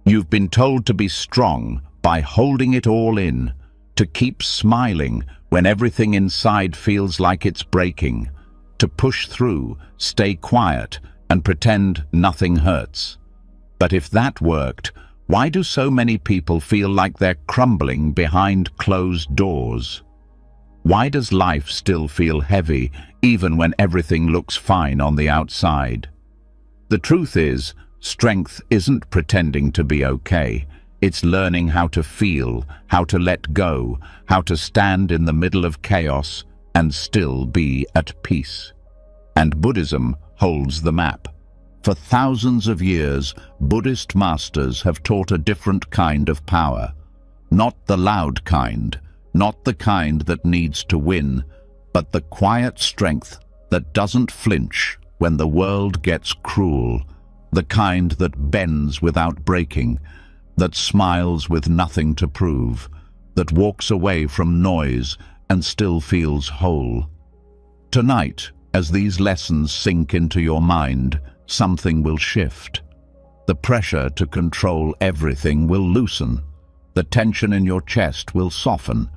You've been told to be strong by holding it all in, to keep smiling when everything inside feels like it's breaking, to push through, stay quiet, and pretend nothing hurts. But if that worked, why do so many people feel like they're crumbling behind closed doors? Why does life still feel heavy, even when everything looks fine on the outside? The truth is, strength isn't pretending to be okay. It's learning how to feel, how to let go, how to stand in the middle of chaos and still be at peace. And Buddhism holds the map. For thousands of years, Buddhist masters have taught a different kind of power. Not the loud kind, not the kind that needs to win, but the quiet strength that doesn't flinch when the world gets cruel, the kind that bends without breaking, that smiles with nothing to prove, that walks away from noise and still feels whole. Tonight, as these lessons sink into your mind, something will shift. The pressure to control everything will loosen. The tension in your chest will soften,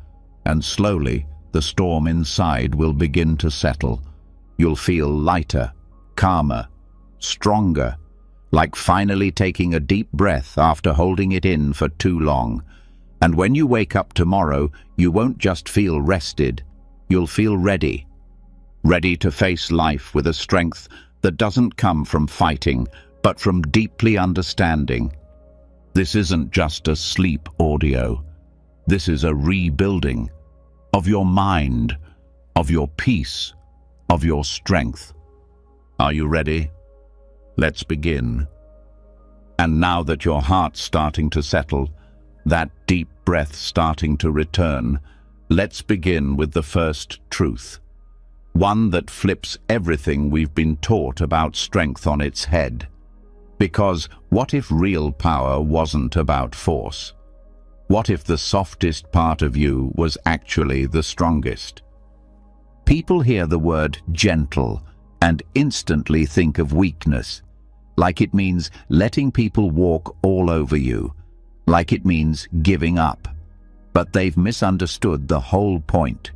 and slowly the storm inside will begin to settle. You'll feel lighter, calmer, stronger, like finally taking a deep breath after holding it in for too long. And when you wake up tomorrow, you won't just feel rested, you'll feel ready. Ready to face life with a strength that doesn't come from fighting, but from deeply understanding. This isn't just a sleep audio. This is a rebuilding of your mind, of your peace, of your strength. Are you ready? Let's begin. And now that your heart's starting to settle, that deep breath starting to return, let's begin with the first truth. One that flips everything we've been taught about strength on its head. Because what if real power wasn't about force? What if the softest part of you was actually the strongest? People hear the word gentle and instantly think of weakness, like it means letting people walk all over you, like it means giving up. But they've misunderstood the whole point.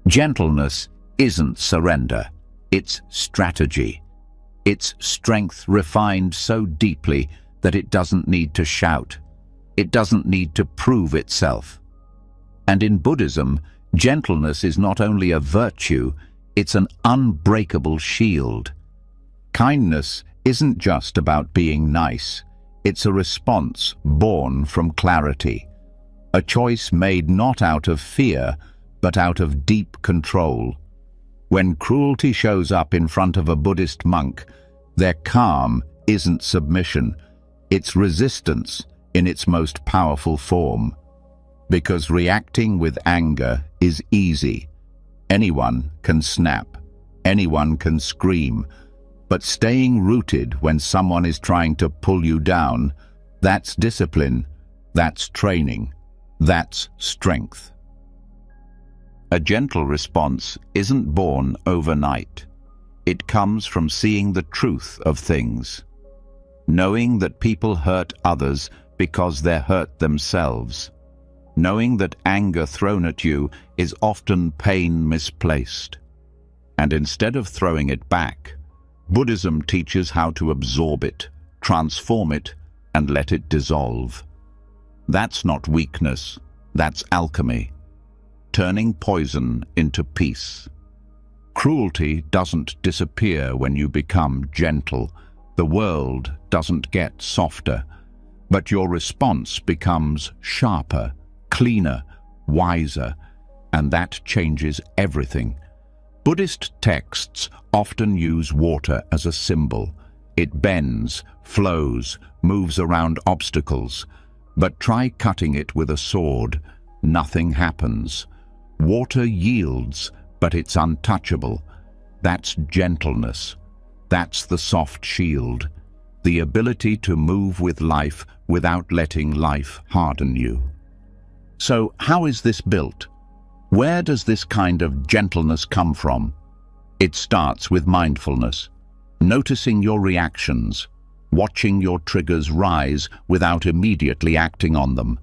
Gentleness isn't surrender, it's strategy. It's strength refined so deeply that it doesn't need to shout. It doesn't need to prove itself. And in Buddhism, gentleness is not only a virtue, it's an unbreakable shield. Kindness isn't just about being nice. It's a response born from clarity. A choice made not out of fear, but out of deep control. When cruelty shows up in front of a Buddhist monk, their calm isn't submission, it's resistance in its most powerful form. Because reacting with anger is easy. Anyone can snap, anyone can scream, but staying rooted when someone is trying to pull you down, that's discipline, that's training, that's strength. A gentle response isn't born overnight. It comes from seeing the truth of things. Knowing that people hurt others because they're hurt themselves. Knowing that anger thrown at you is often pain misplaced. And instead of throwing it back, Buddhism teaches how to absorb it, transform it, and let it dissolve. That's not weakness, that's alchemy. Turning poison into peace. Cruelty doesn't disappear when you become gentle. The world doesn't get softer, but your response becomes sharper, cleaner, wiser, and that changes everything. Buddhist texts often use water as a symbol. It bends, flows, moves around obstacles. But try cutting it with a sword. Nothing happens. Water yields, but it's untouchable. That's gentleness. That's the soft shield. The ability to move with life without letting life harden you. So how is this built? Where does this kind of gentleness come from? It starts with mindfulness, noticing your reactions, watching your triggers rise without immediately acting on them.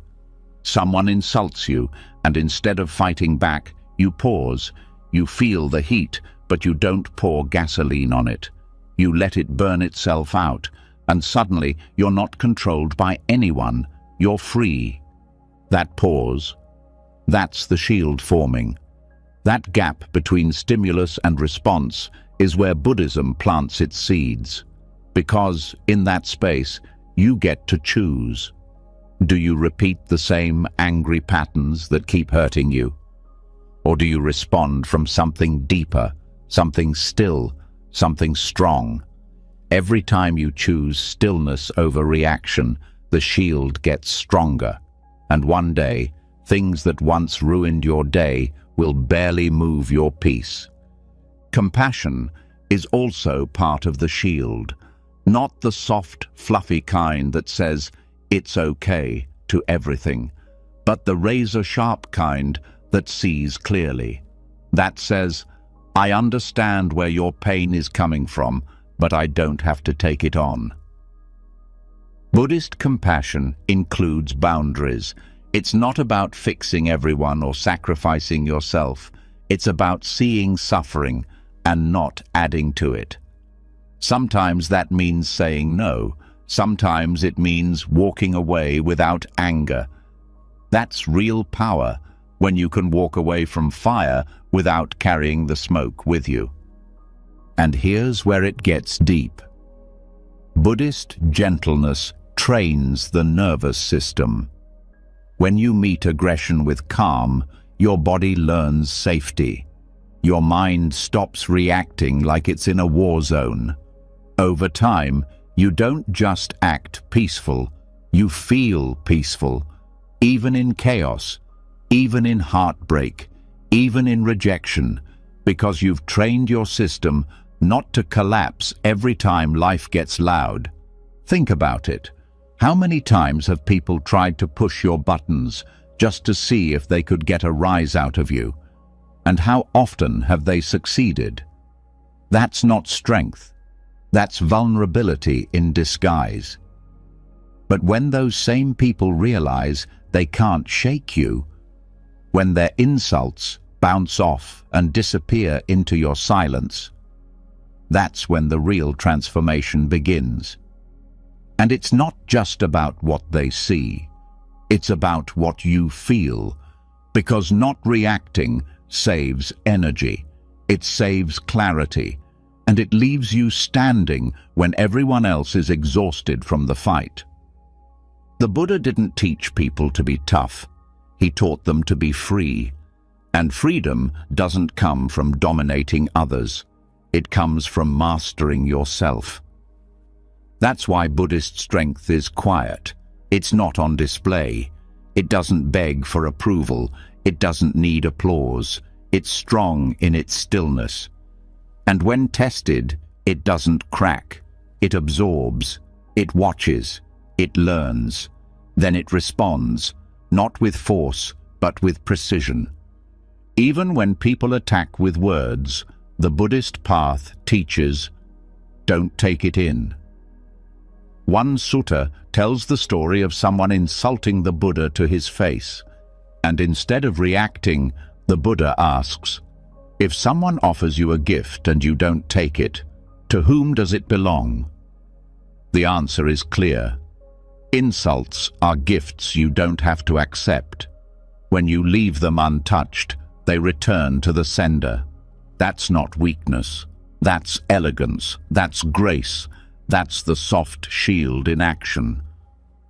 Someone insults you, and instead of fighting back, you pause. You feel the heat, but you don't pour gasoline on it. You let it burn itself out, and suddenly you're not controlled by anyone. You're free. That pause, that's the shield forming. That gap between stimulus and response is where Buddhism plants its seeds. Because in that space, you get to choose. Do you repeat the same angry patterns that keep hurting you? Or do you respond from something deeper, something still, something strong? Every time you choose stillness over reaction, the shield gets stronger. And one day, things that once ruined your day will barely move your peace. Compassion is also part of the shield, not the soft, fluffy kind that says, "It's okay" to everything, but the razor-sharp kind that sees clearly. That says, "I understand where your pain is coming from, but I don't have to take it on." Buddhist compassion includes boundaries. It's not about fixing everyone or sacrificing yourself. It's about seeing suffering and not adding to it. Sometimes that means saying no. Sometimes it means walking away without anger. That's real power, when you can walk away from fire without carrying the smoke with you. And here's where it gets deep. Buddhist gentleness trains the nervous system. When you meet aggression with calm, your body learns safety. Your mind stops reacting like it's in a war zone. Over time, you don't just act peaceful, you feel peaceful, even in chaos, even in heartbreak, even in rejection, because you've trained your system not to collapse every time life gets loud. Think about it. How many times have people tried to push your buttons just to see if they could get a rise out of you? And how often have they succeeded? That's not strength. That's vulnerability in disguise. But when those same people realize they can't shake you, when their insults bounce off and disappear into your silence, that's when the real transformation begins. And it's not just about what they see, it's about what you feel, because not reacting saves energy, it saves clarity, and it leaves you standing when everyone else is exhausted from the fight. The Buddha didn't teach people to be tough, he taught them to be free. And freedom doesn't come from dominating others, it comes from mastering yourself. That's why Buddhist strength is quiet. It's not on display. It doesn't beg for approval. It doesn't need applause. It's strong in its stillness. And when tested, it doesn't crack. It absorbs. It watches. It learns. Then it responds, not with force, but with precision. Even when people attack with words, the Buddhist path teaches, don't take it in. One sutta tells the story of someone insulting the Buddha to his face, and instead of reacting, the Buddha asks, if someone offers you a gift and you don't take it, to whom does it belong? The answer is clear. Insults are gifts you don't have to accept. When you leave them untouched, they return to the sender. That's not weakness. That's elegance. That's grace. That's the soft shield in action.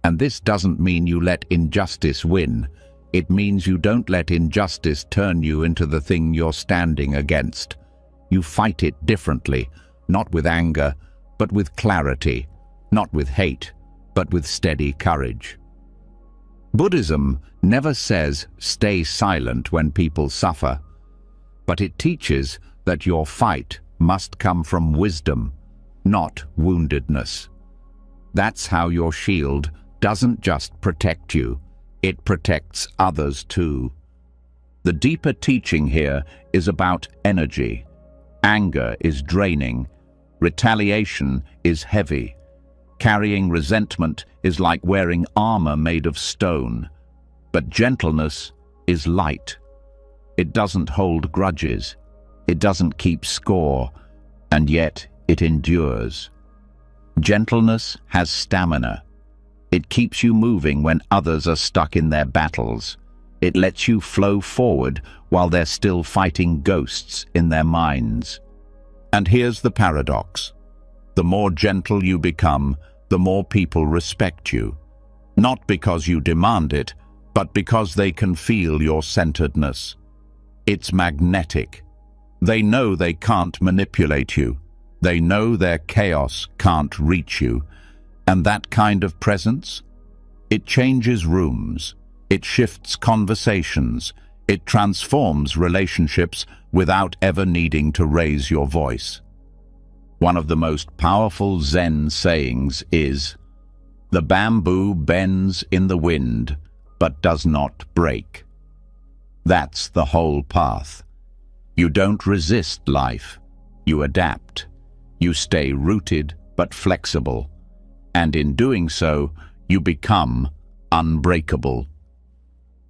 And this doesn't mean you let injustice win. It means you don't let injustice turn you into the thing you're standing against. You fight it differently, not with anger, but with clarity, not with hate, but with steady courage. Buddhism never says stay silent when people suffer, but it teaches that your fight must come from wisdom, not woundedness. That's how your shield doesn't just protect you, it protects others too. The deeper teaching here is about energy. Anger is draining, retaliation is heavy, Carrying resentment is like wearing armor made of stone. But gentleness is light. It doesn't hold grudges. It doesn't keep score, and yet it endures. Gentleness has stamina. It keeps you moving when others are stuck in their battles. It lets you flow forward while they're still fighting ghosts in their minds. And here's the paradox. The more gentle you become, the more people respect you. Not because you demand it, but because they can feel your centeredness. It's magnetic. They know they can't manipulate you. They know their chaos can't reach you. And that kind of presence? It changes rooms. It shifts conversations. It transforms relationships without ever needing to raise your voice. One of the most powerful Zen sayings is, "The bamboo bends in the wind, but does not break." That's the whole path. You don't resist life. You adapt. You stay rooted but flexible. And in doing so, you become unbreakable.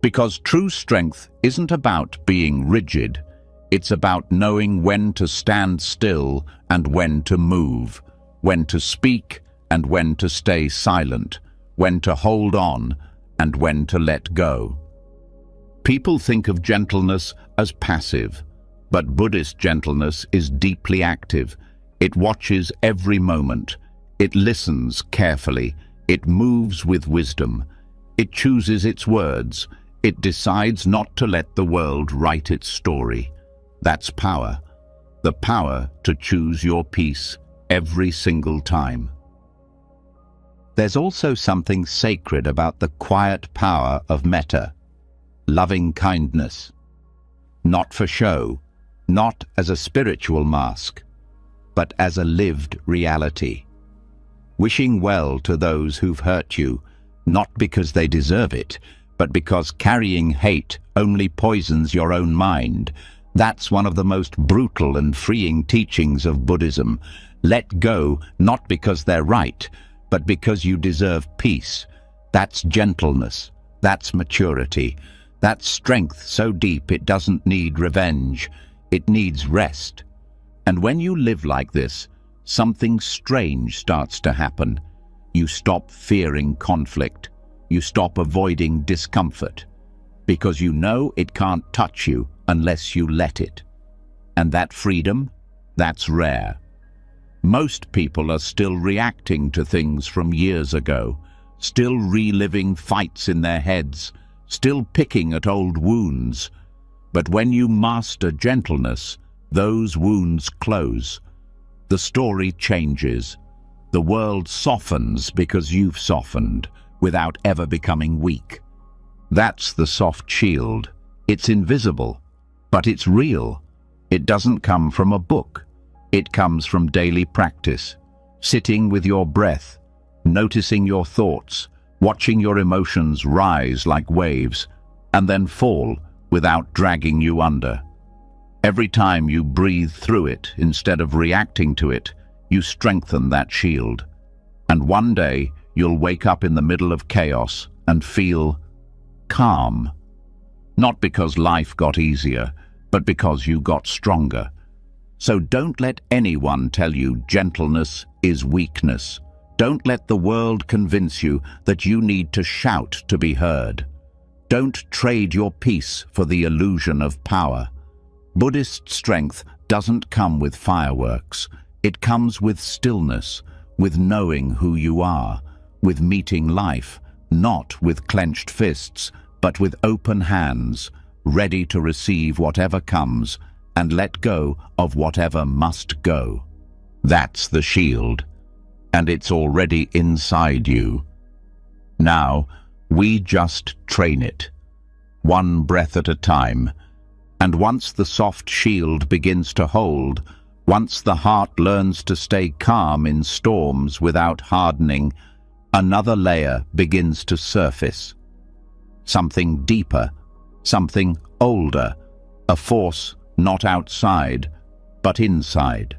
Because true strength isn't about being rigid. It's about knowing when to stand still and when to move, when to speak and when to stay silent, when to hold on and when to let go. People think of gentleness as passive, but Buddhist gentleness is deeply active. It watches every moment. It listens carefully. It moves with wisdom. It chooses its words. It decides not to let the world write its story. That's power. The power to choose your peace every single time. There's also something sacred about the quiet power of metta, loving kindness. Not for show, not as a spiritual mask, but as a lived reality. Wishing well to those who've hurt you, not because they deserve it, but because carrying hate only poisons your own mind. That's one of the most brutal and freeing teachings of Buddhism. Let go, not because they're right, but because you deserve peace. That's gentleness. That's maturity. That's strength so deep it doesn't need revenge. It needs rest. And when you live like this, something strange starts to happen. You stop fearing conflict. You stop avoiding discomfort. Because you know it can't touch you unless you let it. And that freedom, that's rare. Most people are still reacting to things from years ago, still reliving fights in their heads, still picking at old wounds. But when you master gentleness, those wounds close. The story changes. The world softens because you've softened, without ever becoming weak. That's the soft shield. It's invisible, but it's real. It doesn't come from a book. It comes from daily practice, sitting with your breath, noticing your thoughts, watching your emotions rise like waves, and then fall without dragging you under. Every time you breathe through it instead of reacting to it, you strengthen that shield. And one day, you'll wake up in the middle of chaos and feel calm. Not because life got easier, but because you got stronger. So don't let anyone tell you gentleness is weakness. Don't let the world convince you that you need to shout to be heard. Don't trade your peace for the illusion of power. Buddhist strength doesn't come with fireworks. It comes with stillness, with knowing who you are, with meeting life, not with clenched fists, but with open hands, ready to receive whatever comes and let go of whatever must go. That's the shield, and it's already inside you. Now, we just train it, one breath at a time, and once the soft shield begins to hold, once the heart learns to stay calm in storms without hardening, another layer begins to surface. Something deeper, something older, a force not outside, but inside.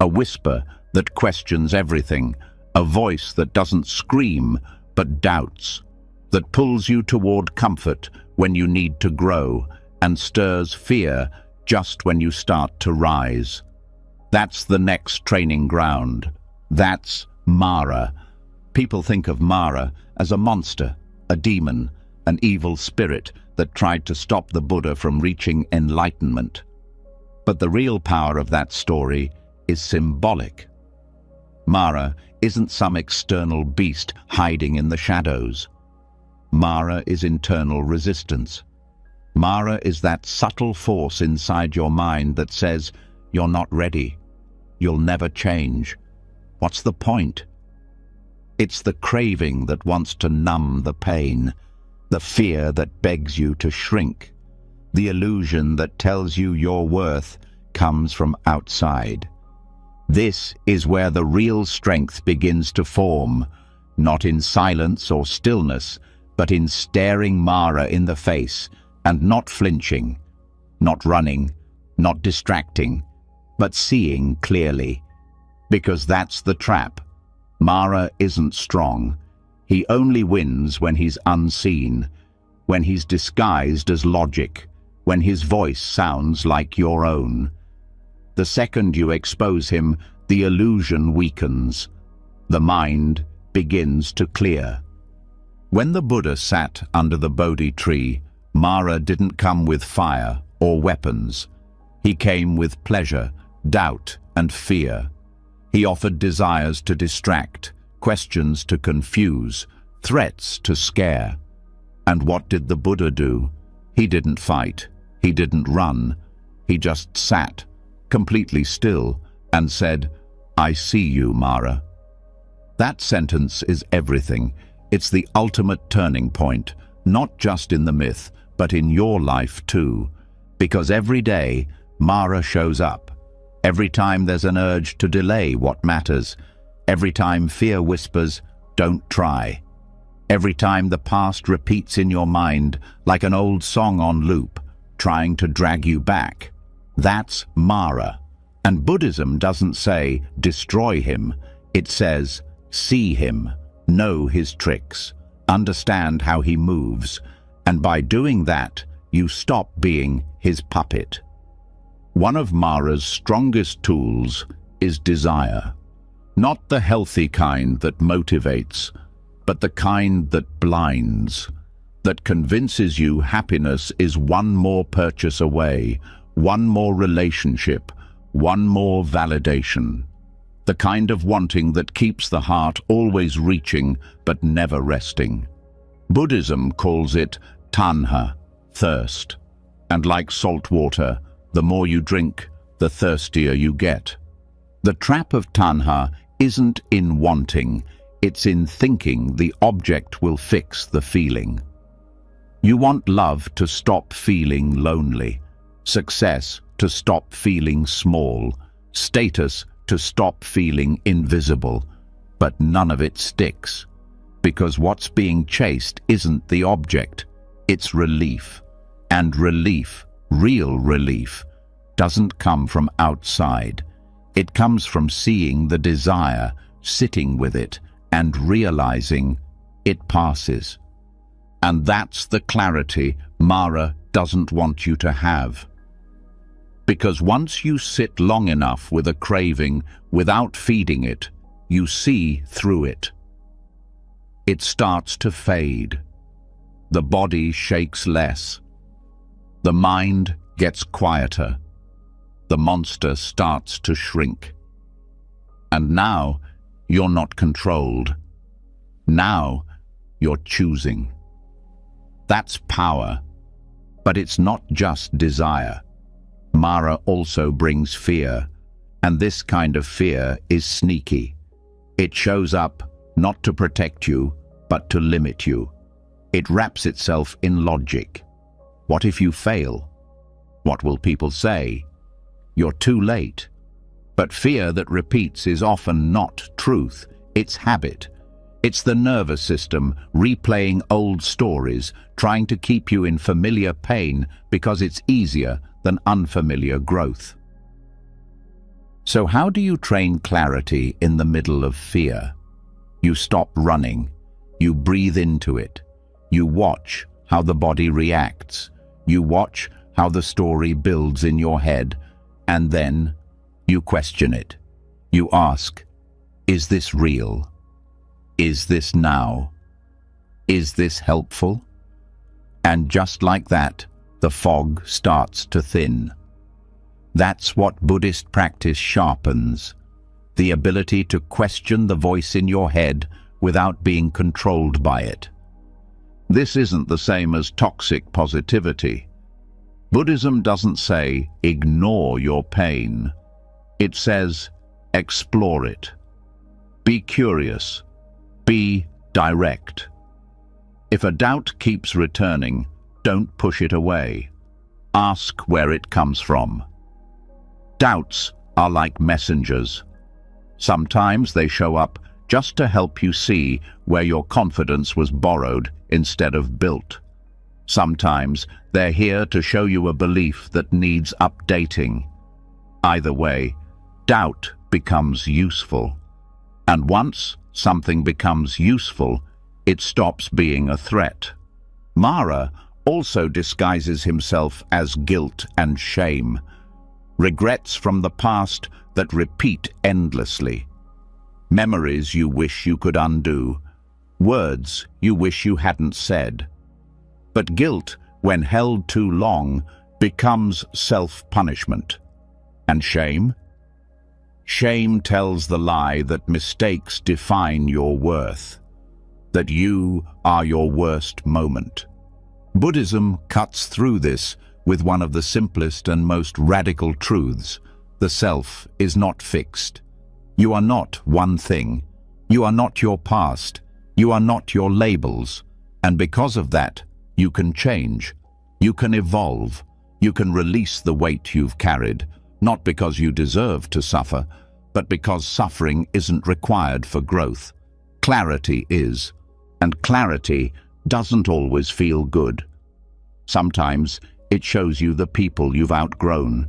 A whisper that questions everything, a voice that doesn't scream but doubts, that pulls you toward comfort when you need to grow and stirs fear just when you start to rise. That's the next training ground. That's Mara. People think of Mara as a monster, a demon, an evil spirit that tried to stop the Buddha from reaching enlightenment. But the real power of that story is symbolic. Mara isn't some external beast hiding in the shadows. Mara is internal resistance. Mara is that subtle force inside your mind that says, "You're not ready. You'll never change. What's the point?" It's the craving that wants to numb the pain, the fear that begs you to shrink, the illusion that tells you your worth comes from outside. This is where the real strength begins to form, not in silence or stillness, but in staring Mara in the face and not flinching, not running, not distracting, but seeing clearly. Because that's the trap. Mara isn't strong. He only wins when he's unseen, when he's disguised as logic, when his voice sounds like your own. The second you expose him, the illusion weakens. The mind begins to clear. When the Buddha sat under the Bodhi tree, Mara didn't come with fire or weapons. He came with pleasure, doubt, and fear. He offered desires to distract, questions to confuse, threats to scare. And what did the Buddha do? He didn't fight. He didn't run. He just sat, completely still, and said, "I see you, Mara." That sentence is everything. It's the ultimate turning point, not just in the myth, but in your life too. Because every day, Mara shows up. Every time there's an urge to delay what matters. Every time fear whispers, "Don't try." Every time the past repeats in your mind like an old song on loop, trying to drag you back. That's Mara. And Buddhism doesn't say, destroy him. It says, see him, know his tricks, understand how he moves, and by doing that, you stop being his puppet. One of Mara's strongest tools is desire. Not the healthy kind that motivates, but the kind that blinds, that convinces you happiness is one more purchase away, one more relationship, one more validation. The kind of wanting that keeps the heart always reaching but never resting. Buddhism calls it tanha, thirst. And like salt water, the more you drink, the thirstier you get. The trap of tanha isn't in wanting, it's in thinking the object will fix the feeling. You want love to stop feeling lonely, success to stop feeling small, status to stop feeling invisible, but none of it sticks. Because what's being chased isn't the object, it's relief. And relief, real relief, doesn't come from outside. It comes from seeing the desire, sitting with it, and realizing it passes. And that's the clarity Mara doesn't want you to have. Because once you sit long enough with a craving without feeding it, you see through it. It starts to fade. The body shakes less. The mind gets quieter. The monster starts to shrink. And now you're not controlled. Now you're choosing. That's power. But it's not just desire. Mara also brings fear, and this kind of fear is sneaky. It shows up not to protect you, but to limit you. It wraps itself in logic. What if you fail? What will people say? You're too late. But fear that repeats is often not truth, it's habit. It's the nervous system replaying old stories, trying to keep you in familiar pain because it's easier than unfamiliar growth. So how do you train clarity in the middle of fear? You stop running. You breathe into it. You watch how the body reacts. You watch how the story builds in your head, and then you question it. You ask, is this real? Is this now? Is this helpful? And just like that, the fog starts to thin. That's what Buddhist practice sharpens, the ability to question the voice in your head without being controlled by it. This isn't the same as toxic positivity. Buddhism doesn't say, ignore your pain. It says, explore it. Be curious. Be direct. If a doubt keeps returning, don't push it away. Ask where it comes from. Doubts are like messengers. Sometimes they show up just to help you see where your confidence was borrowed instead of built. Sometimes they're here to show you a belief that needs updating. Either way, doubt becomes useful. And once something becomes useful, it stops being a threat. Mara also disguises himself as guilt and shame, regrets from the past that repeat endlessly, memories you wish you could undo, words you wish you hadn't said. But guilt, when held too long, becomes self-punishment. And shame? Shame tells the lie that mistakes define your worth, that you are your worst moment. Buddhism cuts through this with one of the simplest and most radical truths. The self is not fixed. You are not one thing. You are not your past. You are not your labels. And because of that, you can change. You can evolve. You can release the weight you've carried, not because you deserve to suffer, but because suffering isn't required for growth. Clarity is. And clarity doesn't always feel good. Sometimes it shows you the people you've outgrown,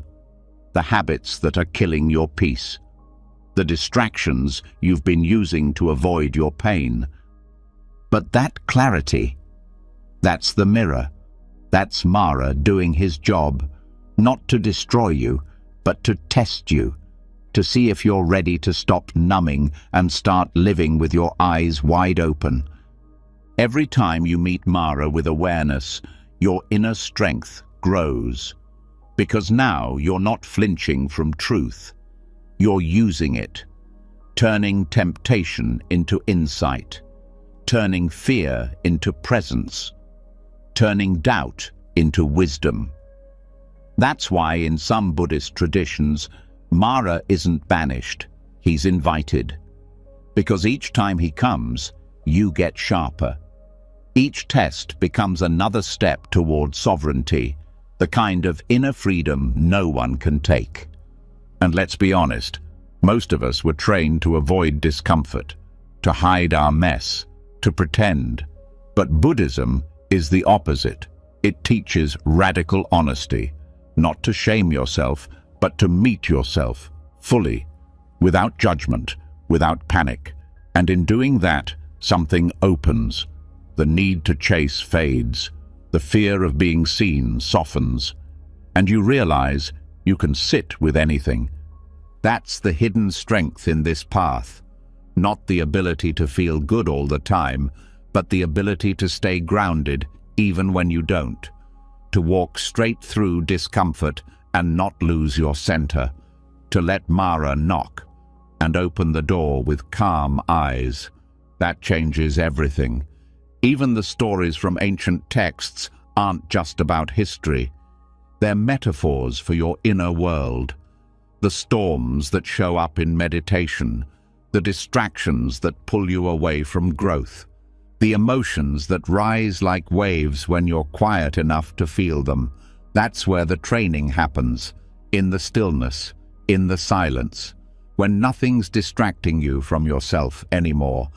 the habits that are killing your peace, the distractions you've been using to avoid your pain. But that clarity, that's the mirror. That's Mara doing his job, not to destroy you, but to test you, to see if you're ready to stop numbing and start living with your eyes wide open. Every time you meet Mara with awareness, your inner strength grows, because now you're not flinching from truth. You're using it, turning temptation into insight, turning fear into presence, turning doubt into wisdom. That's why in some Buddhist traditions, Mara isn't banished, he's invited. Because each time he comes, you get sharper. Each test becomes another step toward sovereignty, the kind of inner freedom no one can take. And let's be honest, most of us were trained to avoid discomfort, to hide our mess, to pretend. But Buddhism is the opposite. It teaches radical honesty, not to shame yourself, but to meet yourself fully, without judgment, without panic. And in doing that, something opens. The need to chase fades. The fear of being seen softens. And you realize you can sit with anything. That's the hidden strength in this path. Not the ability to feel good all the time, but the ability to stay grounded even when you don't. To walk straight through discomfort and not lose your center. To let Mara knock and open the door with calm eyes. That changes everything. Even the stories from ancient texts aren't just about history. They're metaphors for your inner world. The storms that show up in meditation, the distractions that pull you away from growth, the emotions that rise like waves when you're quiet enough to feel them. That's where the training happens, in the stillness, in the silence, when nothing's distracting you from yourself anymore.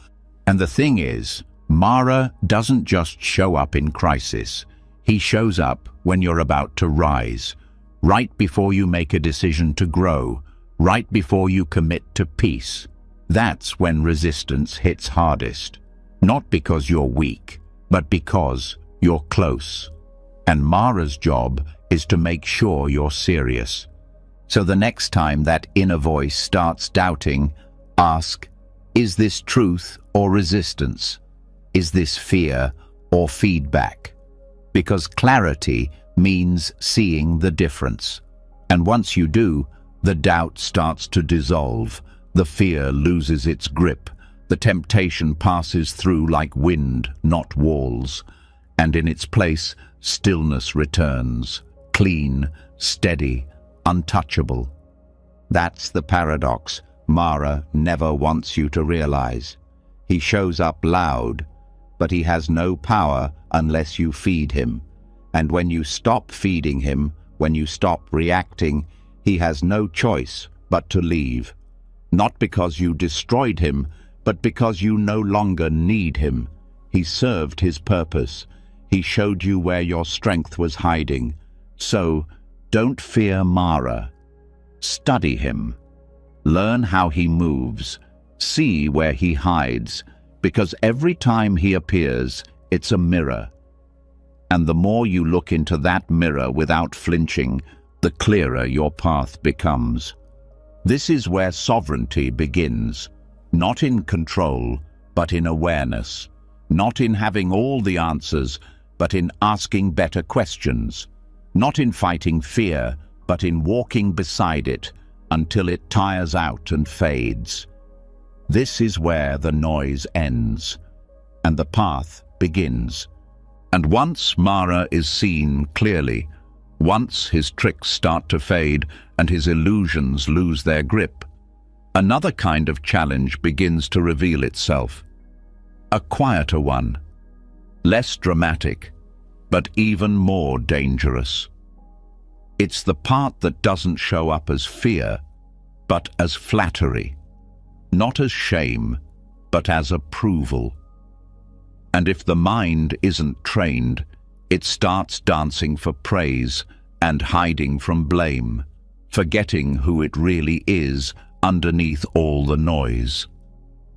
And the thing is, Mara doesn't just show up in crisis. He shows up when you're about to rise, right before you make a decision to grow, right before you commit to peace. That's when resistance hits hardest. Not because you're weak, but because you're close. And Mara's job is to make sure you're serious. So the next time that inner voice starts doubting, ask, is this truth or resistance? Is this fear or feedback? Because clarity means seeing the difference. And once you do, the doubt starts to dissolve, the fear loses its grip, the temptation passes through like wind, not walls, and in its place, stillness returns, clean, steady, untouchable. That's the paradox Mara never wants you to realize. He shows up loud, but he has no power unless you feed him. And when you stop feeding him, when you stop reacting, he has no choice but to leave. Not because you destroyed him, but because you no longer need him. He served his purpose. He showed you where your strength was hiding. So, don't fear Mara. Study him. Learn how he moves. See where he hides, because every time he appears, it's a mirror. And the more you look into that mirror without flinching, the clearer your path becomes. This is where sovereignty begins, not in control, but in awareness, not in having all the answers, but in asking better questions, not in fighting fear, but in walking beside it until it tires out and fades. This is where the noise ends, and the path begins. And once Mara is seen clearly, once his tricks start to fade and his illusions lose their grip, another kind of challenge begins to reveal itself. A quieter one, less dramatic, but even more dangerous. It's the part that doesn't show up as fear, but as flattery, not as shame, but as approval. And if the mind isn't trained, it starts dancing for praise and hiding from blame, forgetting who it really is underneath all the noise.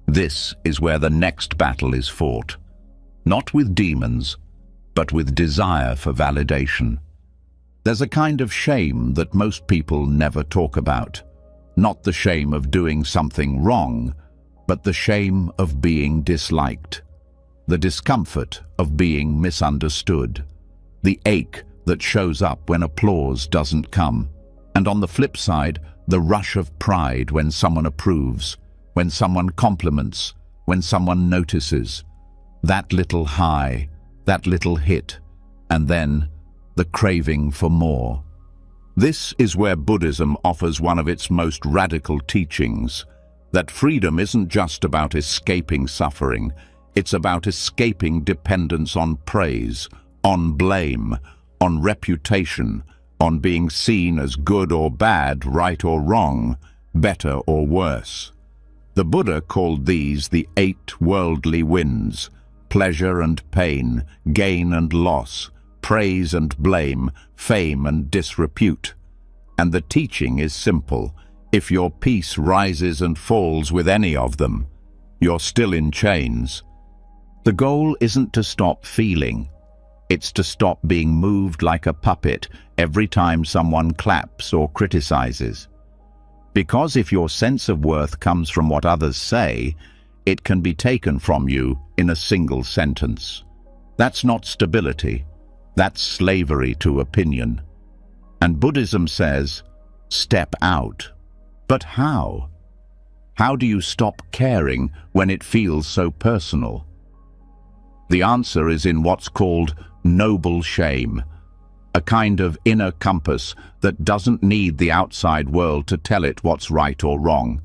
This is where the next battle is fought, not with demons, but with desire for validation. There's a kind of shame that most people never talk about, not the shame of doing something wrong, but the shame of being disliked, the discomfort of being misunderstood, the ache that shows up when applause doesn't come, and on the flip side, the rush of pride when someone approves, when someone compliments, when someone notices. That little high, that little hit, and then the craving for more. This is where Buddhism offers one of its most radical teachings, that freedom isn't just about escaping suffering, it's about escaping dependence on praise, on blame, on reputation, on being seen as good or bad, right or wrong, better or worse. The Buddha called these the 8 worldly winds: pleasure and pain, gain and loss, praise and blame, fame and disrepute. And the teaching is simple. If your peace rises and falls with any of them, you're still in chains. The goal isn't to stop feeling. It's to stop being moved like a puppet every time someone claps or criticizes. Because if your sense of worth comes from what others say, it can be taken from you in a single sentence. That's not stability. That's slavery to opinion. And Buddhism says, step out. But how? How do you stop caring when it feels so personal? The answer is in what's called noble shame, a kind of inner compass that doesn't need the outside world to tell it what's right or wrong.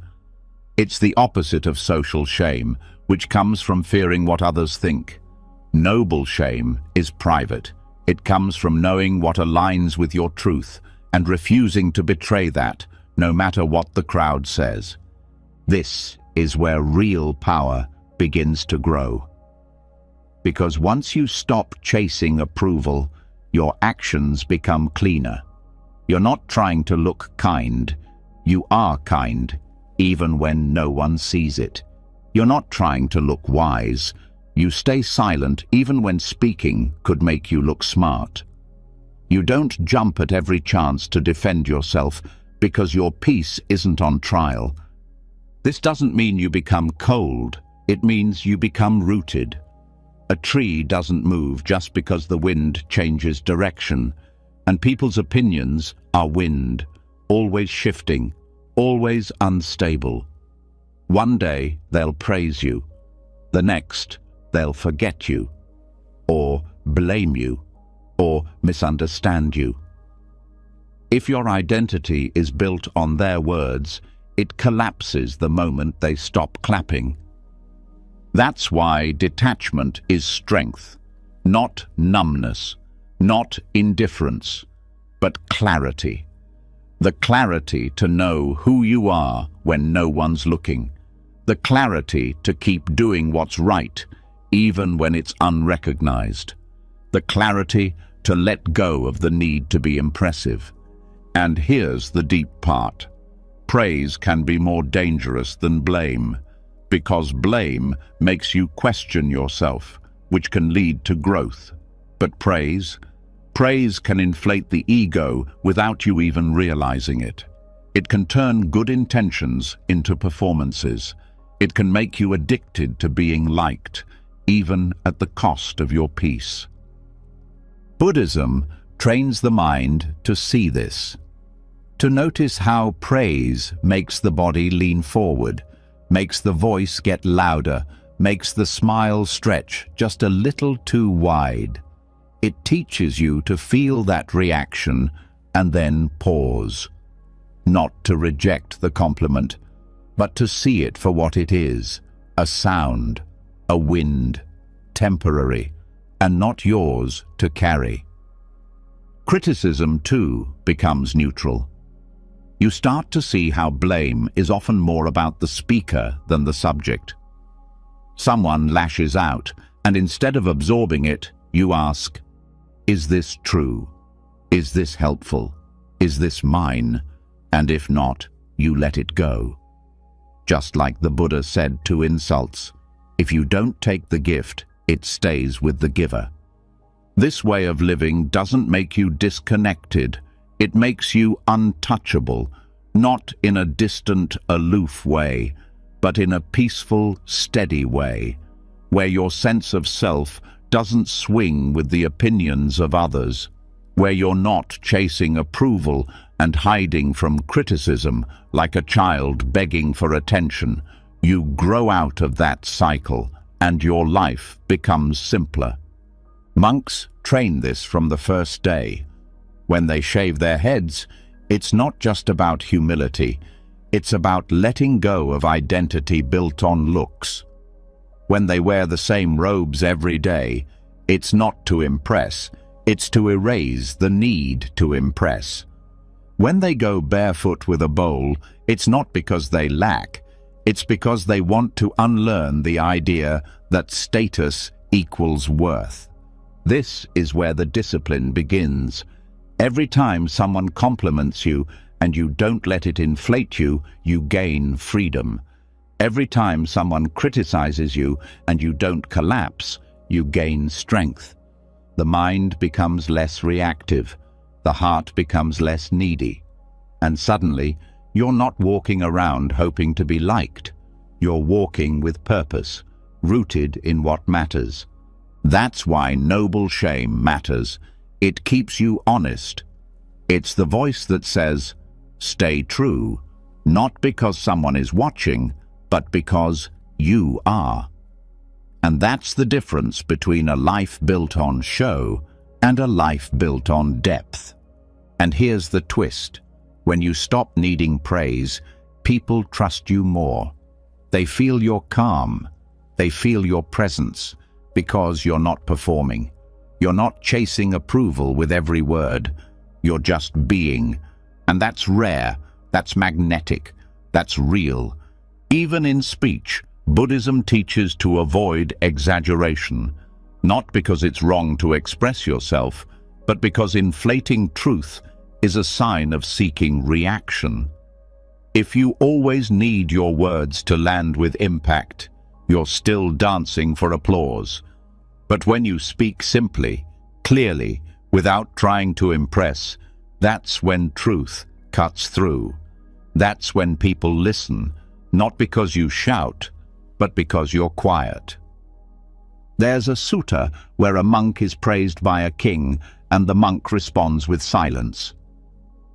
It's the opposite of social shame, which comes from fearing what others think. Noble shame is private. It comes from knowing what aligns with your truth and refusing to betray that, no matter what the crowd says. This is where real power begins to grow. Because once you stop chasing approval, your actions become cleaner. You're not trying to look kind. You are kind. even when no one sees it. You're not trying to look wise. You stay silent even when speaking could make you look smart. You don't jump at every chance to defend yourself because your peace isn't on trial. This doesn't mean you become cold. It means you become rooted. A tree doesn't move just because the wind changes direction, and people's opinions are wind, always shifting, always unstable. One day they'll praise you, the next they'll forget you, or blame you, or misunderstand you. If your identity is built on their words, it collapses the moment they stop clapping. That's why detachment is strength, not numbness, not indifference, but clarity. The clarity to know who you are when no one's looking. The clarity to keep doing what's right, even when it's unrecognized. The clarity to let go of the need to be impressive. And here's the deep part. Praise can be more dangerous than blame, because blame makes you question yourself, which can lead to growth. But praise can inflate the ego without you even realizing it. It can turn good intentions into performances. It can make you addicted to being liked, even at the cost of your peace. Buddhism trains the mind to see this, to notice how praise makes the body lean forward, makes the voice get louder, makes the smile stretch just a little too wide. It teaches you to feel that reaction and then pause. Not to reject the compliment, but to see it for what it is, a sound, a wind, temporary, and not yours to carry. Criticism, too, becomes neutral. You start to see how blame is often more about the speaker than the subject. Someone lashes out, and instead of absorbing it, you ask, "Is this true? Is this helpful? Is this mine?" And if not, you let it go. Just like the Buddha said to insults, if you don't take the gift, it stays with the giver. This way of living doesn't make you disconnected. It makes you untouchable, not in a distant, aloof way, but in a peaceful, steady way, where your sense of self doesn't swing with the opinions of others, where you're not chasing approval and hiding from criticism like a child begging for attention. You grow out of that cycle, and your life becomes simpler. Monks train this from the first day. When they shave their heads, it's not just about humility, it's about letting go of identity built on looks. When they wear the same robes every day, it's not to impress, it's to erase the need to impress. When they go barefoot with a bowl, it's not because they lack, it's because they want to unlearn the idea that status equals worth. This is where the discipline begins. Every time someone compliments you and you don't let it inflate you, you gain freedom. Every time someone criticizes you and you don't collapse, you gain strength. The mind becomes less reactive, the heart becomes less needy, and suddenly you're not walking around hoping to be liked. You're walking with purpose, rooted in what matters. That's why noble shame matters. It keeps you honest. It's the voice that says, stay true, not because someone is watching, but because you are. And that's the difference between a life built on show and a life built on depth. And here's the twist. When you stop needing praise, people trust you more. They feel your calm. They feel your presence because you're not performing. You're not chasing approval with every word. You're just being. And that's rare. That's magnetic. That's real. Even in speech, Buddhism teaches to avoid exaggeration, not because it's wrong to express yourself, but because inflating truth is a sign of seeking reaction. If you always need your words to land with impact, you're still dancing for applause. But when you speak simply, clearly, without trying to impress, that's when truth cuts through. That's when people listen, not because you shout, but because you're quiet. There's a sutta where a monk is praised by a king and the monk responds with silence.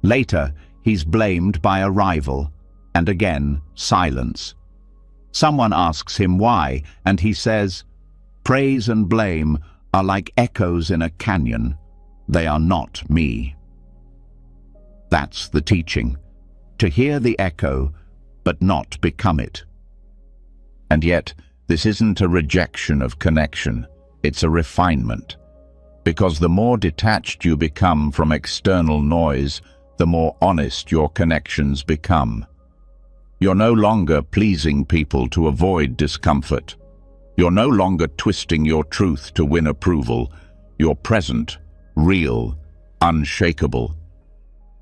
Later, he's blamed by a rival, and again, silence. Someone asks him why, and he says, "Praise and blame are like echoes in a canyon. They are not me." That's the teaching, to hear the echo, but not become it. And yet, this isn't a rejection of connection, it's a refinement. Because the more detached you become from external noise, the more honest your connections become. You're no longer pleasing people to avoid discomfort. You're no longer twisting your truth to win approval. You're present, real, unshakable.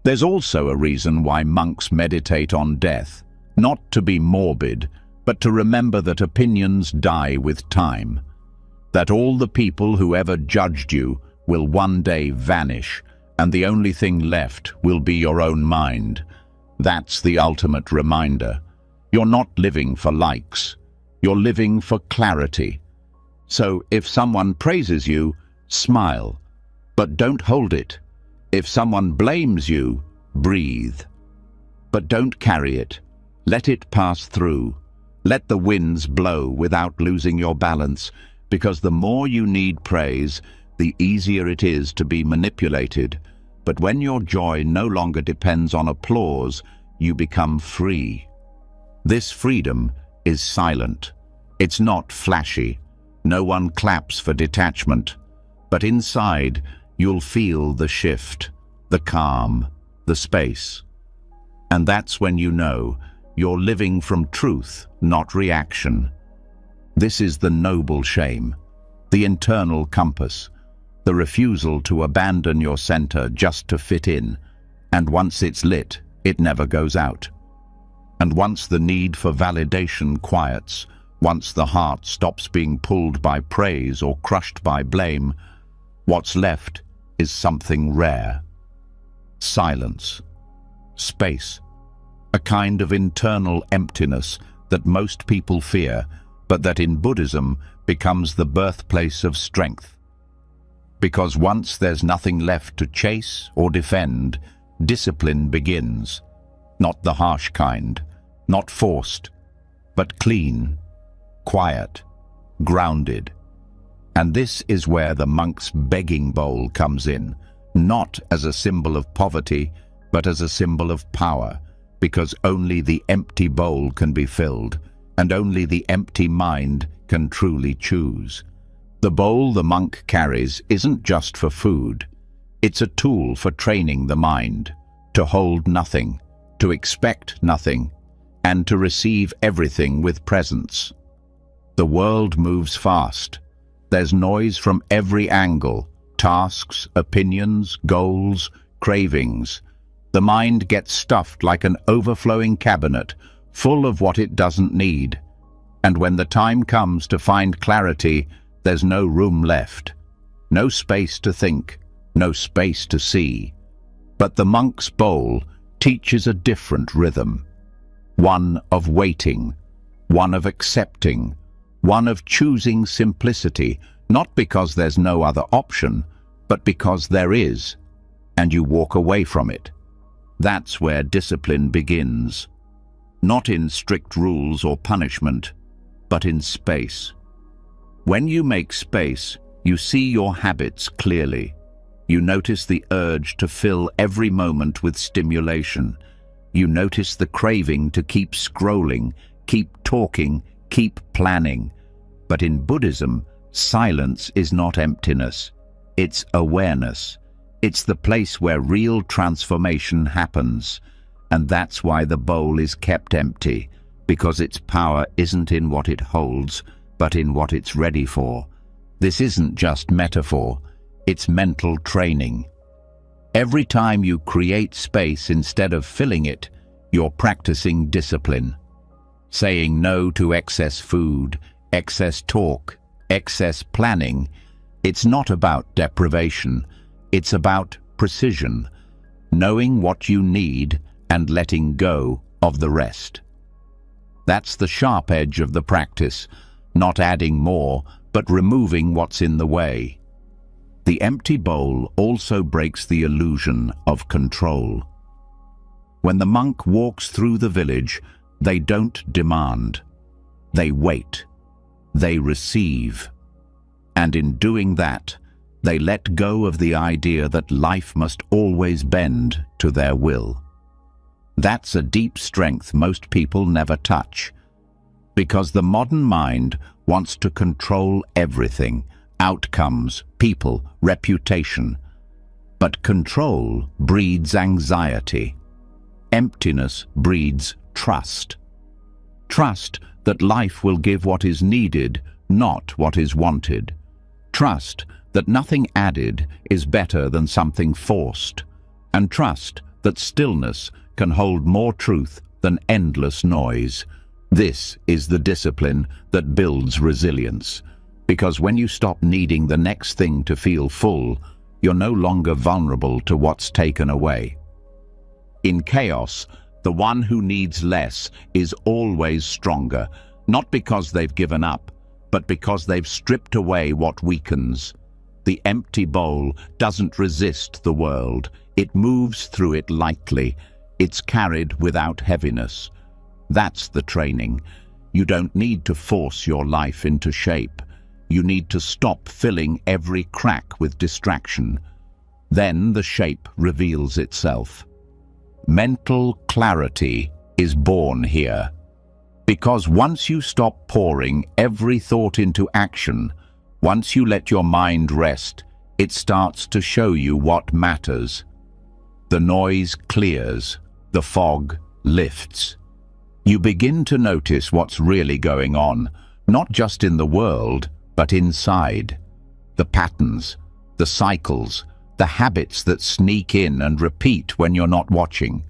There's also a reason why monks meditate on death, not to be morbid, but to remember that opinions die with time, that all the people who ever judged you will one day vanish, and the only thing left will be your own mind. That's the ultimate reminder. You're not living for likes. You're living for clarity. So if someone praises you, smile, but don't hold it. If someone blames you, breathe. But don't carry it. Let it pass through. Let the winds blow without losing your balance, because the more you need praise, the easier it is to be manipulated. But when your joy no longer depends on applause, you become free. This freedom is silent. It's not flashy. No one claps for detachment. But inside, you'll feel the shift, the calm, the space. And that's when you know you're living from truth, not reaction. This is the noble shame, the internal compass, the refusal to abandon your center just to fit in. And once it's lit, it never goes out. And once the need for validation quiets, once the heart stops being pulled by praise or crushed by blame, what's left is something rare. Silence. Space. A kind of internal emptiness that most people fear, but that in Buddhism becomes the birthplace of strength. Because once there's nothing left to chase or defend, discipline begins. Not the harsh kind, not forced, but clean, quiet, grounded. And this is where the monk's begging bowl comes in, not as a symbol of poverty, but as a symbol of power, because only the empty bowl can be filled, and only the empty mind can truly choose. The bowl the monk carries isn't just for food. It's a tool for training the mind, to hold nothing, to expect nothing, and to receive everything with presence. The world moves fast. There's noise from every angle, tasks, opinions, goals, cravings. The mind gets stuffed like an overflowing cabinet, full of what it doesn't need. And when the time comes to find clarity, there's no room left. No space to think, no space to see. But the monk's bowl teaches a different rhythm. One of waiting, one of accepting, one of choosing simplicity, not because there's no other option, but because there is, and you walk away from it. That's where discipline begins. Not in strict rules or punishment, but in space. When you make space, you see your habits clearly. You notice the urge to fill every moment with stimulation. You notice the craving to keep scrolling, keep talking, keep planning. But in Buddhism, silence is not emptiness. It's awareness. It's the place where real transformation happens. And that's why the bowl is kept empty, because its power isn't in what it holds, but in what it's ready for. This isn't just metaphor, it's mental training. Every time you create space instead of filling it, you're practicing discipline. Saying no to excess food, excess talk, excess planning. It's not about deprivation, it's about precision, knowing what you need and letting go of the rest. That's the sharp edge of the practice, not adding more, but removing what's in the way. The empty bowl also breaks the illusion of control. When the monk walks through the village, they don't demand. They wait. They receive. And in doing that, they let go of the idea that life must always bend to their will. That's a deep strength most people never touch, because the modern mind wants to control everything, outcomes, people, reputation. But control breeds anxiety. Emptiness breeds trust. Trust that life will give what is needed, not what is wanted. Trust that nothing added is better than something forced. And trust that stillness can hold more truth than endless noise. This is the discipline that builds resilience. Because when you stop needing the next thing to feel full, you're no longer vulnerable to what's taken away. In chaos, the one who needs less is always stronger, not because they've given up, but because they've stripped away what weakens. The empty bowl doesn't resist the world. It moves through it lightly. It's carried without heaviness. That's the training. You don't need to force your life into shape. You need to stop filling every crack with distraction. Then the shape reveals itself. Mental clarity is born here. Because once you stop pouring every thought into action, once you let your mind rest, it starts to show you what matters. The noise clears, the fog lifts. You begin to notice what's really going on, not just in the world, but inside. The patterns, the cycles, the habits that sneak in and repeat when you're not watching.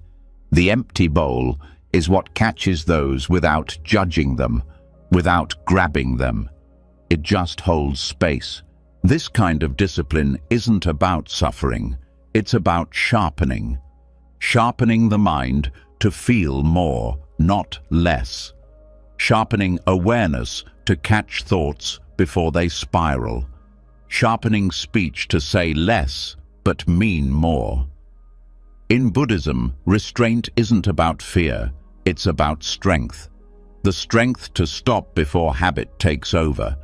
The empty bowl is what catches those without judging them, without grabbing them. It just holds space. This kind of discipline isn't about suffering. It's about sharpening. Sharpening the mind to feel more, not less. Sharpening awareness to catch thoughts before they spiral. Sharpening speech to say less, but mean more. In Buddhism, restraint isn't about fear, it's about strength. The strength to stop before habit takes over.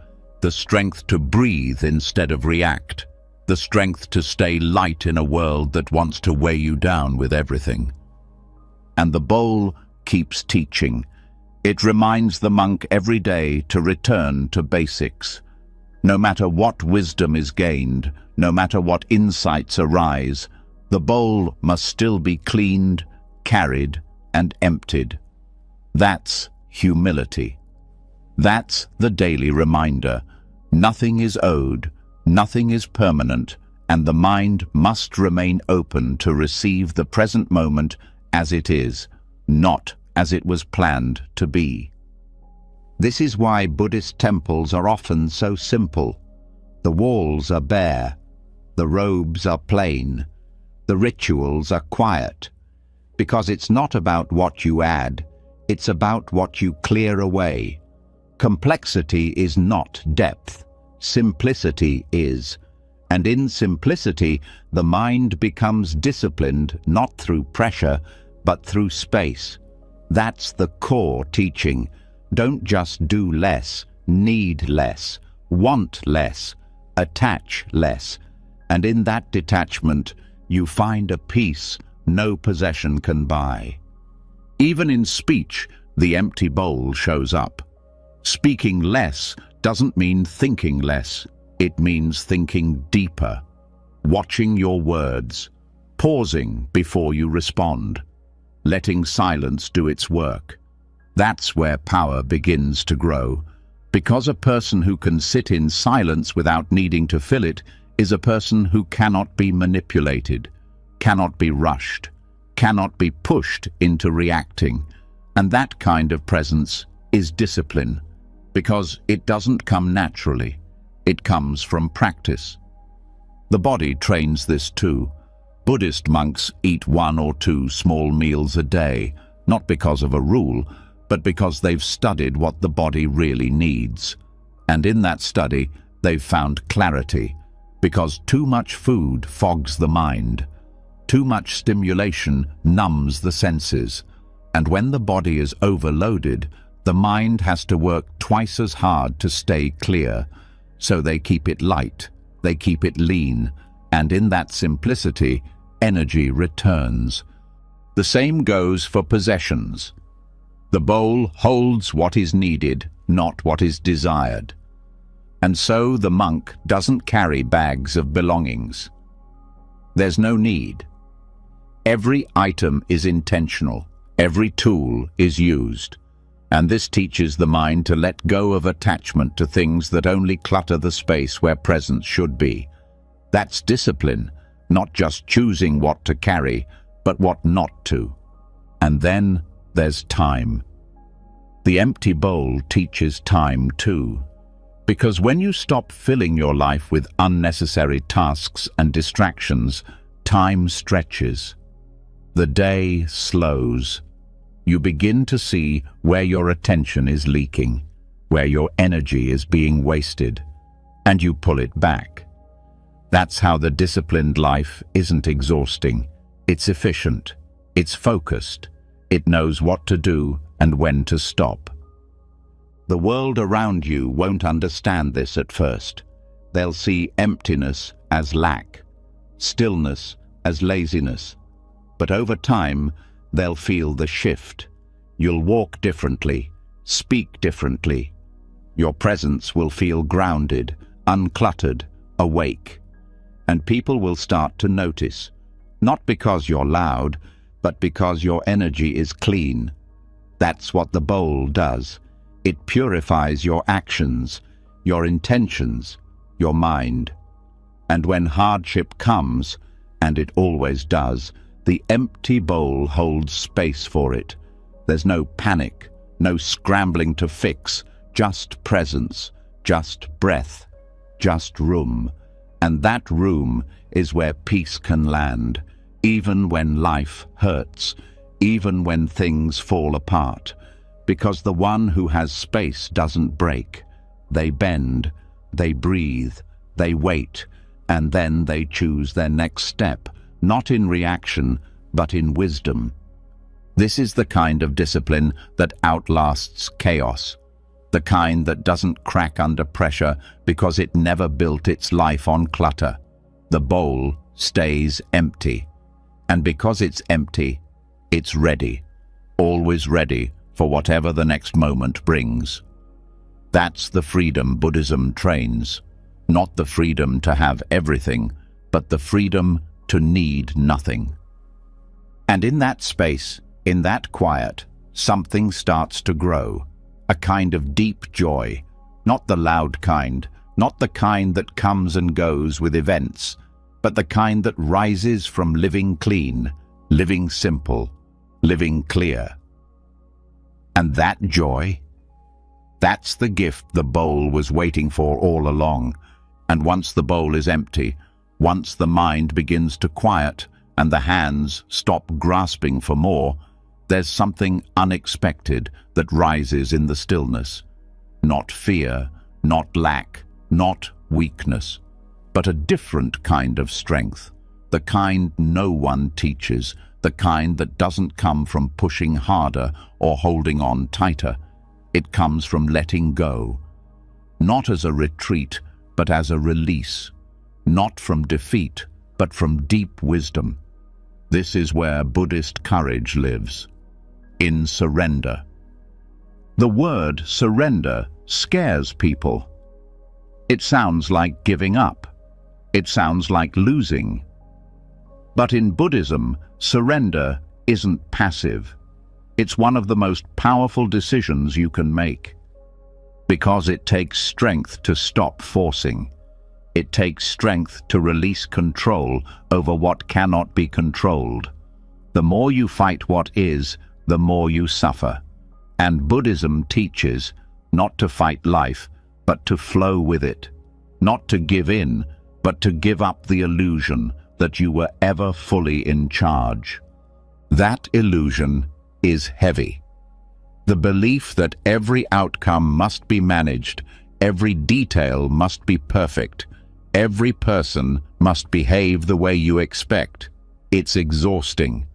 The strength to breathe instead of react. The strength to stay light in a world that wants to weigh you down with everything. And the bowl keeps teaching. It reminds the monk every day to return to basics. No matter what wisdom is gained, no matter what insights arise, the bowl must still be cleaned, carried, and emptied. That's humility. That's the daily reminder. Nothing is owed, nothing is permanent, and the mind must remain open to receive the present moment as it is, not as it was planned to be. This is why Buddhist temples are often so simple. The walls are bare, the robes are plain, the rituals are quiet, because it's not about what you add, it's about what you clear away. Complexity is not depth, simplicity is. And in simplicity, the mind becomes disciplined not through pressure, but through space. That's the core teaching. Don't just do less, need less, want less, attach less. And in that detachment, you find a peace no possession can buy. Even in speech, the empty bowl shows up. Speaking less doesn't mean thinking less. It means thinking deeper, watching your words, pausing before you respond, letting silence do its work. That's where power begins to grow, because a person who can sit in silence without needing to fill it is a person who cannot be manipulated, cannot be rushed, cannot be pushed into reacting. And that kind of presence is discipline, because it doesn't come naturally. It comes from practice. The body trains this too. Buddhist monks eat 1 or 2 small meals a day, not because of a rule, but because they've studied what the body really needs. And in that study, they've found clarity, because too much food fogs the mind. Too much stimulation numbs the senses. And when the body is overloaded, the mind has to work twice as hard to stay clear. So they keep it light, they keep it lean, and in that simplicity, energy returns. The same goes for possessions. The bowl holds what is needed, not what is desired. And so the monk doesn't carry bags of belongings. There's no need. Every item is intentional. Every tool is used. And this teaches the mind to let go of attachment to things that only clutter the space where presence should be. That's discipline, not just choosing what to carry, but what not to. And then there's time. The empty bowl teaches time too. Because when you stop filling your life with unnecessary tasks and distractions, time stretches. The day slows. You begin to see where your attention is leaking, where your energy is being wasted, and you pull it back. That's how the disciplined life isn't exhausting. It's efficient. It's focused. It knows what to do and when to stop. The world around you won't understand this at first. They'll see emptiness as lack, stillness as laziness. But over time, they'll feel the shift. You'll walk differently, speak differently. Your presence will feel grounded, uncluttered, awake. And people will start to notice, not because you're loud, but because your energy is clean. That's what the bowl does. It purifies your actions, your intentions, your mind. And when hardship comes, and it always does, the empty bowl holds space for it. There's no panic, no scrambling to fix, just presence, just breath, just room. And that room is where peace can land, even when life hurts, even when things fall apart. Because the one who has space doesn't break. They bend, they breathe, they wait, and then they choose their next step. Not in reaction, but in wisdom. This is the kind of discipline that outlasts chaos, the kind that doesn't crack under pressure because it never built its life on clutter. The bowl stays empty, and because it's empty, it's ready, always ready for whatever the next moment brings. That's the freedom Buddhism trains, not the freedom to have everything, but the freedom to need nothing. And in that space, in that quiet, something starts to grow, a kind of deep joy, not the loud kind, not the kind that comes and goes with events, but the kind that rises from living clean, living simple, living clear. And that joy, that's the gift the bowl was waiting for all along. And once the bowl is empty, once the mind begins to quiet and the hands stop grasping for more, there's something unexpected that rises in the stillness. Not fear, not lack, not weakness, but a different kind of strength, the kind no one teaches, the kind that doesn't come from pushing harder or holding on tighter. It comes from letting go, not as a retreat, but as a release, not from defeat, but from deep wisdom. This is where Buddhist courage lives, in surrender. The word surrender scares people. It sounds like giving up. It sounds like losing. But in Buddhism, surrender isn't passive. It's one of the most powerful decisions you can make. Because it takes strength to stop forcing. It takes strength to release control over what cannot be controlled. The more you fight what is, the more you suffer. And Buddhism teaches not to fight life, but to flow with it. Not to give in, but to give up the illusion that you were ever fully in charge. That illusion is heavy. The belief that every outcome must be managed, every detail must be perfect, every person must behave the way you expect. It's exhausting,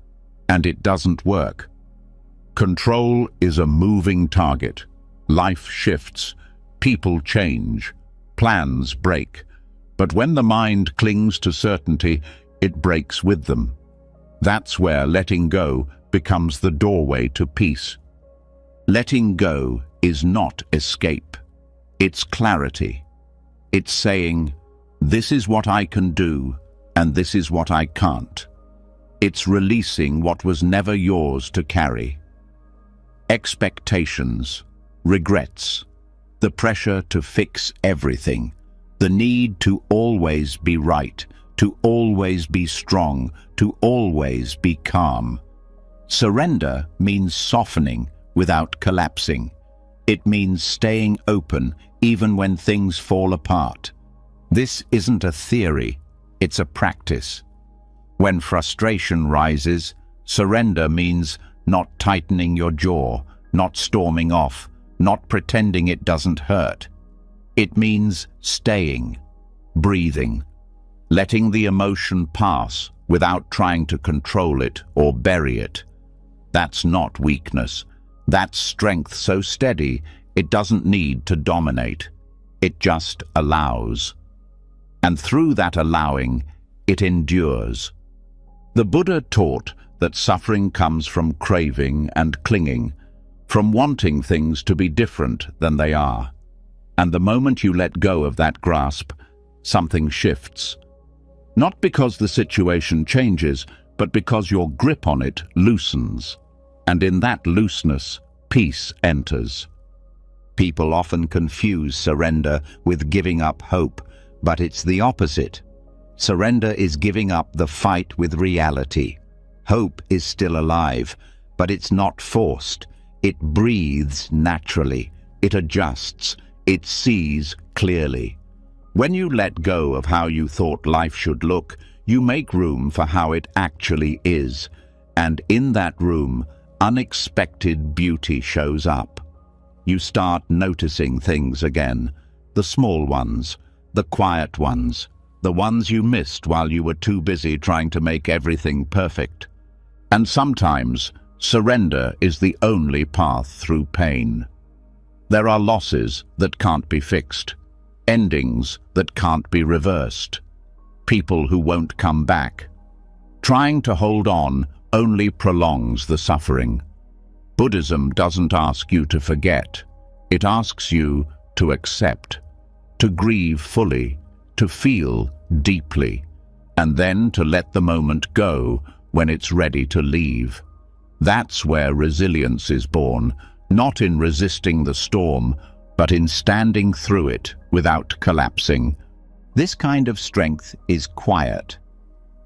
and it doesn't work. Control is a moving target. Life shifts, people change, plans break. But when the mind clings to certainty, it breaks with them. That's where letting go becomes the doorway to peace. Letting go is not escape. It's clarity. It's saying, this is what I can do, and this is what I can't. It's releasing what was never yours to carry. Expectations, regrets, the pressure to fix everything, the need to always be right, to always be strong, to always be calm. Surrender means softening without collapsing. It means staying open even when things fall apart. This isn't a theory, it's a practice. When frustration rises, surrender means not tightening your jaw, not storming off, not pretending it doesn't hurt. It means staying, breathing, letting the emotion pass without trying to control it or bury it. That's not weakness. That's strength so steady it doesn't need to dominate. It just allows. And through that allowing, it endures. The Buddha taught that suffering comes from craving and clinging, from wanting things to be different than they are. And the moment you let go of that grasp, something shifts. Not because the situation changes, but because your grip on it loosens. And in that looseness, peace enters. People often confuse surrender with giving up hope, but it's the opposite. Surrender is giving up the fight with reality. Hope is still alive, but it's not forced. It breathes naturally. It adjusts. It sees clearly. When you let go of how you thought life should look, you make room for how it actually is. And in that room, unexpected beauty shows up. You start noticing things again. The small ones, the quiet ones, the ones you missed while you were too busy trying to make everything perfect. And sometimes, surrender is the only path through pain. There are losses that can't be fixed, endings that can't be reversed, people who won't come back. Trying to hold on only prolongs the suffering. Buddhism doesn't ask you to forget. It asks you to accept, to grieve fully, to feel deeply, and then to let the moment go when it's ready to leave. That's where resilience is born, not in resisting the storm, but in standing through it without collapsing. This kind of strength is quiet.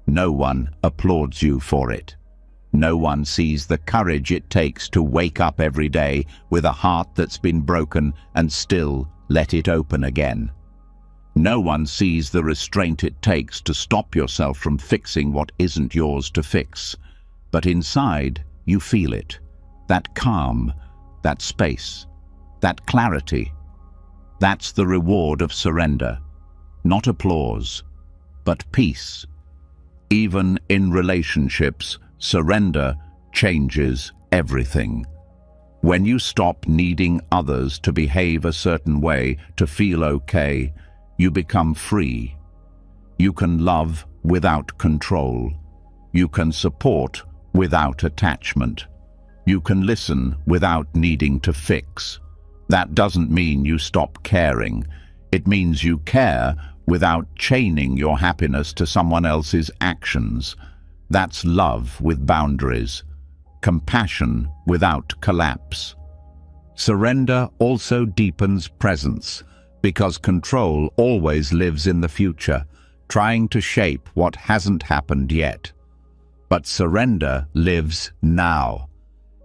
No one applauds you for it. No one sees the courage it takes to wake up every day with a heart that's been broken and still let it open again. No one sees the restraint it takes to stop yourself from fixing what isn't yours to fix. But inside, you feel it. That calm, that space, that clarity. That's the reward of surrender. Not applause, but peace. Even in relationships, surrender changes everything. When you stop needing others to behave a certain way to feel okay, you become free. You can love without control. You can support without attachment. You can listen without needing to fix. That doesn't mean you stop caring. It means you care without chaining your happiness to someone else's actions. That's love with boundaries, compassion without collapse. Surrender also deepens presence, because control always lives in the future, trying to shape what hasn't happened yet. But surrender lives now.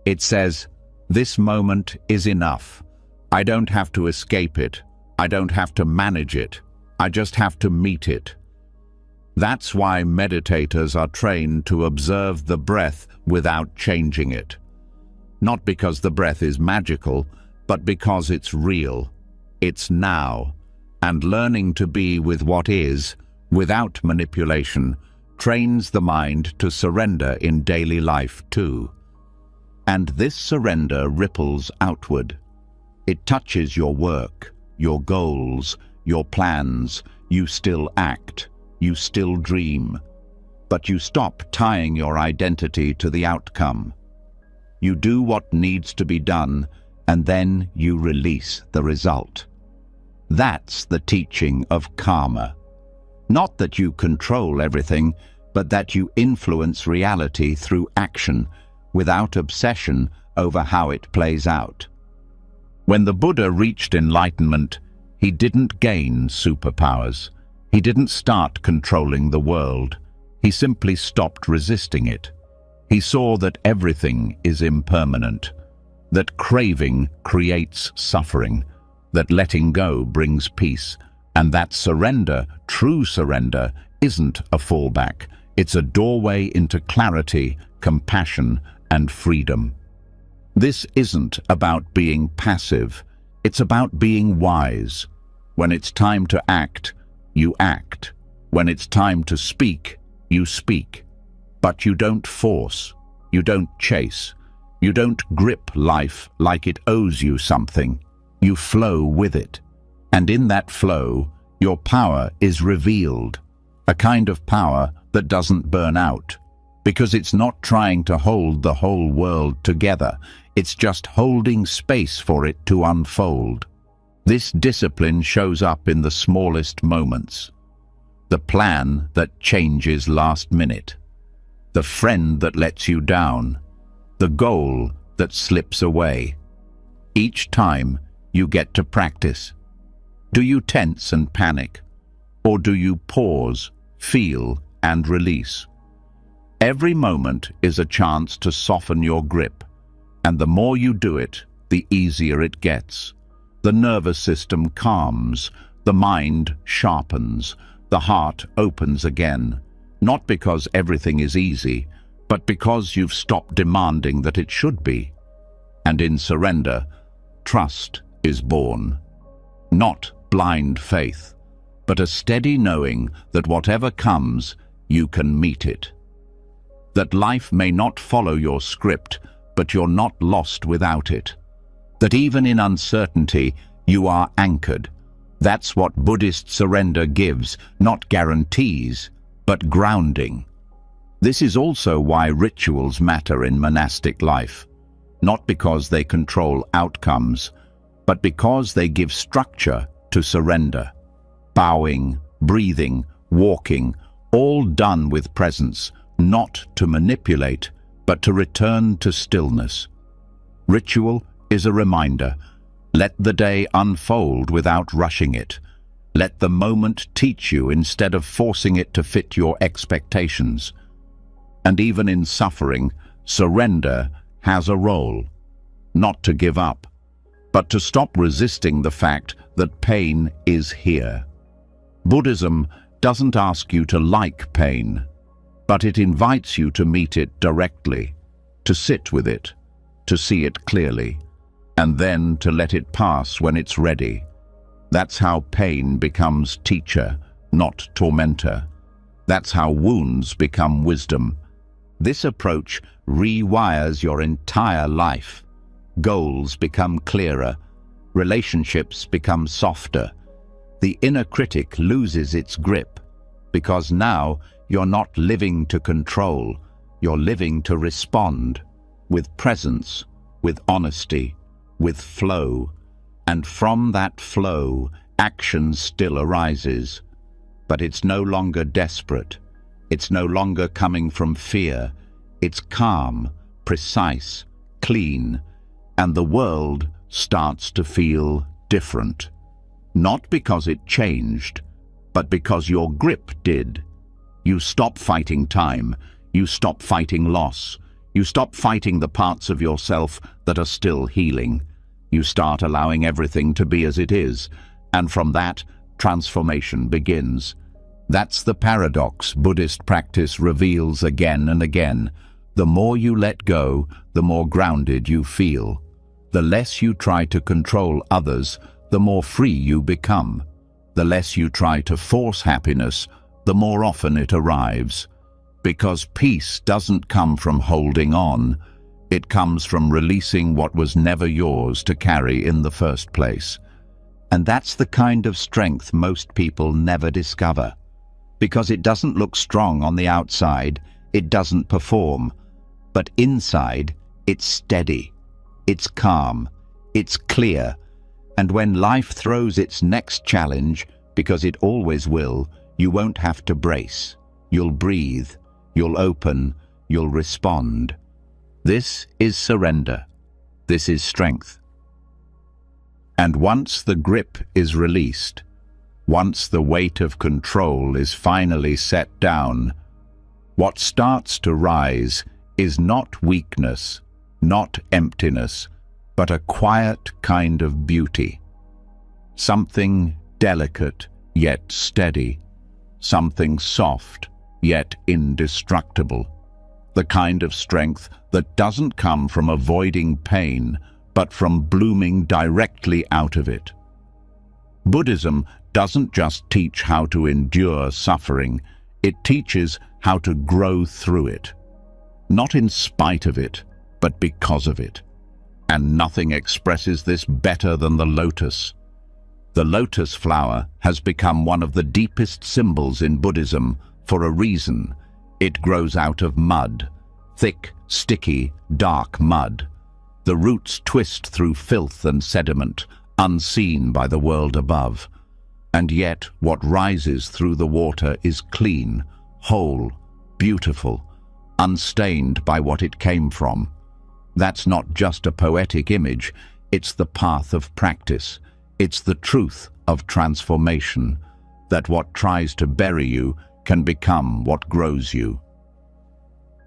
It says, "This moment is enough. I don't have to escape it. I don't have to manage it. I just have to meet it." That's why meditators are trained to observe the breath without changing it. Not because the breath is magical, but because it's real. It's now. And learning to be with what is, without manipulation, trains the mind to surrender in daily life too. And this surrender ripples outward. It touches your work, your goals, your plans. You still act, you still dream, but you stop tying your identity to the outcome. You do what needs to be done, and then you release the result. That's the teaching of karma. Not that you control everything, but that you influence reality through action, without obsession over how it plays out. When the Buddha reached enlightenment, he didn't gain superpowers. He didn't start controlling the world. He simply stopped resisting it. He saw that everything is impermanent, that craving creates suffering, that letting go brings peace, and that surrender, true surrender, isn't a fallback. It's a doorway into clarity, compassion, and freedom. This isn't about being passive. It's about being wise. When it's time to act, you act. When it's time to speak, you speak. But you don't force. You don't chase. You don't grip life like it owes you something. You flow with it. And in that flow, your power is revealed. A kind of power that doesn't burn out. Because it's not trying to hold the whole world together. It's just holding space for it to unfold. This discipline shows up in the smallest moments. The plan that changes last minute. The friend that lets you down. The goal that slips away. Each time you get to practice. Do you tense and panic? Or do you pause, feel, and release? Every moment is a chance to soften your grip. And the more you do it, the easier it gets. The nervous system calms, the mind sharpens, the heart opens again, not because everything is easy, but because you've stopped demanding that it should be. And in surrender, trust is born. Not blind faith, but a steady knowing that whatever comes, you can meet it. That life may not follow your script, but you're not lost without it. That even in uncertainty, you are anchored. That's what Buddhist surrender gives, not guarantees, but grounding. This is also why rituals matter in monastic life, not because they control outcomes, but because they give structure to surrender. Bowing, breathing, walking, all done with presence, not to manipulate, but to return to stillness. Ritual is a reminder. Let the day unfold without rushing it. Let the moment teach you instead of forcing it to fit your expectations. And even in suffering, surrender has a role. Not to give up, but to stop resisting the fact that pain is here. Buddhism doesn't ask you to like pain, but it invites you to meet it directly, to sit with it, to see it clearly, and then to let it pass when it's ready. That's how pain becomes teacher, not tormentor. That's how wounds become wisdom. This approach rewires your entire life. Goals become clearer, relationships become softer. The inner critic loses its grip, because now you're not living to control, you're living to respond, with presence, with honesty, with flow. And from that flow, action still arises. But it's no longer desperate. It's no longer coming from fear. It's calm, precise, clean, and the world starts to feel different. Not because it changed, but because your grip did. You stop fighting time. You stop fighting loss. You stop fighting the parts of yourself that are still healing. You start allowing everything to be as it is, and from that, transformation begins. That's the paradox Buddhist practice reveals again and again. The more you let go, the more grounded you feel. The less you try to control others, the more free you become. The less you try to force happiness, the more often it arrives. Because peace doesn't come from holding on. It comes from releasing what was never yours to carry in the first place. And that's the kind of strength most people never discover. Because it doesn't look strong on the outside, it doesn't perform. But inside, it's steady, it's calm, it's clear. And when life throws its next challenge, because it always will, you won't have to brace. You'll breathe, you'll open, you'll respond. This is surrender. This is strength. And once the grip is released, once the weight of control is finally set down, what starts to rise is not weakness, not emptiness, but a quiet kind of beauty. Something delicate yet steady, something soft yet indestructible. The kind of strength that doesn't come from avoiding pain, but from blooming directly out of it. Buddhism doesn't just teach how to endure suffering, it teaches how to grow through it. Not in spite of it, but because of it. And nothing expresses this better than the lotus. The lotus flower has become one of the deepest symbols in Buddhism for a reason. It grows out of mud, thick, sticky, dark mud. The roots twist through filth and sediment, unseen by the world above. And yet what rises through the water is clean, whole, beautiful, unstained by what it came from. That's not just a poetic image, it's the path of practice. It's the truth of transformation, that what tries to bury you can become what grows you.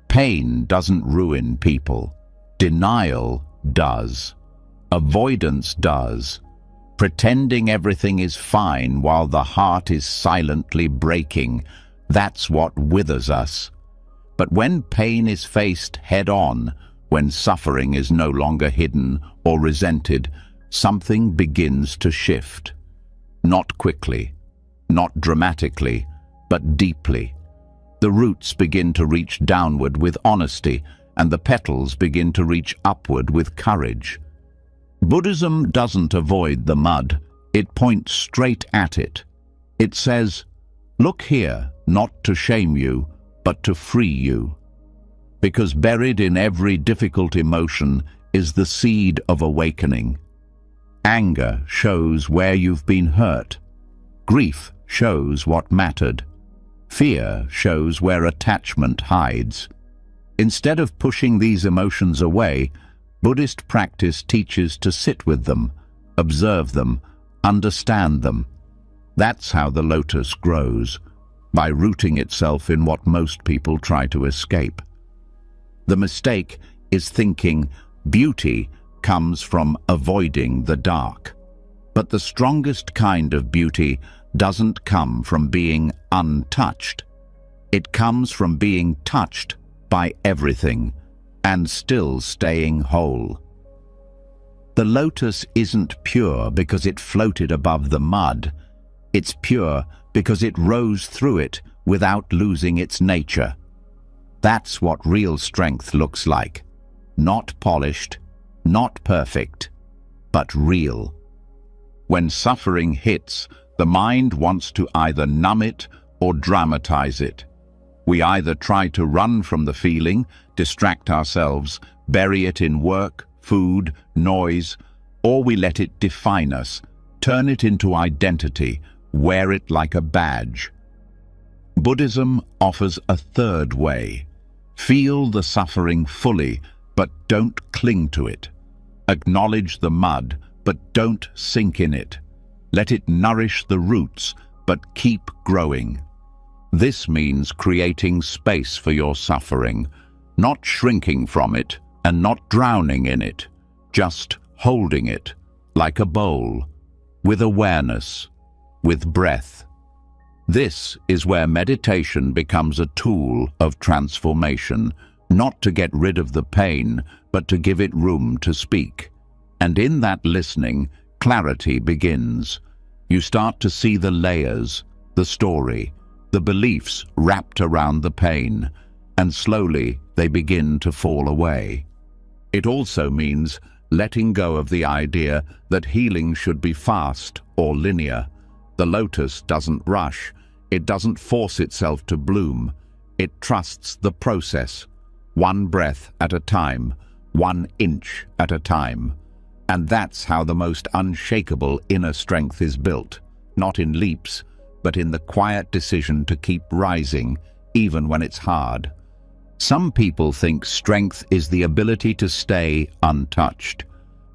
Pain doesn't ruin people. Denial does. Avoidance does. Pretending everything is fine while the heart is silently breaking, that's what withers us. But when pain is faced head-on, when suffering is no longer hidden or resented, something begins to shift. Not quickly, not dramatically, but deeply. The roots begin to reach downward with honesty, and the petals begin to reach upward with courage. Buddhism doesn't avoid the mud, it points straight at it. It says, look here, not to shame you, but to free you. Because buried in every difficult emotion is the seed of awakening. Anger shows where you've been hurt. Grief shows what mattered. Fear shows where attachment hides. Instead of pushing these emotions away, Buddhist practice teaches to sit with them, observe them, understand them. That's how the lotus grows, by rooting itself in what most people try to escape. The mistake is thinking beauty comes from avoiding the dark. But the strongest kind of beauty doesn't come from being untouched. It comes from being touched by everything and still staying whole. The lotus isn't pure because it floated above the mud. It's pure because it rose through it without losing its nature. That's what real strength looks like. Not polished, not perfect, but real. When suffering hits, the mind wants to either numb it or dramatize it. We either try to run from the feeling, distract ourselves, bury it in work, food, noise, or we let it define us, turn it into identity, wear it like a badge. Buddhism offers a third way. Feel the suffering fully, but don't cling to it. Acknowledge the mud, but don't sink in it. Let it nourish the roots, but keep growing. This means creating space for your suffering, not shrinking from it and not drowning in it, just holding it like a bowl, with awareness, with breath. This is where meditation becomes a tool of transformation, not to get rid of the pain, but to give it room to speak. And in that listening, clarity begins. You start to see the layers, the story, the beliefs wrapped around the pain, and slowly they begin to fall away. It also means letting go of the idea that healing should be fast or linear. The lotus doesn't rush. It doesn't force itself to bloom. It trusts the process, one breath at a time, 1 inch at a time. And that's how the most unshakable inner strength is built, not in leaps, but in the quiet decision to keep rising, even when it's hard. Some people think strength is the ability to stay untouched,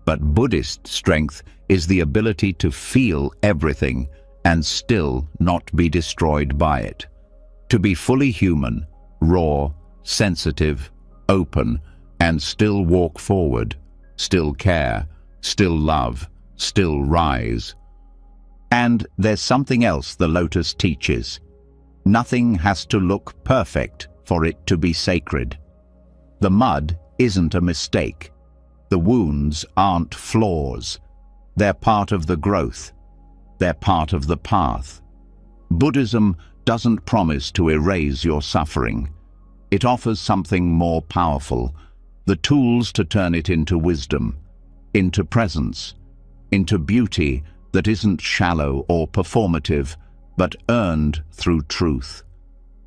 but Buddhist strength is the ability to feel everything and still not be destroyed by it. To be fully human, raw, sensitive, open, and still walk forward, still care, still love, still rise. And there's something else the lotus teaches. Nothing has to look perfect for it to be sacred. The mud isn't a mistake. The wounds aren't flaws. They're part of the growth. They're part of the path. Buddhism doesn't promise to erase your suffering. It offers something more powerful, the tools to turn it into wisdom, into presence, into beauty that isn't shallow or performative, but earned through truth.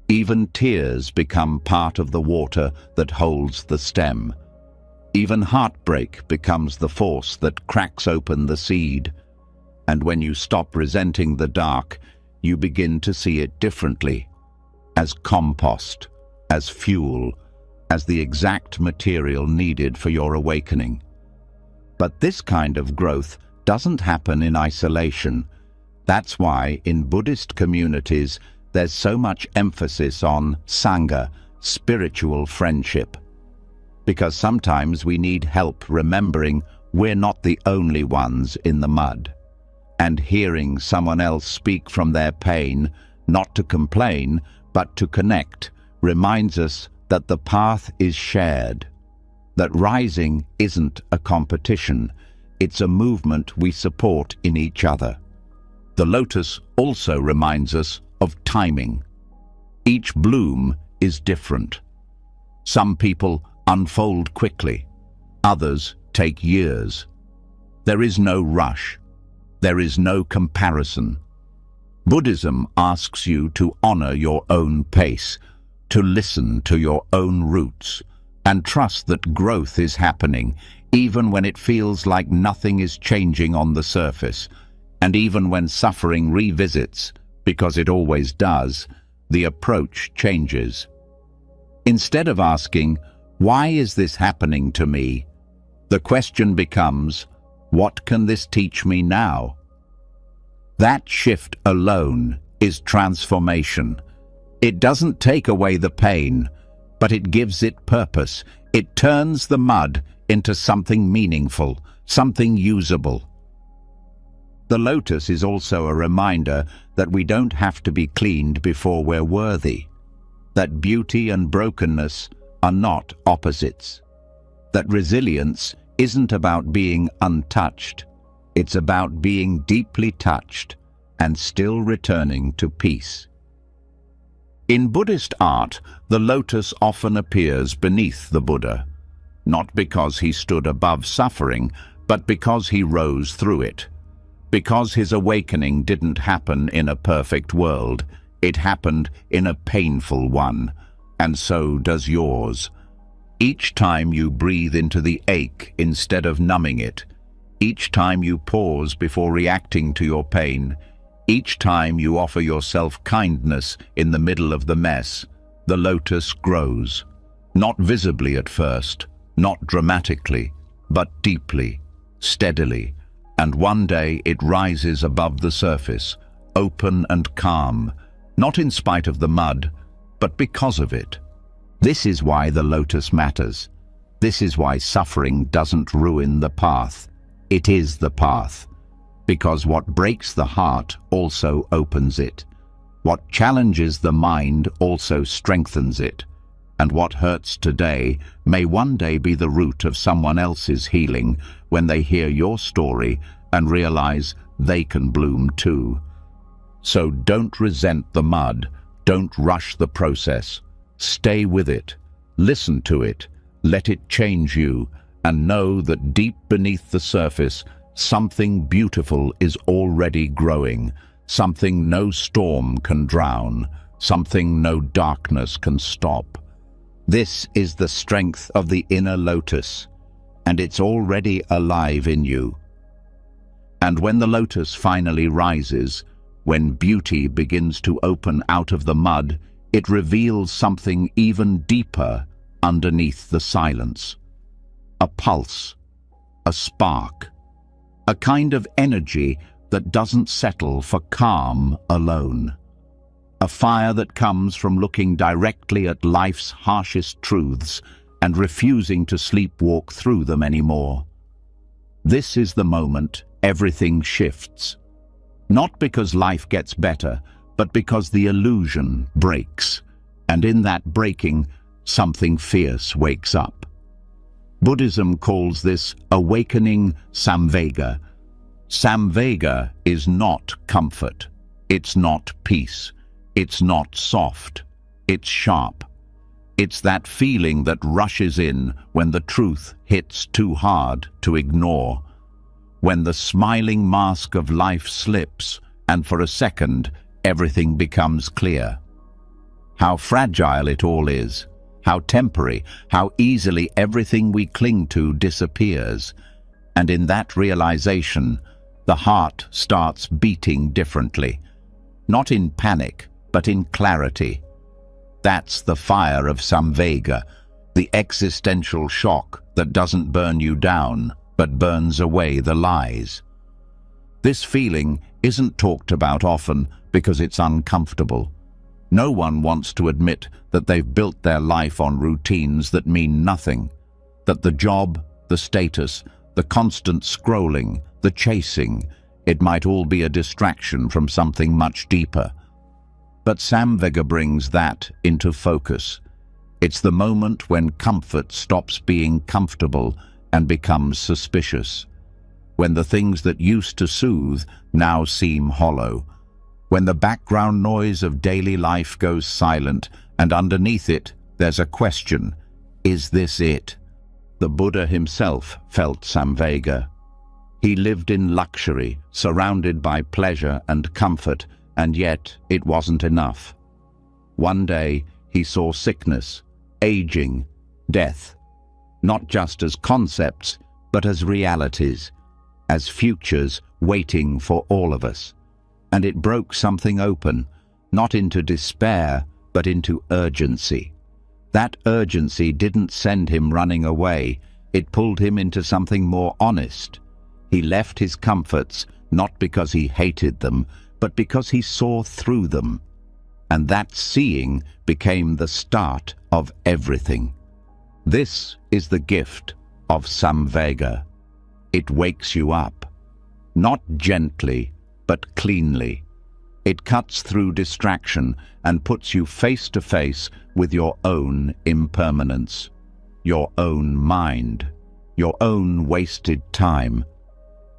Even tears become part of the water that holds the stem. Even heartbreak becomes the force that cracks open the seed. And when you stop resenting the dark, you begin to see it differently, as compost, as fuel, as the exact material needed for your awakening. But this kind of growth doesn't happen in isolation. That's why in Buddhist communities there's so much emphasis on sangha, spiritual friendship. Because sometimes we need help remembering we're not the only ones in the mud. And hearing someone else speak from their pain, not to complain, but to connect, reminds us that the path is shared. That rising isn't a competition, it's a movement we support in each other. The lotus also reminds us of timing. Each bloom is different. Some people unfold quickly, others take years. There is no rush. There is no comparison. Buddhism asks you to honor your own pace, to listen to your own roots, and trust that growth is happening, even when it feels like nothing is changing on the surface, and even when suffering revisits, because it always does, the approach changes. Instead of asking, "Why is this happening to me?" the question becomes, "What can this teach me now?" That shift alone is transformation. It doesn't take away the pain, but it gives it purpose. It turns the mud into something meaningful, something usable. The lotus is also a reminder that we don't have to be cleaned before we're worthy, that beauty and brokenness are not opposites, that resilience isn't about being untouched, it's about being deeply touched and still returning to peace. In Buddhist art, the lotus often appears beneath the Buddha, not because he stood above suffering, but because he rose through it. Because his awakening didn't happen in a perfect world, it happened in a painful one, and so does yours. Each time you breathe into the ache instead of numbing it, each time you pause before reacting to your pain, each time you offer yourself kindness in the middle of the mess, the lotus grows. Not visibly at first, not dramatically, but deeply, steadily, and one day it rises above the surface, open and calm, not in spite of the mud, but because of it. This is why the lotus matters. This is why suffering doesn't ruin the path. It is the path. Because what breaks the heart also opens it. What challenges the mind also strengthens it. And what hurts today may one day be the root of someone else's healing when they hear your story and realize they can bloom too. So don't resent the mud. Don't rush the process. Stay with it. Listen to it. Let it change you, and know that deep beneath the surface, something beautiful is already growing, something no storm can drown, something no darkness can stop. This is the strength of the inner lotus, and it's already alive in you. And when the lotus finally rises, when beauty begins to open out of the mud, it reveals something even deeper underneath the silence. A pulse, a spark, a kind of energy that doesn't settle for calm alone. A fire that comes from looking directly at life's harshest truths and refusing to sleepwalk through them anymore. This is the moment everything shifts. Not because life gets better, but because the illusion breaks. And in that breaking, something fierce wakes up. Buddhism calls this awakening samvega. Samvega is not comfort. It's not peace. It's not soft. It's sharp. It's that feeling that rushes in when the truth hits too hard to ignore. When the smiling mask of life slips, and for a second, everything becomes clear. How fragile it all is. How temporary, how easily everything we cling to disappears. And in that realization, the heart starts beating differently. Not in panic, but in clarity. That's the fire of samvega, the existential shock that doesn't burn you down, but burns away the lies. This feeling isn't talked about often because it's uncomfortable. No one wants to admit that they've built their life on routines that mean nothing, that the job, the status, the constant scrolling, the chasing, it might all be a distraction from something much deeper. But samvega brings that into focus. It's the moment when comfort stops being comfortable and becomes suspicious. When the things that used to soothe now seem hollow. When the background noise of daily life goes silent, and underneath it there's a question: is this it? The Buddha himself felt samvega. He lived in luxury, surrounded by pleasure and comfort, and yet it wasn't enough. One day he saw sickness, aging, death, not just as concepts, but as realities, as futures waiting for all of us. And it broke something open, not into despair, but into urgency. That urgency didn't send him running away. It pulled him into something more honest. He left his comforts, not because he hated them, but because he saw through them. And that seeing became the start of everything. This is the gift of samvega. It wakes you up, not gently, but cleanly. It cuts through distraction and puts you face to face with your own impermanence, your own mind, your own wasted time.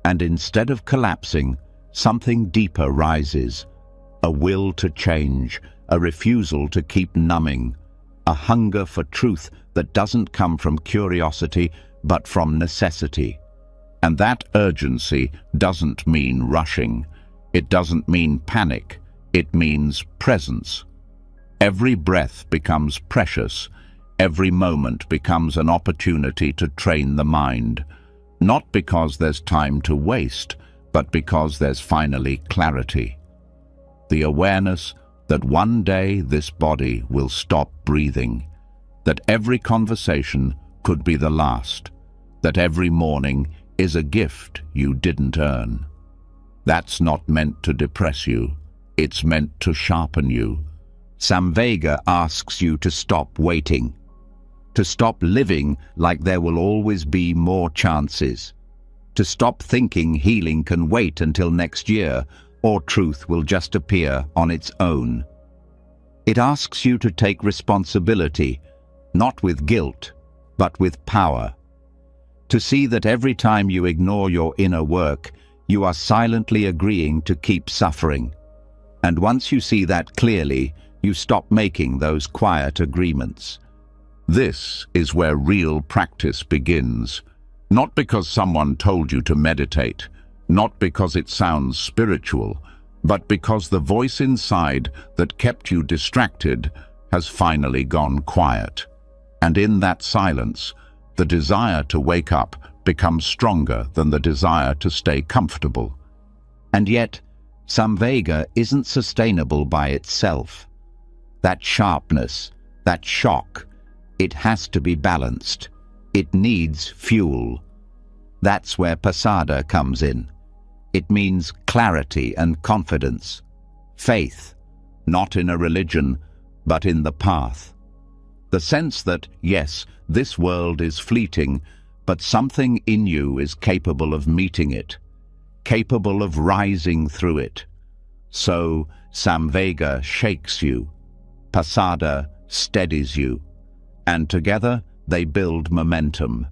And instead of collapsing, something deeper rises, a will to change, a refusal to keep numbing, a hunger for truth that doesn't come from curiosity, but from necessity. And that urgency doesn't mean rushing. It doesn't mean panic. It means presence. Every breath becomes precious. Every moment becomes an opportunity to train the mind. Not because there's time to waste, but because there's finally clarity. The awareness that one day this body will stop breathing, that every conversation could be the last, that every morning is a gift you didn't earn. That's not meant to depress you. It's meant to sharpen you. Samvega asks you to stop waiting, to stop living like there will always be more chances, to stop thinking healing can wait until next year or truth will just appear on its own. It asks you to take responsibility, not with guilt, but with power. To see that every time you ignore your inner work, you are silently agreeing to keep suffering. And once you see that clearly, you stop making those quiet agreements. This is where real practice begins. Not because someone told you to meditate, not because it sounds spiritual, but because the voice inside that kept you distracted has finally gone quiet. And in that silence, the desire to wake up becomes stronger than the desire to stay comfortable. And yet, Samvega isn't sustainable by itself. That sharpness, that shock, it has to be balanced. It needs fuel. That's where pasada comes in. It means clarity and confidence. Faith, not in a religion, but in the path. The sense that, yes, this world is fleeting, but something in you is capable of meeting it, capable of rising through it. So, Samvega shakes you, pasada steadies you, and together they build momentum.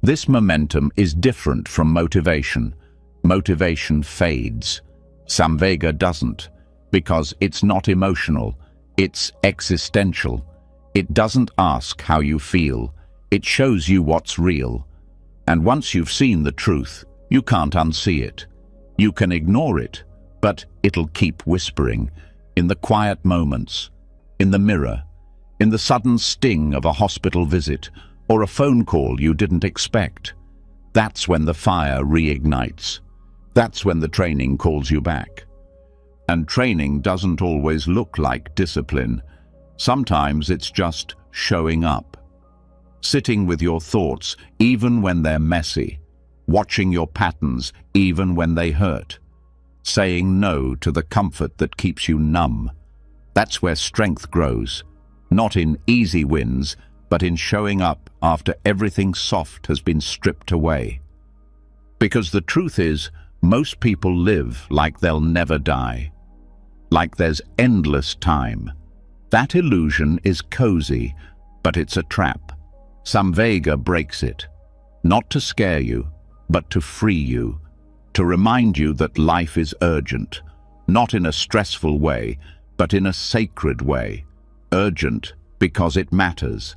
This momentum is different from motivation. Motivation fades. Samvega doesn't, because it's not emotional, it's existential. It doesn't ask how you feel, it shows you what's real. And once you've seen the truth, you can't unsee it. You can ignore it, but it'll keep whispering, in the quiet moments, in the mirror, in the sudden sting of a hospital visit, or a phone call you didn't expect. That's when the fire reignites. That's when the training calls you back. And training doesn't always look like discipline. Sometimes it's just showing up. Sitting with your thoughts even when they're messy. Watching your patterns even when they hurt. Saying no to the comfort that keeps you numb. That's where strength grows. Not in easy wins, but in showing up after everything soft has been stripped away. Because the truth is, most people live like they'll never die. Like there's endless time. That illusion is cozy, but it's a trap. Samvega breaks it. Not to scare you, but to free you. To remind you that life is urgent. Not in a stressful way, but in a sacred way. Urgent because it matters.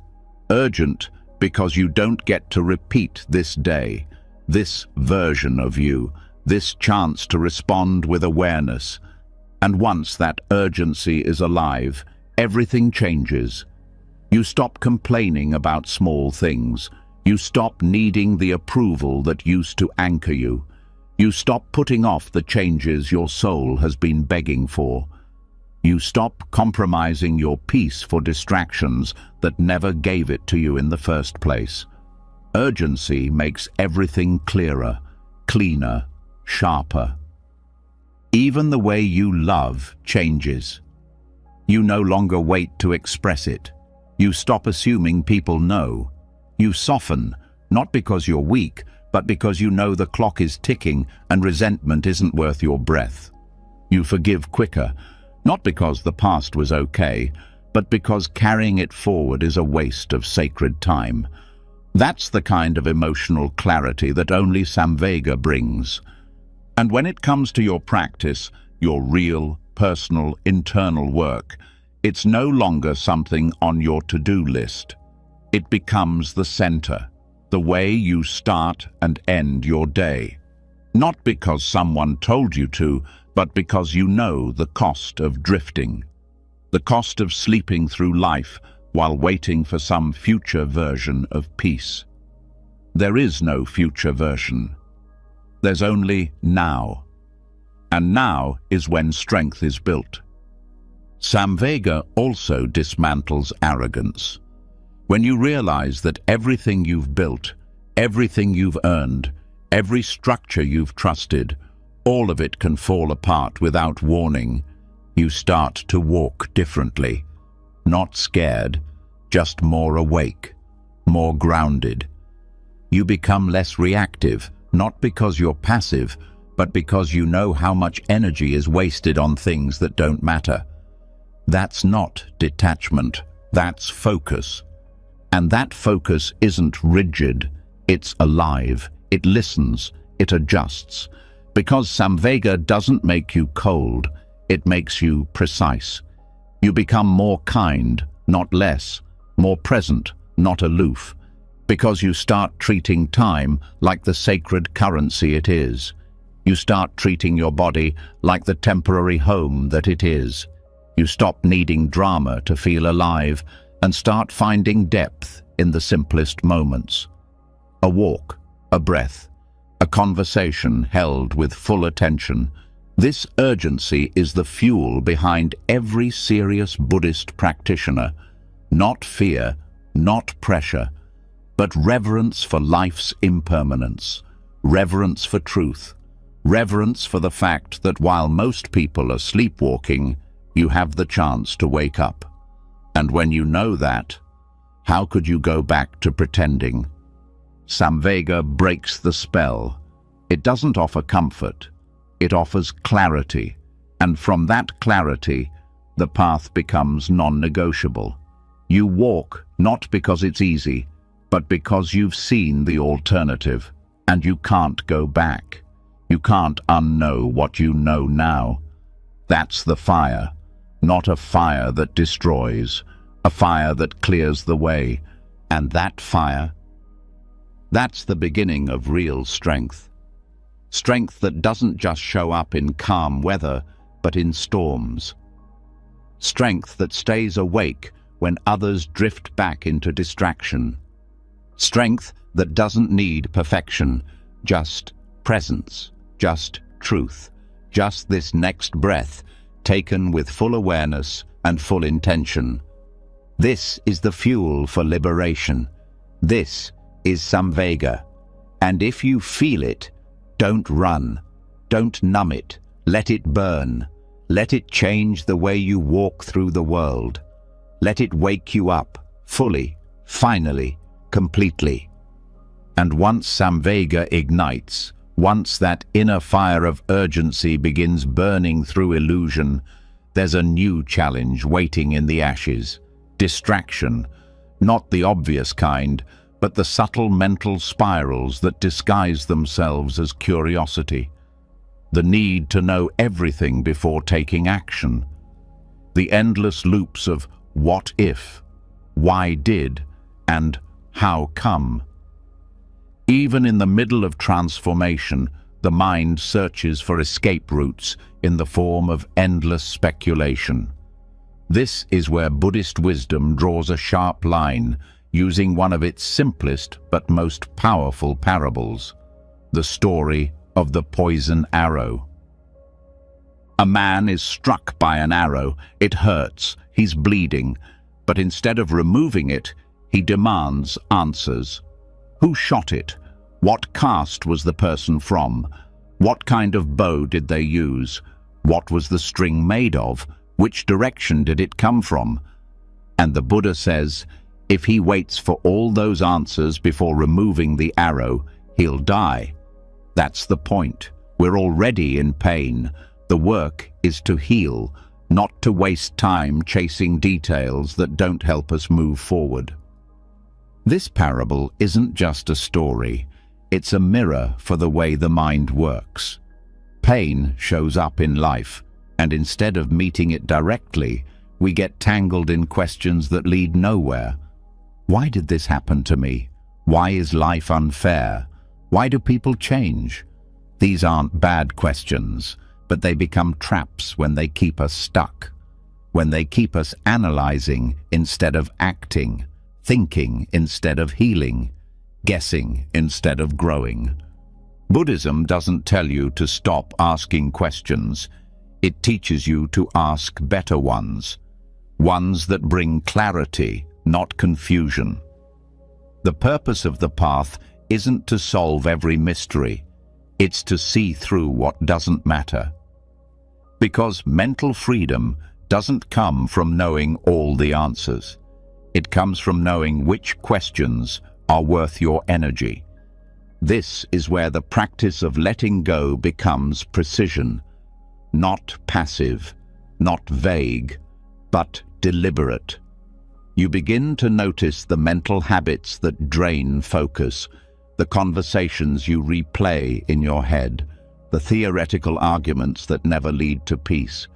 Urgent because you don't get to repeat this day, this version of you, this chance to respond with awareness. And once that urgency is alive, everything changes. You stop complaining about small things. You stop needing the approval that used to anchor you. You stop putting off the changes your soul has been begging for. You stop compromising your peace for distractions that never gave it to you in the first place. Urgency makes everything clearer, cleaner, sharper. Even the way you love changes. You no longer wait to express it. You stop assuming people know. You soften, not because you're weak, but because you know the clock is ticking and resentment isn't worth your breath. You forgive quicker, not because the past was okay, but because carrying it forward is a waste of sacred time. That's the kind of emotional clarity that only Samvega brings. And when it comes to your practice, your real, personal, internal work, it's no longer something on your to-do list. It becomes the center, the way you start and end your day. Not because someone told you to, but because you know the cost of drifting. The cost of sleeping through life while waiting for some future version of peace. There is no future version. There's only now. And now is when strength is built. Samvega also dismantles arrogance. When you realize that everything you've built, everything you've earned, every structure you've trusted, all of it can fall apart without warning, You start to walk differently, not scared, just more awake, more grounded. You become less reactive, not because you're passive, but because you know how much energy is wasted on things that don't matter. That's not detachment, that's focus. And that focus isn't rigid, it's alive, it listens, it adjusts. Because samvega doesn't make you cold, it makes you precise. You become more kind, not less, more present, not aloof, because you start treating time like the sacred currency it is. You start treating your body like the temporary home that it is. You stop needing drama to feel alive and start finding depth in the simplest moments. A walk, a breath, a conversation held with full attention. This urgency is the fuel behind every serious Buddhist practitioner. Not fear, not pressure, but reverence for life's impermanence, reverence for truth, reverence for the fact that while most people are sleepwalking, you have the chance to wake up. And when you know that, how could you go back to pretending? Samvega breaks the spell. It doesn't offer comfort, it offers clarity, and from that clarity, the path becomes non-negotiable. You walk not because it's easy, but because you've seen the alternative, and you can't go back. You can't unknow what you know now. That's the fire, not a fire that destroys, a fire that clears the way. And that fire, that's the beginning of real strength. Strength that doesn't just show up in calm weather, but in storms. Strength that stays awake when others drift back into distraction. Strength that doesn't need perfection, just presence, just truth, just this next breath, taken with full awareness and full intention. This is the fuel for liberation. This is samvega. And if you feel it, don't run, don't numb it, let it burn. Let it change the way you walk through the world. Let it wake you up, fully, finally, completely. And once samvega ignites, once that inner fire of urgency begins burning through illusion, there's a new challenge waiting in the ashes. Distraction, not the obvious kind, but the subtle mental spirals that disguise themselves as curiosity. The need to know everything before taking action. The endless loops of what if, why did, and how come. Even in the middle of transformation, the mind searches for escape routes in the form of endless speculation. This is where Buddhist wisdom draws a sharp line, using one of its simplest but most powerful parables, the story of the poison arrow. A man is struck by an arrow. It hurts, he's bleeding, but instead of removing it, he demands answers. Who shot it? What caste was the person from? What kind of bow did they use? What was the string made of? Which direction did it come from? And the Buddha says, if he waits for all those answers before removing the arrow, he'll die. That's the point. We're already in pain. The work is to heal, not to waste time chasing details that don't help us move forward. This parable isn't just a story. It's a mirror for the way the mind works. Pain shows up in life, and instead of meeting it directly, we get tangled in questions that lead nowhere. Why did this happen to me? Why is life unfair? Why do people change? These aren't bad questions, but they become traps when they keep us stuck, when they keep us analyzing instead of acting, thinking instead of healing, guessing instead of growing. Buddhism doesn't tell you to stop asking questions. It teaches you to ask better ones, ones that bring clarity, not confusion. The purpose of the path isn't to solve every mystery. It's to see through what doesn't matter. Because mental freedom doesn't come from knowing all the answers. It comes from knowing which questions are worth your energy. This is where the practice of letting go becomes precision, not passive, not vague, but deliberate. You begin to notice the mental habits that drain focus, the conversations you replay in your head, the theoretical arguments that never lead to peace,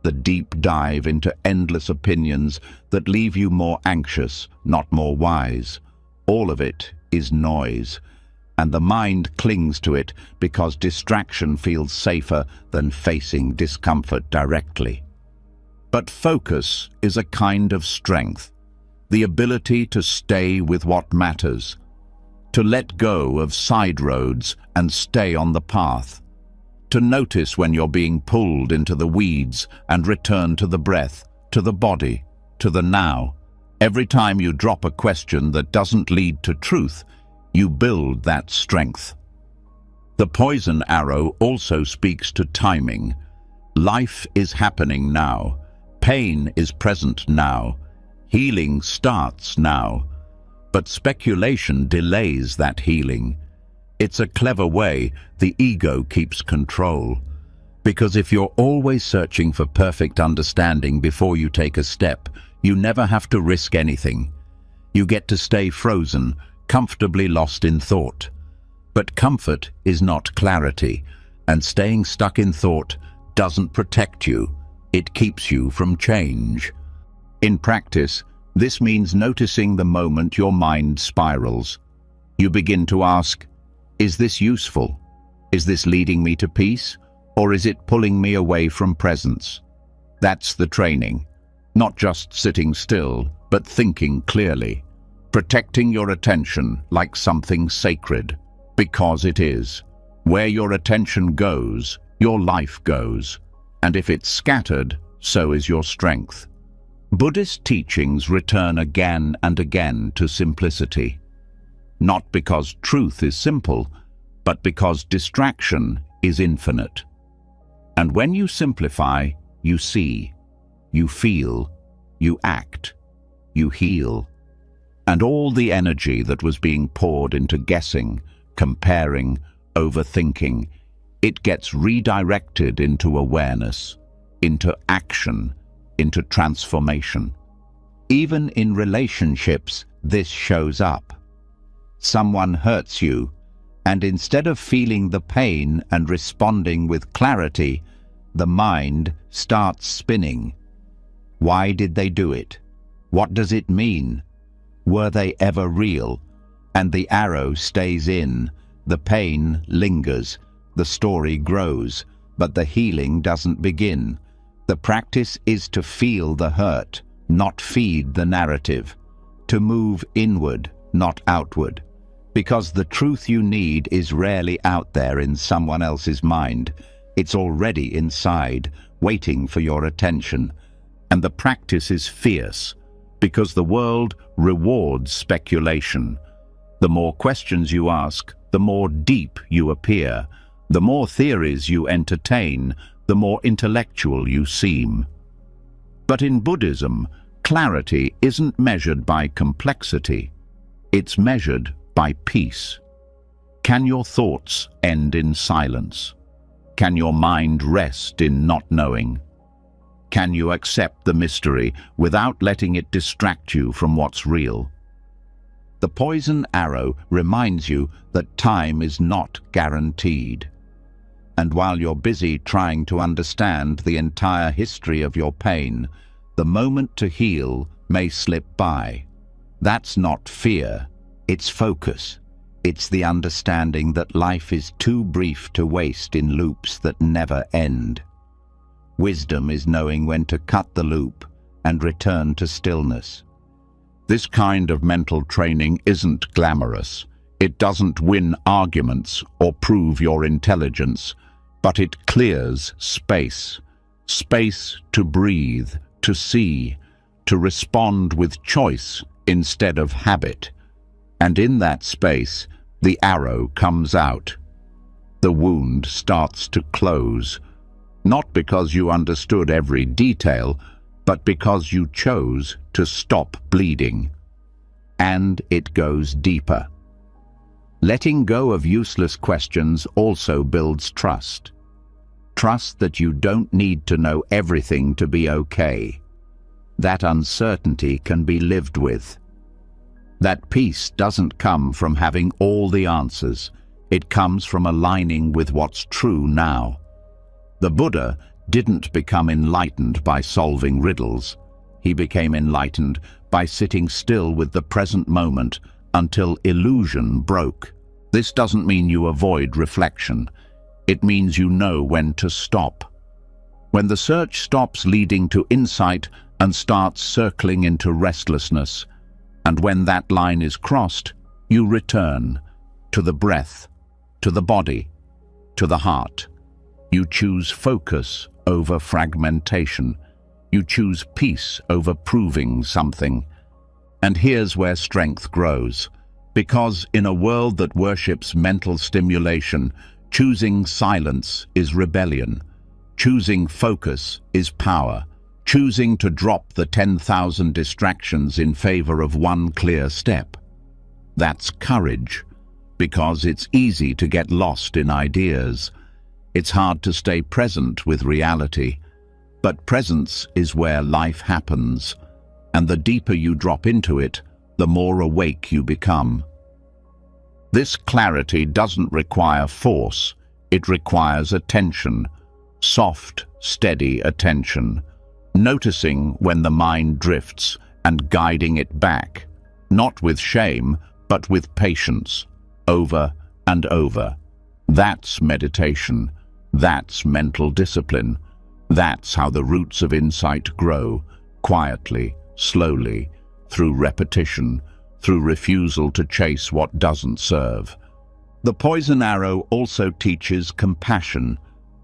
the deep dive into endless opinions that leave you more anxious, not more wise. All of it is noise, and the mind clings to it because distraction feels safer than facing discomfort directly. But focus is a kind of strength, the ability to stay with what matters, to let go of side roads and stay on the path, to notice when you're being pulled into the weeds and return to the breath, to the body, to the now. Every time you drop a question that doesn't lead to truth, you build that strength. The poison arrow also speaks to timing. Life is happening now. Pain is present now. Healing starts now. But speculation delays that healing. It's a clever way the ego keeps control. Because if you're always searching for perfect understanding before you take a step, you never have to risk anything. You get to stay frozen, comfortably lost in thought. But comfort is not clarity, and staying stuck in thought doesn't protect you. It keeps you from change. In practice, this means noticing the moment your mind spirals. You begin to ask, is this useful? Is this leading me to peace? Or is it pulling me away from presence? That's the training. Not just sitting still, but thinking clearly. Protecting your attention like something sacred, because it is. Where your attention goes, your life goes. And if it's scattered, so is your strength. Buddhist teachings return again and again to simplicity. Not because truth is simple, but because distraction is infinite. And when you simplify, you see, you feel, you act, you heal. And all the energy that was being poured into guessing, comparing, overthinking, it gets redirected into awareness, into action, into transformation. Even in relationships, this shows up. Someone hurts you, and instead of feeling the pain and responding with clarity, the mind starts spinning. Why did they do it? What does it mean? Were they ever real? And the arrow stays in, the pain lingers, the story grows, but the healing doesn't begin. The practice is to feel the hurt, not feed the narrative, to move inward, not outward. Because the truth you need is rarely out there in someone else's mind. It's already inside, waiting for your attention. And the practice is fierce, because the world rewards speculation. The more questions you ask, the more deep you appear. The more theories you entertain, the more intellectual you seem. But in Buddhism, clarity isn't measured by complexity. It's measured by peace. Can your thoughts end in silence? Can your mind rest in not knowing? Can you accept the mystery without letting it distract you from what's real? The poison arrow reminds you that time is not guaranteed. And while you're busy trying to understand the entire history of your pain, the moment to heal may slip by. That's not fear, it's focus. It's the understanding that life is too brief to waste in loops that never end. Wisdom is knowing when to cut the loop and return to stillness. This kind of mental training isn't glamorous. It doesn't win arguments or prove your intelligence, but it clears space. Space to breathe, to see, to respond with choice instead of habit. And in that space, the arrow comes out. The wound starts to close. not because you understood every detail, but because you chose to stop bleeding. And it goes deeper. Letting go of useless questions also builds trust. Trust that you don't need to know everything to be okay. That uncertainty can be lived with. That peace doesn't come from having all the answers. It comes from aligning with what's true now. The Buddha didn't become enlightened by solving riddles. He became enlightened by sitting still with the present moment until illusion broke. This doesn't mean you avoid reflection. It means you know when to stop. When the search stops leading to insight and starts circling into restlessness, and when that line is crossed, you return to the breath, to the body, to the heart. You choose focus over fragmentation. You choose peace over proving something. And here's where strength grows. Because in a world that worships mental stimulation, choosing silence is rebellion. Choosing focus is power. Choosing to drop the 10,000 distractions in favor of one clear step. That's courage, because it's easy to get lost in ideas. It's hard to stay present with reality. But presence is where life happens, and the deeper you drop into it, the more awake you become. This clarity doesn't require force. It requires attention, soft, steady attention, noticing when the mind drifts and guiding it back, not with shame, but with patience, over and over. That's meditation. That's mental discipline. That's how the roots of insight grow, quietly, slowly, through repetition, through refusal to chase what doesn't serve. The poison arrow also teaches compassion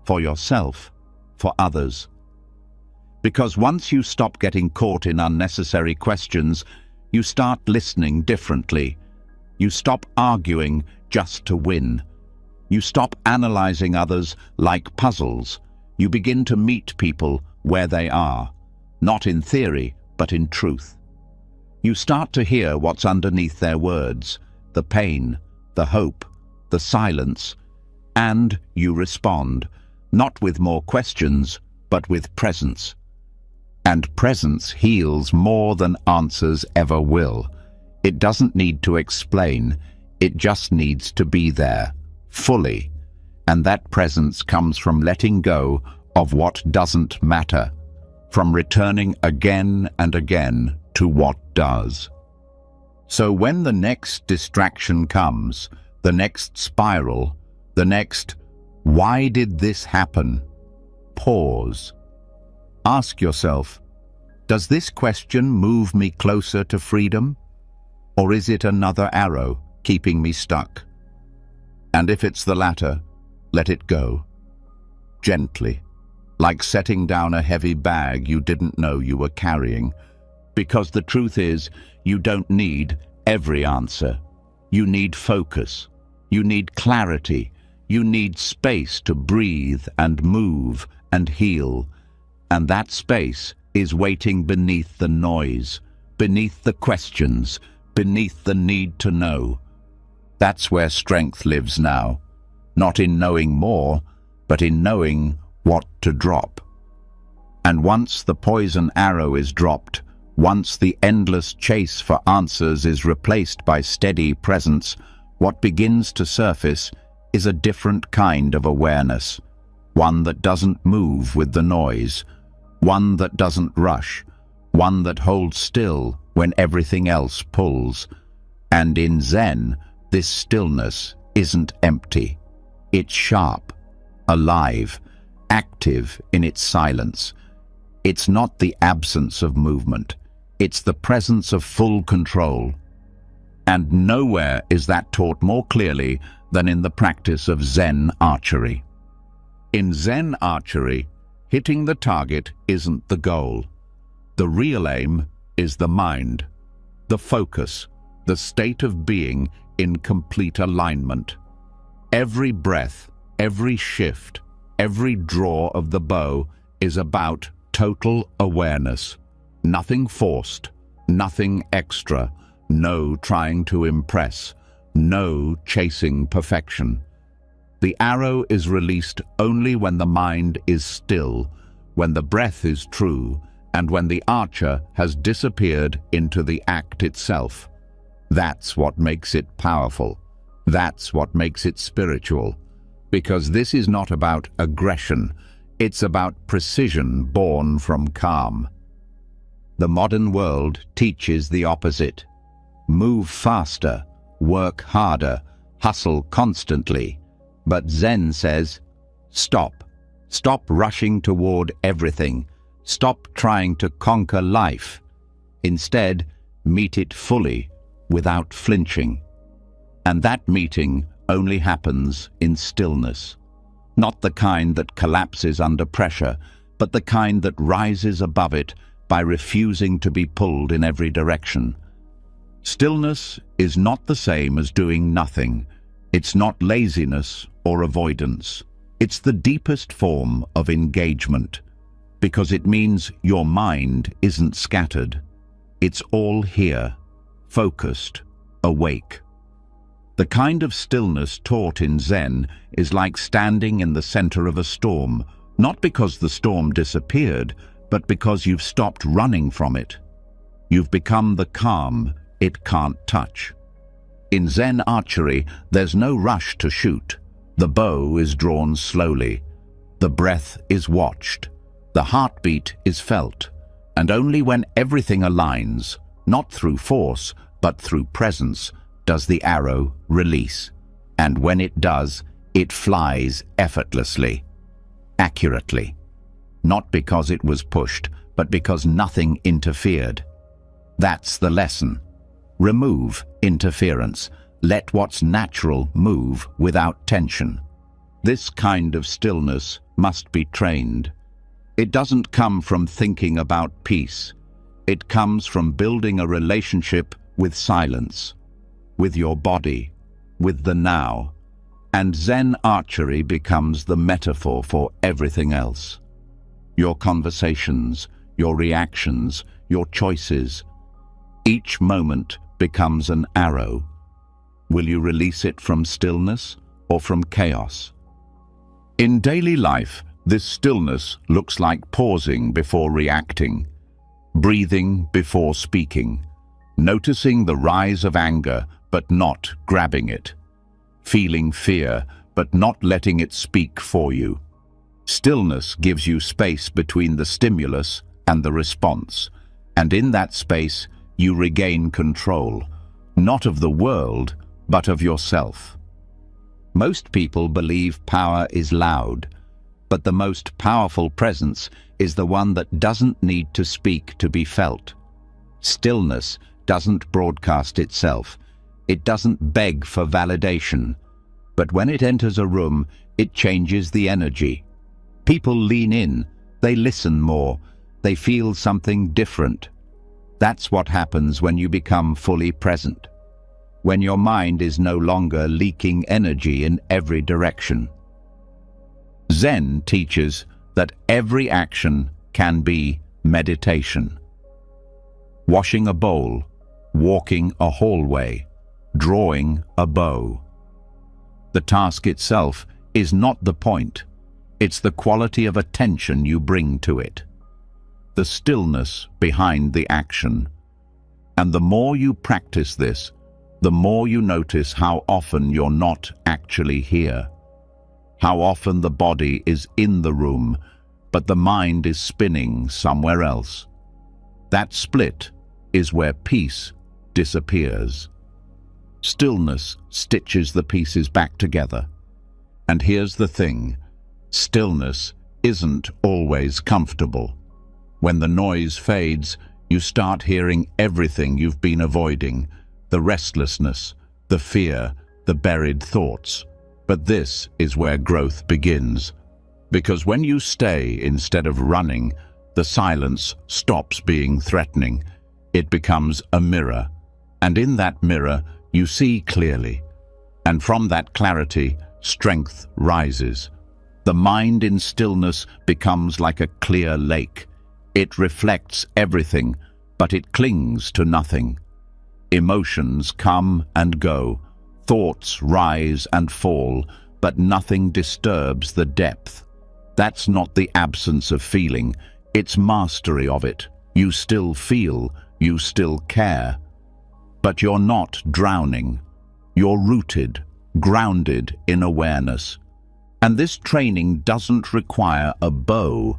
for yourself, for others. Because once you stop getting caught in unnecessary questions, you start listening differently. You stop arguing just to win. You stop analyzing others like puzzles. You begin to meet people where they are, not in theory, but in truth. You start to hear what's underneath their words, the pain, the hope, the silence, and you respond, not with more questions, but with presence. And presence heals more than answers ever will. It doesn't need to explain, it just needs to be there, fully. And that presence comes from letting go of what doesn't matter, from returning again and again to what does. So when the next distraction comes, the next spiral, the next, "Why did this happen?" Pause. Ask yourself, does this question move me closer to freedom? Or is it another arrow keeping me stuck? And if it's the latter, let it go. Gently, like setting down a heavy bag you didn't know you were carrying. Because the truth is, you don't need every answer. You need focus. You need clarity. You need space to breathe and move and heal. And that space is waiting beneath the noise, beneath the questions, beneath the need to know. That's where strength lives now, not in knowing more, but in knowing what to drop. And once the poison arrow is dropped, once the endless chase for answers is replaced by steady presence, what begins to surface is a different kind of awareness, one that doesn't move with the noise, one that doesn't rush, one that holds still when everything else pulls. And in Zen, this stillness isn't empty. It's sharp, alive, active in its silence. It's not the absence of movement. It's the presence of full control. And nowhere is that taught more clearly than in the practice of Zen archery. In Zen archery, hitting the target isn't the goal. The real aim is the mind, the focus, the state of being in complete alignment. Every breath, every shift, every draw of the bow is about total awareness. Nothing forced, nothing extra, no trying to impress, no chasing perfection. The arrow is released only when the mind is still, when the breath is true, and when the archer has disappeared into the act itself. That's what makes it powerful. That's what makes it spiritual. Because this is not about aggression, it's about precision born from calm. The modern world teaches the opposite. Move faster, work harder, hustle constantly. But Zen says, stop. Stop rushing toward everything. Stop trying to conquer life. Instead, meet it fully, without flinching. And that meeting only happens in stillness. Not the kind that collapses under pressure, but the kind that rises above it by refusing to be pulled in every direction. Stillness is not the same as doing nothing. It's not laziness or avoidance. It's the deepest form of engagement, because it means your mind isn't scattered. It's all here, focused, awake. The kind of stillness taught in Zen is like standing in the center of a storm, not because the storm disappeared, but because you've stopped running from it. You've become the calm it can't touch. In Zen archery, there's no rush to shoot. The bow is drawn slowly. The breath is watched. The heartbeat is felt. And only when everything aligns, not through force, but through presence, does the arrow release. And when it does, it flies effortlessly, accurately. Not because it was pushed, but because nothing interfered. That's the lesson. Remove interference. Let what's natural move without tension. This kind of stillness must be trained. It doesn't come from thinking about peace. It comes from building a relationship with silence, with your body, with the now. And Zen archery becomes the metaphor for everything else. Your conversations, your reactions, your choices. Each moment becomes an arrow. Will you release it from stillness or from chaos? In daily life, this stillness looks like pausing before reacting, breathing before speaking, noticing the rise of anger but not grabbing it, feeling fear but not letting it speak for you. Stillness gives you space between the stimulus and the response, and in that space you regain control, not of the world, but of yourself. Most people believe power is loud, but the most powerful presence is the one that doesn't need to speak to be felt. Stillness doesn't broadcast itself. It doesn't beg for validation. But when it enters a room, it changes the energy. People lean in, they listen more, they feel something different. That's what happens when you become fully present, when your mind is no longer leaking energy in every direction. Zen teaches that every action can be meditation. Washing a bowl, walking a hallway, drawing a bow. The task itself is not the point. It's the quality of attention you bring to it, the stillness behind the action. And the more you practice this, the more you notice how often you're not actually here. How often the body is in the room, but the mind is spinning somewhere else. That split is where peace disappears. Stillness stitches the pieces back together. And here's the thing, stillness isn't always comfortable. When the noise fades, you start hearing everything you've been avoiding, the restlessness, the fear, the buried thoughts. But this is where growth begins. Because when you stay instead of running, the silence stops being threatening. It becomes a mirror. And in that mirror, you see clearly. And from that clarity, strength rises. The mind in stillness becomes like a clear lake. It reflects everything, but it clings to nothing. Emotions come and go, thoughts rise and fall, but nothing disturbs the depth. That's not the absence of feeling, it's mastery of it. You still feel, you still care. But you're not drowning. You're rooted, grounded in awareness. And this training doesn't require a bow.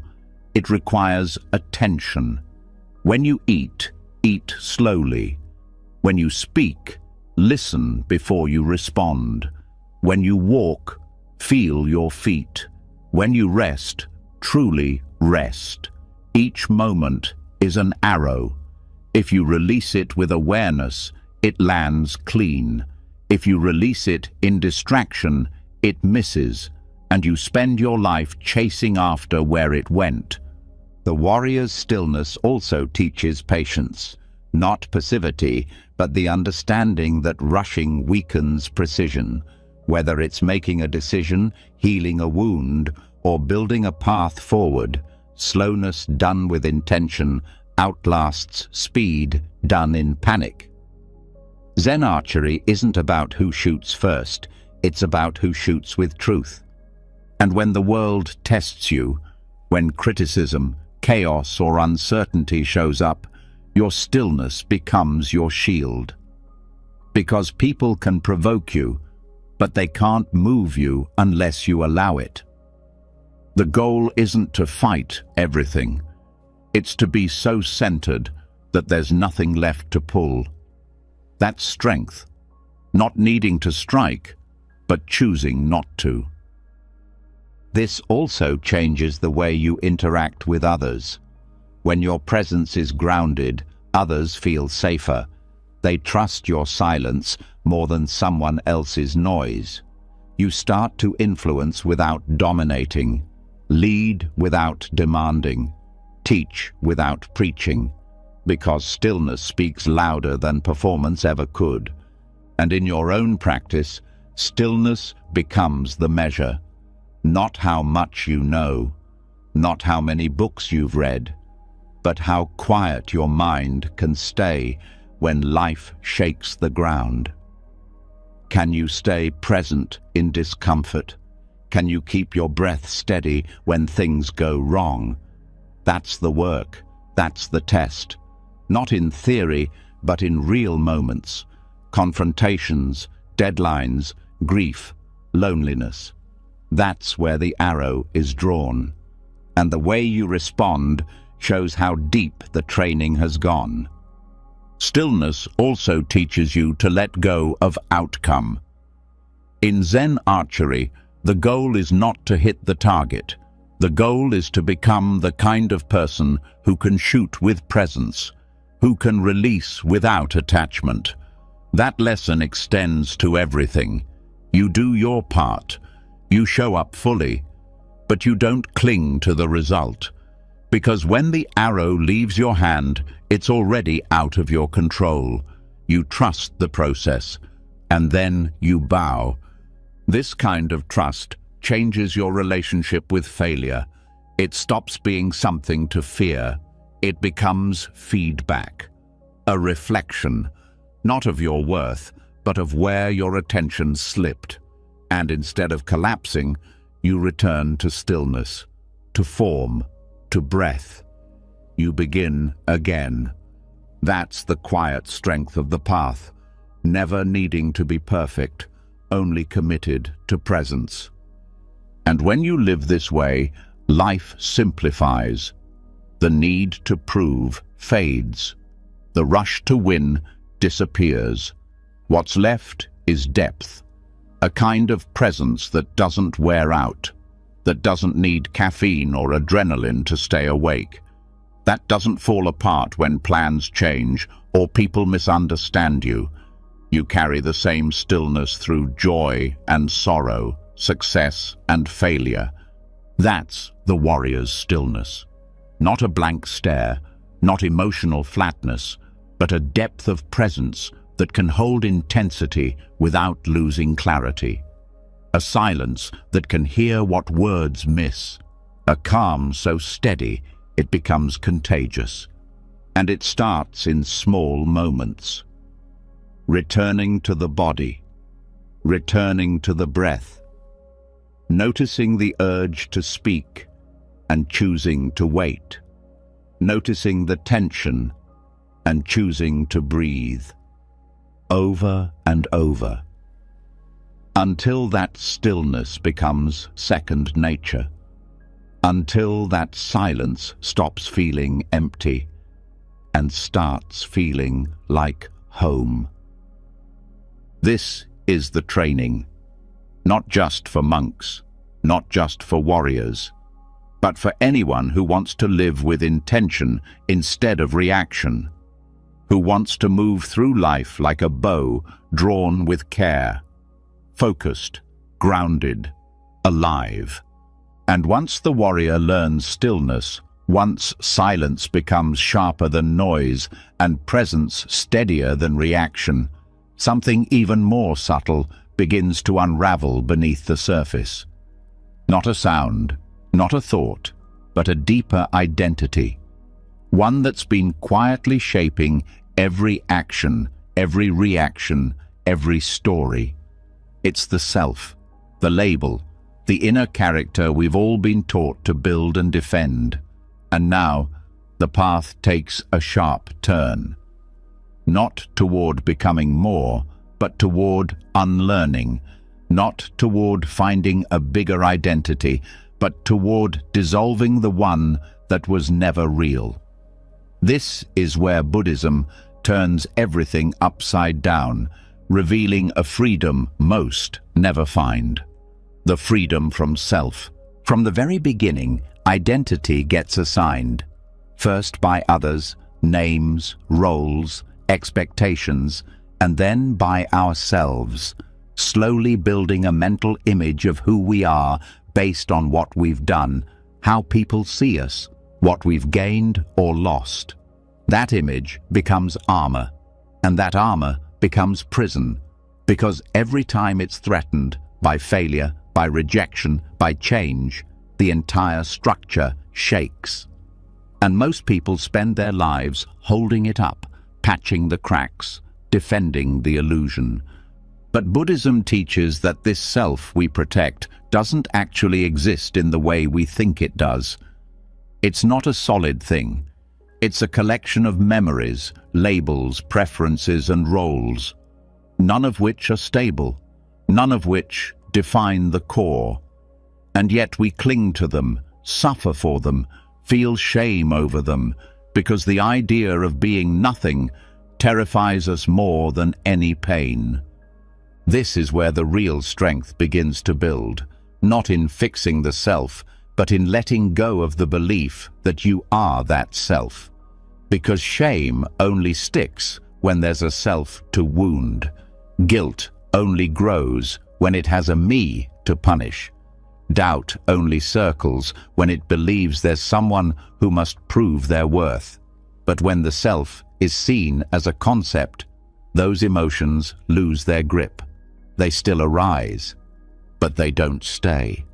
It requires attention. When you eat, eat slowly. When you speak, listen before you respond. When you walk, feel your feet. When you rest, truly rest. Each moment is an arrow. If you release it with awareness, it lands clean. If you release it in distraction, it misses, and you spend your life chasing after where it went. The warrior's stillness also teaches patience, not passivity, but the understanding that rushing weakens precision. Whether it's making a decision, healing a wound, or building a path forward, slowness done with intention outlasts speed done in panic. Zen archery isn't about who shoots first, it's about who shoots with truth. And when the world tests you, when criticism, chaos, or uncertainty shows up, your stillness becomes your shield. Because people can provoke you, but they can't move you unless you allow it. The goal isn't to fight everything. It's to be so centered that there's nothing left to pull. That's strength, not needing to strike, but choosing not to. This also changes the way you interact with others. When your presence is grounded, others feel safer. They trust your silence more than someone else's noise. You start to influence without dominating, lead without demanding, teach without preaching, because stillness speaks louder than performance ever could. And in your own practice, stillness becomes the measure. Not how much you know, not how many books you've read, but how quiet your mind can stay when life shakes the ground. Can you stay present in discomfort? Can you keep your breath steady when things go wrong? That's the work, that's the test. Not in theory, but in real moments. Confrontations, deadlines, grief, loneliness. That's where the arrow is drawn. And the way you respond shows how deep the training has gone. Stillness also teaches you to let go of outcome. In Zen archery, the goal is not to hit the target. The goal is to become the kind of person who can shoot with presence, who can release without attachment. That lesson extends to everything. You do your part. You show up fully, but you don't cling to the result. Because when the arrow leaves your hand, it's already out of your control. You trust the process, and then you bow. This kind of trust changes your relationship with failure. It stops being something to fear. It becomes feedback, a reflection, not of your worth, but of where your attention slipped. And instead of collapsing, you return to stillness, to form, to breath. You begin again. That's the quiet strength of the path, never needing to be perfect, only committed to presence. And when you live this way, life simplifies. The need to prove fades. The rush to win disappears. What's left is depth. A kind of presence that doesn't wear out, that doesn't need caffeine or adrenaline to stay awake, that doesn't fall apart when plans change or people misunderstand you. You carry the same stillness through joy and sorrow, success and failure. That's the warrior's stillness. Not a blank stare, not emotional flatness, but a depth of presence that can hold intensity without losing clarity. a silence that can hear what words miss, a calm so steady it becomes contagious. And it starts in small moments. Returning to the body, returning to the breath, noticing the urge to speak and choosing to wait, noticing the tension and choosing to breathe, over and over, until that stillness becomes second nature, until that silence stops feeling empty and starts feeling like home. This is the training, not just for monks, not just for warriors, but for anyone who wants to live with intention instead of reaction, who wants to move through life like a bow drawn with care, focused, grounded, alive. And once the warrior learns stillness, once silence becomes sharper than noise and presence steadier than reaction, something even more subtle begins to unravel beneath the surface. Not a sound, not a thought, but a deeper identity. One that's been quietly shaping every action, every reaction, every story. It's the self, the label, the inner character we've all been taught to build and defend. And now, the path takes a sharp turn. Not toward becoming more, but toward unlearning. Not toward finding a bigger identity, but toward dissolving the one that was never real. This is where Buddhism turns everything upside down, revealing a freedom most never find. The freedom from self. From the very beginning, identity gets assigned, first by others, names, roles, expectations, and then by ourselves, slowly building a mental image of who we are based on what we've done, how people see us, what we've gained or lost. That image becomes armor, and that armor becomes prison, because every time it's threatened by failure, by rejection, by change, the entire structure shakes. And most people spend their lives holding it up, patching the cracks, defending the illusion. But Buddhism teaches that this self we protect doesn't actually exist in the way we think it does. It's not a solid thing. It's a collection of memories, labels, preferences, and roles, none of which are stable, none of which define the core. And yet we cling to them, suffer for them, feel shame over them, because the idea of being nothing terrifies us more than any pain. This is where the real strength begins to build, not in fixing the self, but in letting go of the belief that you are that self. Because shame only sticks when there's a self to wound. Guilt only grows when it has a me to punish. Doubt only circles when it believes there's someone who must prove their worth. But when the self is seen as a concept, those emotions lose their grip. They still arise, but they don't stay.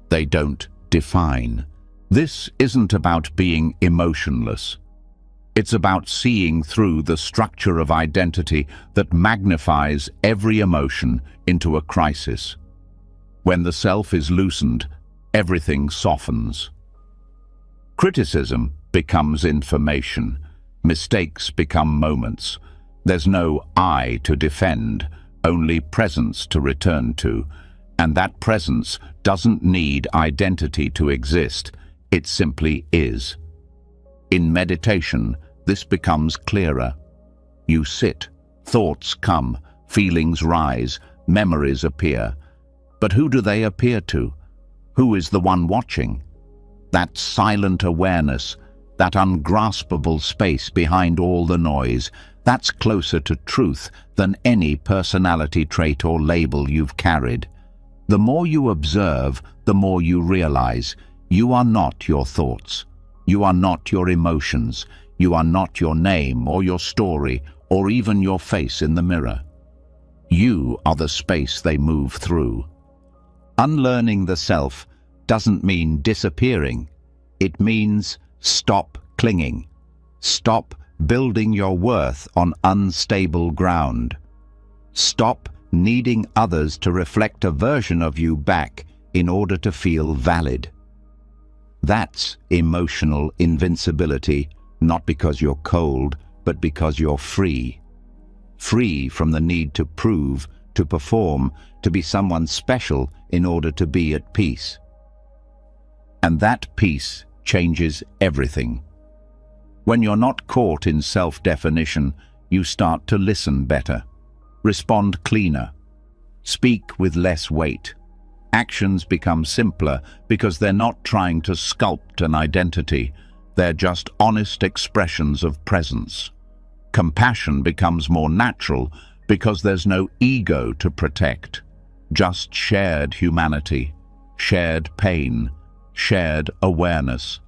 They don't define. This isn't about being emotionless. It's about seeing through the structure of identity that magnifies every emotion into a crisis. When the self is loosened, everything softens. Criticism becomes information. Mistakes become moments. There's no I to defend, only presence to return to. And that presence doesn't need identity to exist. It simply is. In meditation, this becomes clearer. You sit, thoughts come, feelings rise, memories appear. But who do they appear to? Who is the one watching? That silent awareness, that ungraspable space behind all the noise, that's closer to truth than any personality trait or label you've carried. The more you observe, the more you realize you are not your thoughts. You are not your emotions. You are not your name or your story or even your face in the mirror. You are the space they move through. Unlearning the self doesn't mean disappearing. It means stop clinging. Stop building your worth on unstable ground. Stop needing others to reflect a version of you back in order to feel valid. That's emotional invincibility, not because you're cold, but because you're free. Free from the need to prove, to perform, to be someone special in order to be at peace. And that peace changes everything. When you're not caught in self-definition, you start to listen better, respond cleaner, speak with less weight. Actions become simpler because they're not trying to sculpt an identity. They're just honest expressions of presence. Compassion becomes more natural because there's no ego to protect, just shared humanity, shared pain, shared awareness.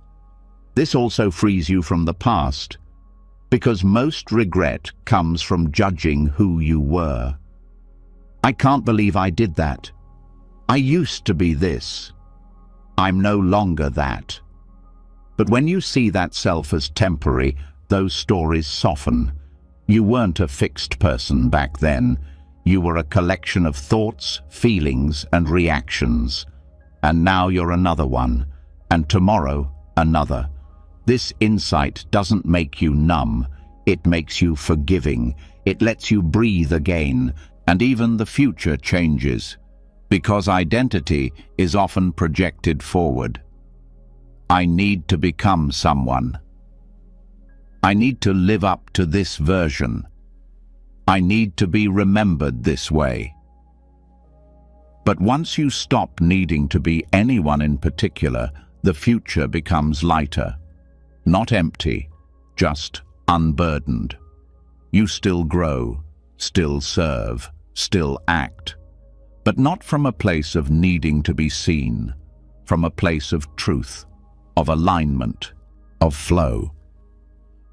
This also frees you from the past, because most regret comes from judging who you were. I can't believe I did that. I used to be this. I'm no longer that. But when you see that self as temporary, those stories soften. You weren't a fixed person back then. You were a collection of thoughts, feelings, and reactions. And now you're another one, and tomorrow another. This insight doesn't make you numb. It makes you forgiving. It lets you breathe again, and even the future changes. Because identity is often projected forward. I need to become someone. I need to live up to this version. I need to be remembered this way. But once you stop needing to be anyone in particular, the future becomes lighter. Not empty, just unburdened. You still grow, still serve, still act. But not from a place of needing to be seen, from a place of truth, of alignment, of flow.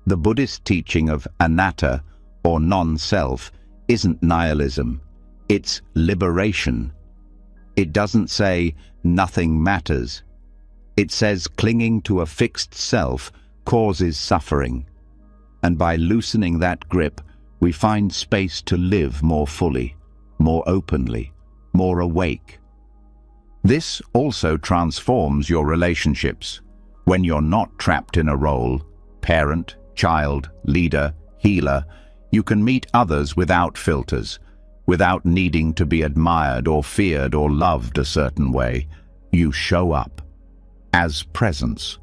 The Buddhist teaching of anatta, or non-self, isn't nihilism, it's liberation. It doesn't say nothing matters. It says clinging to a fixed self causes suffering. And by loosening that grip, we find space to live more fully, more openly, more awake. This also transforms your relationships. When you're not trapped in a role, parent, child, leader, healer, you can meet others without filters, without needing to be admired or feared or loved a certain way. You show up as presence.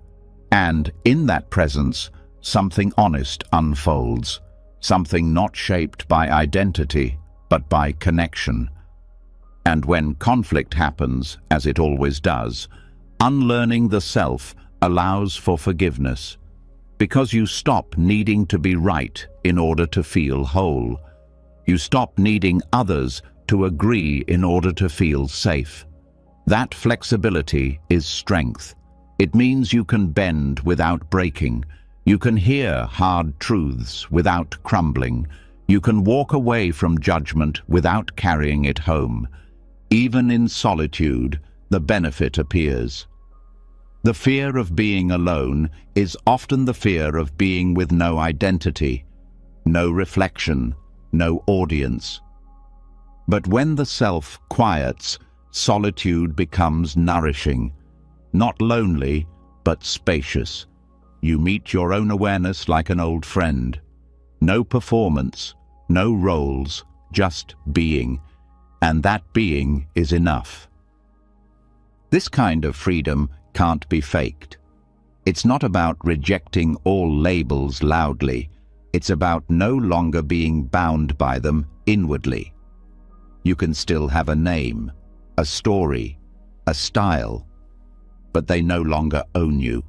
And in that presence, something honest unfolds, something not shaped by identity, but by connection. And when conflict happens, as it always does, unlearning the self allows for forgiveness, because you stop needing to be right in order to feel whole. You stop needing others to agree in order to feel safe. That flexibility is strength. It means you can bend without breaking. You can hear hard truths without crumbling. You can walk away from judgment without carrying it home. Even in solitude, the benefit appears. The fear of being alone is often the fear of being with no identity, no reflection, no audience. But when the self quiets, solitude becomes nourishing, not lonely, but spacious. You meet your own awareness like an old friend. No performance, no roles, just being. And that being is enough. This kind of freedom can't be faked. It's not about rejecting all labels loudly. It's about no longer being bound by them inwardly. You can still have a name, a story, a style, but they no longer own you.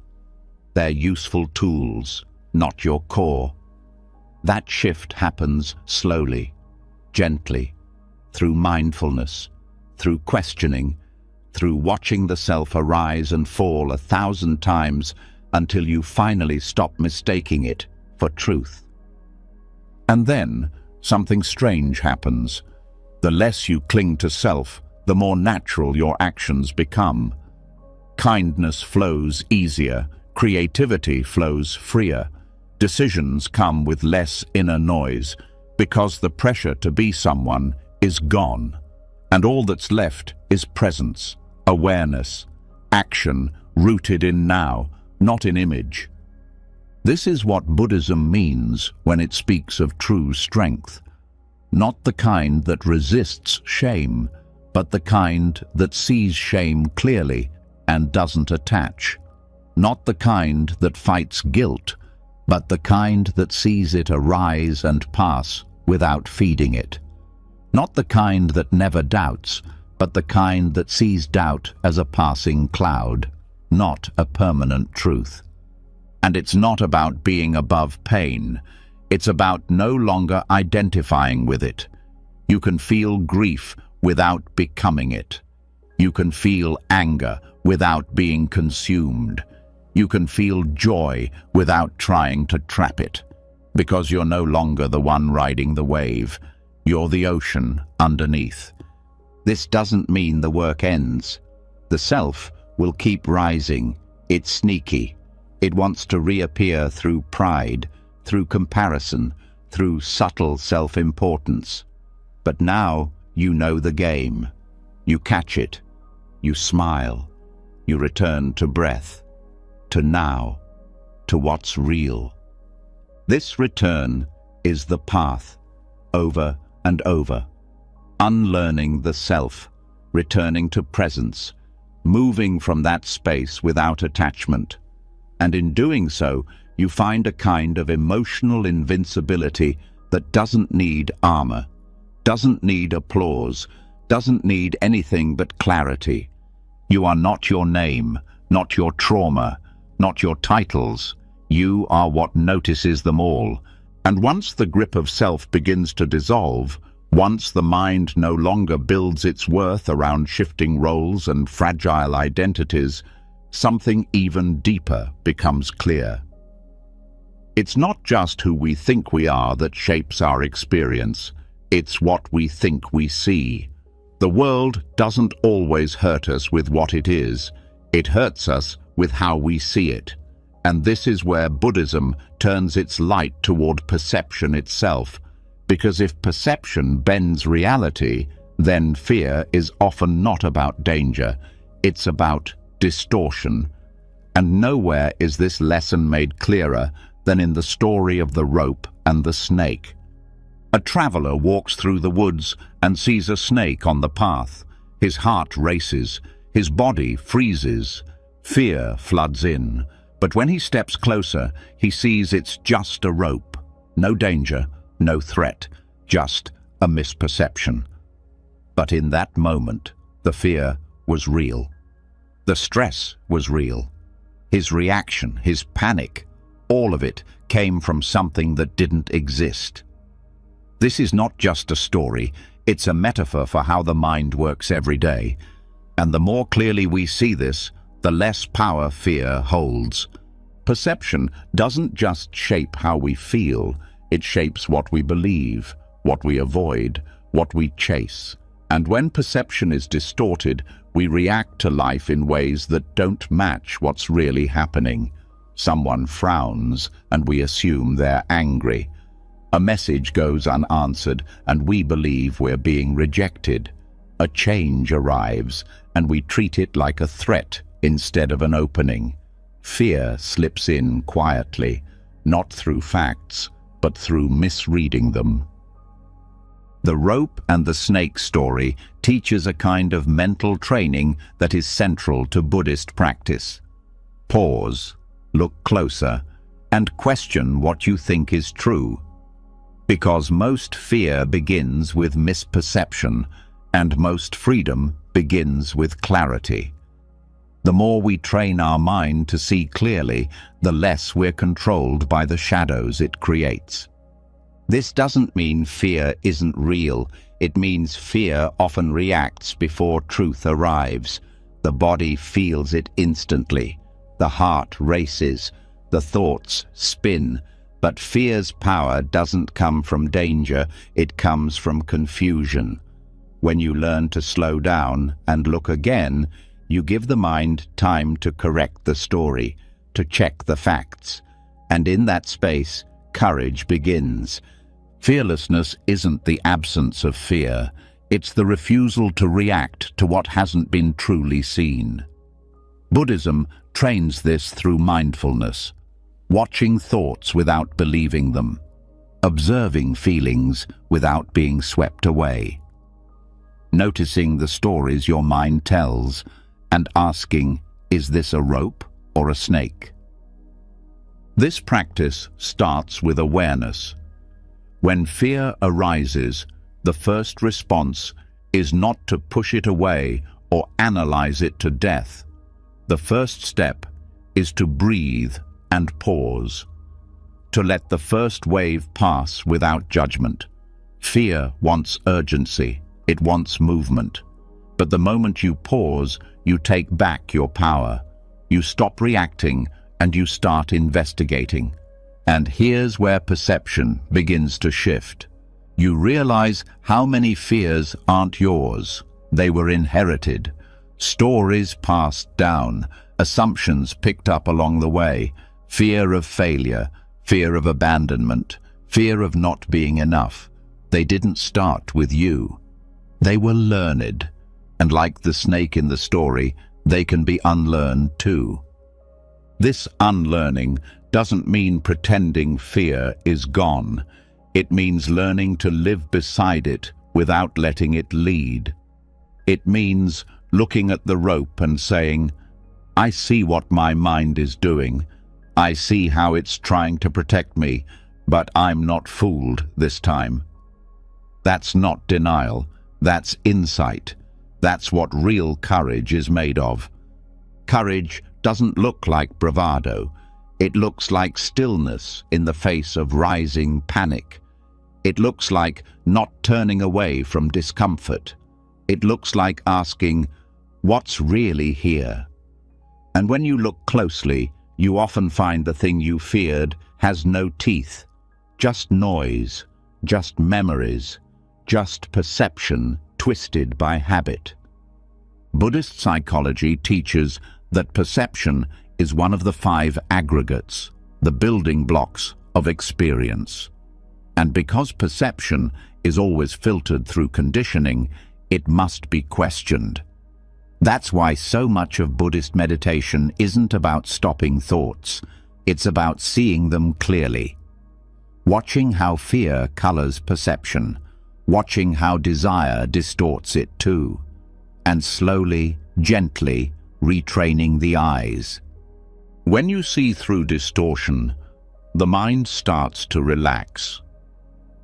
They're useful tools, not your core. That shift happens slowly, gently, through mindfulness, through questioning, through watching the self arise and fall 1,000 times until you finally stop mistaking it for truth. And then something strange happens. The less you cling to self, the more natural your actions become. Kindness flows easier, creativity flows freer. Decisions come with less inner noise, because the pressure to be someone is gone. And all that's left is presence, awareness, action rooted in now, not in image. This is what Buddhism means when it speaks of true strength. Not the kind that resists shame, but the kind that sees shame clearly and doesn't attach. Not the kind that fights guilt, but the kind that sees it arise and pass without feeding it. Not the kind that never doubts, but the kind that sees doubt as a passing cloud, not a permanent truth. And it's not about being above pain. It's about no longer identifying with it. You can feel grief without becoming it. You can feel anger without being consumed. You can feel joy without trying to trap it, because you're no longer the one riding the wave. You're the ocean underneath. This doesn't mean the work ends. The self will keep rising. It's sneaky. It wants to reappear through pride, through comparison, through subtle self-importance. But now you know the game. You catch it. You smile. You return to breath, to now, to what's real. This return is the path, over and over, unlearning the self, returning to presence, moving from that space without attachment. And in doing so, you find a kind of emotional invincibility that doesn't need armor, doesn't need applause, doesn't need anything but clarity. You are not your name, not your trauma, not your titles. You are what notices them all. And once the grip of self begins to dissolve, once the mind no longer builds its worth around shifting roles and fragile identities, something even deeper becomes clear. It's not just who we think we are that shapes our experience. It's what we think we see. The world doesn't always hurt us with what it is. It hurts us with how we see it. And this is where Buddhism turns its light toward perception itself. Because if perception bends reality, then fear is often not about danger. It's about distortion. And nowhere is this lesson made clearer than in the story of the rope and the snake. A traveler walks through the woods and sees a snake on the path. His heart races, his body freezes, fear floods in. But when he steps closer, he sees it's just a rope. No danger, no threat, just a misperception. But in that moment, the fear was real. The stress was real. His reaction, his panic, all of it came from something that didn't exist. This is not just a story, it's a metaphor for how the mind works every day. And the more clearly we see this, the less power fear holds. Perception doesn't just shape how we feel, it shapes what we believe, what we avoid, what we chase. And when perception is distorted, we react to life in ways that don't match what's really happening. Someone frowns, and we assume they're angry. A message goes unanswered, and we believe we're being rejected. A change arrives, and we treat it like a threat instead of an opening. Fear slips in quietly, not through facts, but through misreading them. The rope and the snake story teaches a kind of mental training that is central to Buddhist practice. Pause, look closer, and question what you think is true. Because most fear begins with misperception, and most freedom begins with clarity. The more we train our mind to see clearly, the less we're controlled by the shadows it creates. This doesn't mean fear isn't real. It means fear often reacts before truth arrives. The body feels it instantly. The heart races. The thoughts spin. But fear's power doesn't come from danger, it comes from confusion. When you learn to slow down and look again, you give the mind time to correct the story, to check the facts. And in that space, courage begins. Fearlessness isn't the absence of fear. It's the refusal to react to what hasn't been truly seen. Buddhism trains this through mindfulness, watching thoughts without believing them, observing feelings without being swept away, noticing the stories your mind tells and asking, is this a rope or a snake? This practice starts with awareness. When fear arises, the first response is not to push it away or analyze it to death. The first step is to breathe and pause, to let the first wave pass without judgment. Fear wants urgency, it wants movement. But the moment you pause, you take back your power. You stop reacting and you start investigating. And here's where perception begins to shift. You realize how many fears aren't yours. They were inherited. Stories passed down, assumptions picked up along the way, fear of failure, fear of abandonment, fear of not being enough. They didn't start with you. They were learned, and like the snake in the story, they can be unlearned too. This unlearning doesn't mean pretending fear is gone. It means learning to live beside it without letting it lead. It means looking at the rope and saying, I see what my mind is doing. I see how it's trying to protect me, but I'm not fooled this time. That's not denial. That's insight. That's what real courage is made of. Courage doesn't look like bravado. It looks like stillness in the face of rising panic. It looks like not turning away from discomfort. It looks like asking, what's really here? And when you look closely, you often find the thing you feared has no teeth, just noise, just memories, just perception twisted by habit. Buddhist psychology teaches that perception is one of the 5 aggregates, the building blocks of experience. And because perception is always filtered through conditioning, it must be questioned. That's why so much of Buddhist meditation isn't about stopping thoughts. It's about seeing them clearly. Watching how fear colors perception, watching how desire distorts it too, and slowly, gently retraining the eyes. When you see through distortion, the mind starts to relax.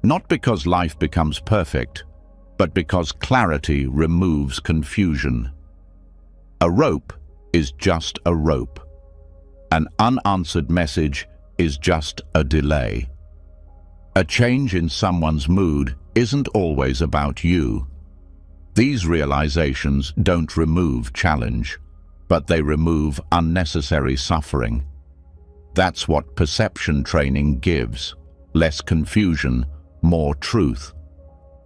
Not because life becomes perfect, but because clarity removes confusion. A rope is just a rope. An unanswered message is just a delay. A change in someone's mood isn't always about you. These realizations don't remove challenge, but they remove unnecessary suffering. That's what perception training gives: less confusion, more truth.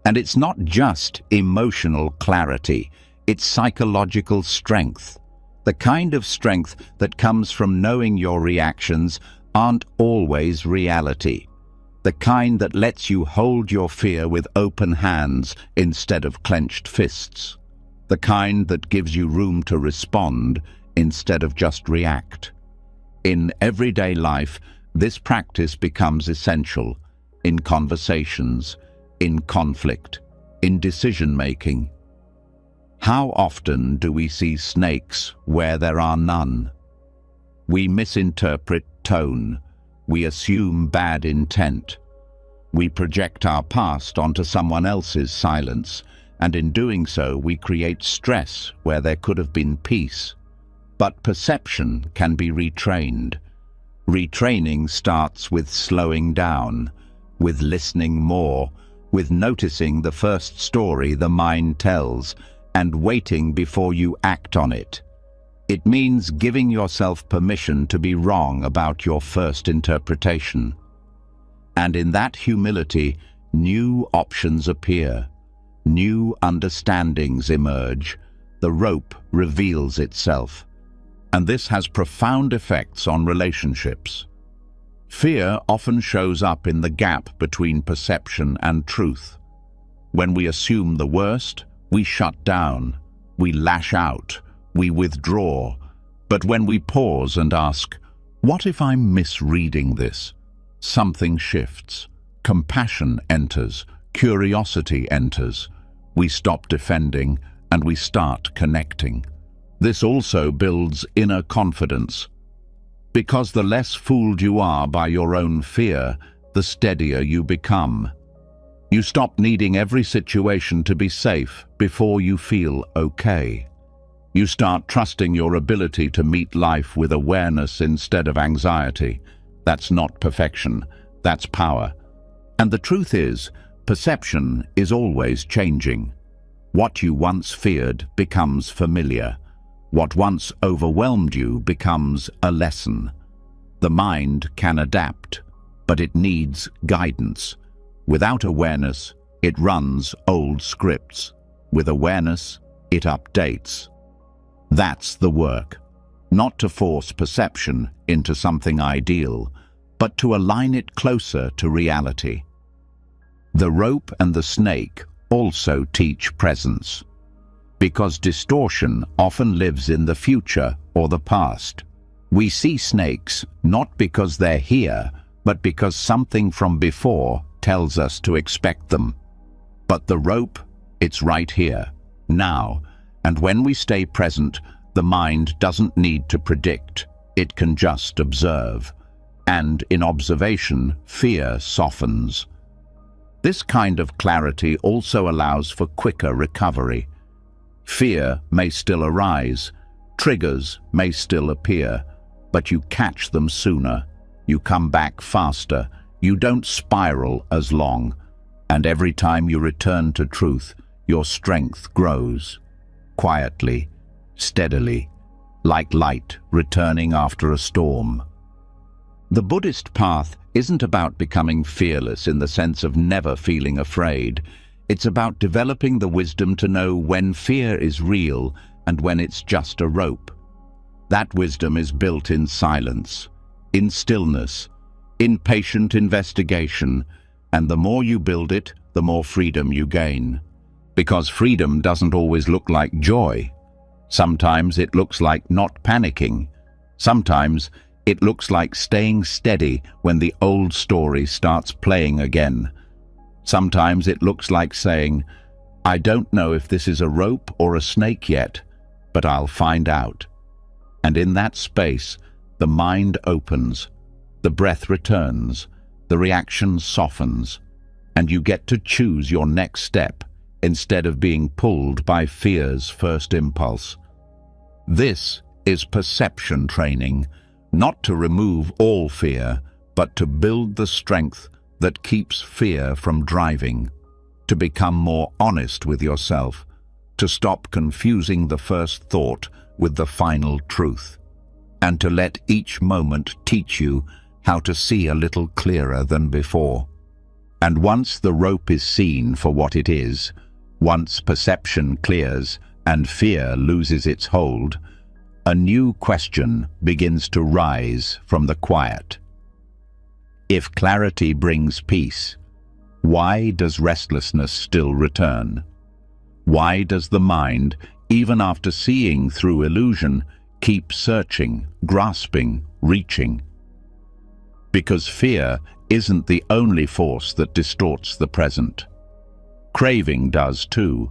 And it's not just emotional clarity, it's psychological strength. The kind of strength that comes from knowing your reactions aren't always reality. The kind that lets you hold your fear with open hands instead of clenched fists. The kind that gives you room to respond instead of just react. In everyday life, this practice becomes essential. In conversations, in conflict, in decision-making. How often do we see snakes where there are none? We misinterpret tone. We assume bad intent. We project our past onto someone else's silence, and in doing so we create stress where there could have been peace. But perception can be retrained. Retraining starts with slowing down, with listening more, with noticing the first story the mind tells, and waiting before you act on it. It means giving yourself permission to be wrong about your first interpretation. And in that humility, new options appear. New understandings emerge. The rope reveals itself. And this has profound effects on relationships. Fear often shows up in the gap between perception and truth. When we assume the worst, we shut down, we lash out, we withdraw. But when we pause and ask, what if I'm misreading this? Something shifts. Compassion enters, curiosity enters. We stop defending and we start connecting. This also builds inner confidence. Because the less fooled you are by your own fear, the steadier you become. You stop needing every situation to be safe before you feel okay. You start trusting your ability to meet life with awareness instead of anxiety. That's not perfection, that's power. And the truth is, perception is always changing. What you once feared becomes familiar. What once overwhelmed you becomes a lesson. The mind can adapt, but it needs guidance. Without awareness, it runs old scripts. With awareness, it updates. That's the work. Not to force perception into something ideal, but to align it closer to reality. The rope and the snake also teach presence, because distortion often lives in the future or the past. We see snakes not because they're here, but because something from before tells us to expect them. But the rope, it's right here, now, and when we stay present, the mind doesn't need to predict, it can just observe. And in observation, fear softens. This kind of clarity also allows for quicker recovery. Fear may still arise, triggers may still appear, but you catch them sooner, you come back faster, you don't spiral as long, and every time you return to truth, your strength grows. Quietly, steadily, like light returning after a storm. The Buddhist path isn't about becoming fearless in the sense of never feeling afraid. It's about developing the wisdom to know when fear is real and when it's just a rope. That wisdom is built in silence, in stillness, in patient investigation, and the more you build it, the more freedom you gain. Because freedom doesn't always look like joy. Sometimes it looks like not panicking. Sometimes it looks like staying steady when the old story starts playing again. Sometimes it looks like saying, I don't know if this is a rope or a snake yet, but I'll find out. And in that space, the mind opens, the breath returns, the reaction softens, and you get to choose your next step instead of being pulled by fear's first impulse. This is perception training, not to remove all fear, but to build the strength that keeps fear from driving, to become more honest with yourself, to stop confusing the first thought with the final truth, and to let each moment teach you how to see a little clearer than before. And once the rope is seen for what it is, once perception clears and fear loses its hold, a new question begins to rise from the quiet. If clarity brings peace, why does restlessness still return? Why does the mind, even after seeing through illusion, keep searching, grasping, reaching? Because fear isn't the only force that distorts the present. Craving does too.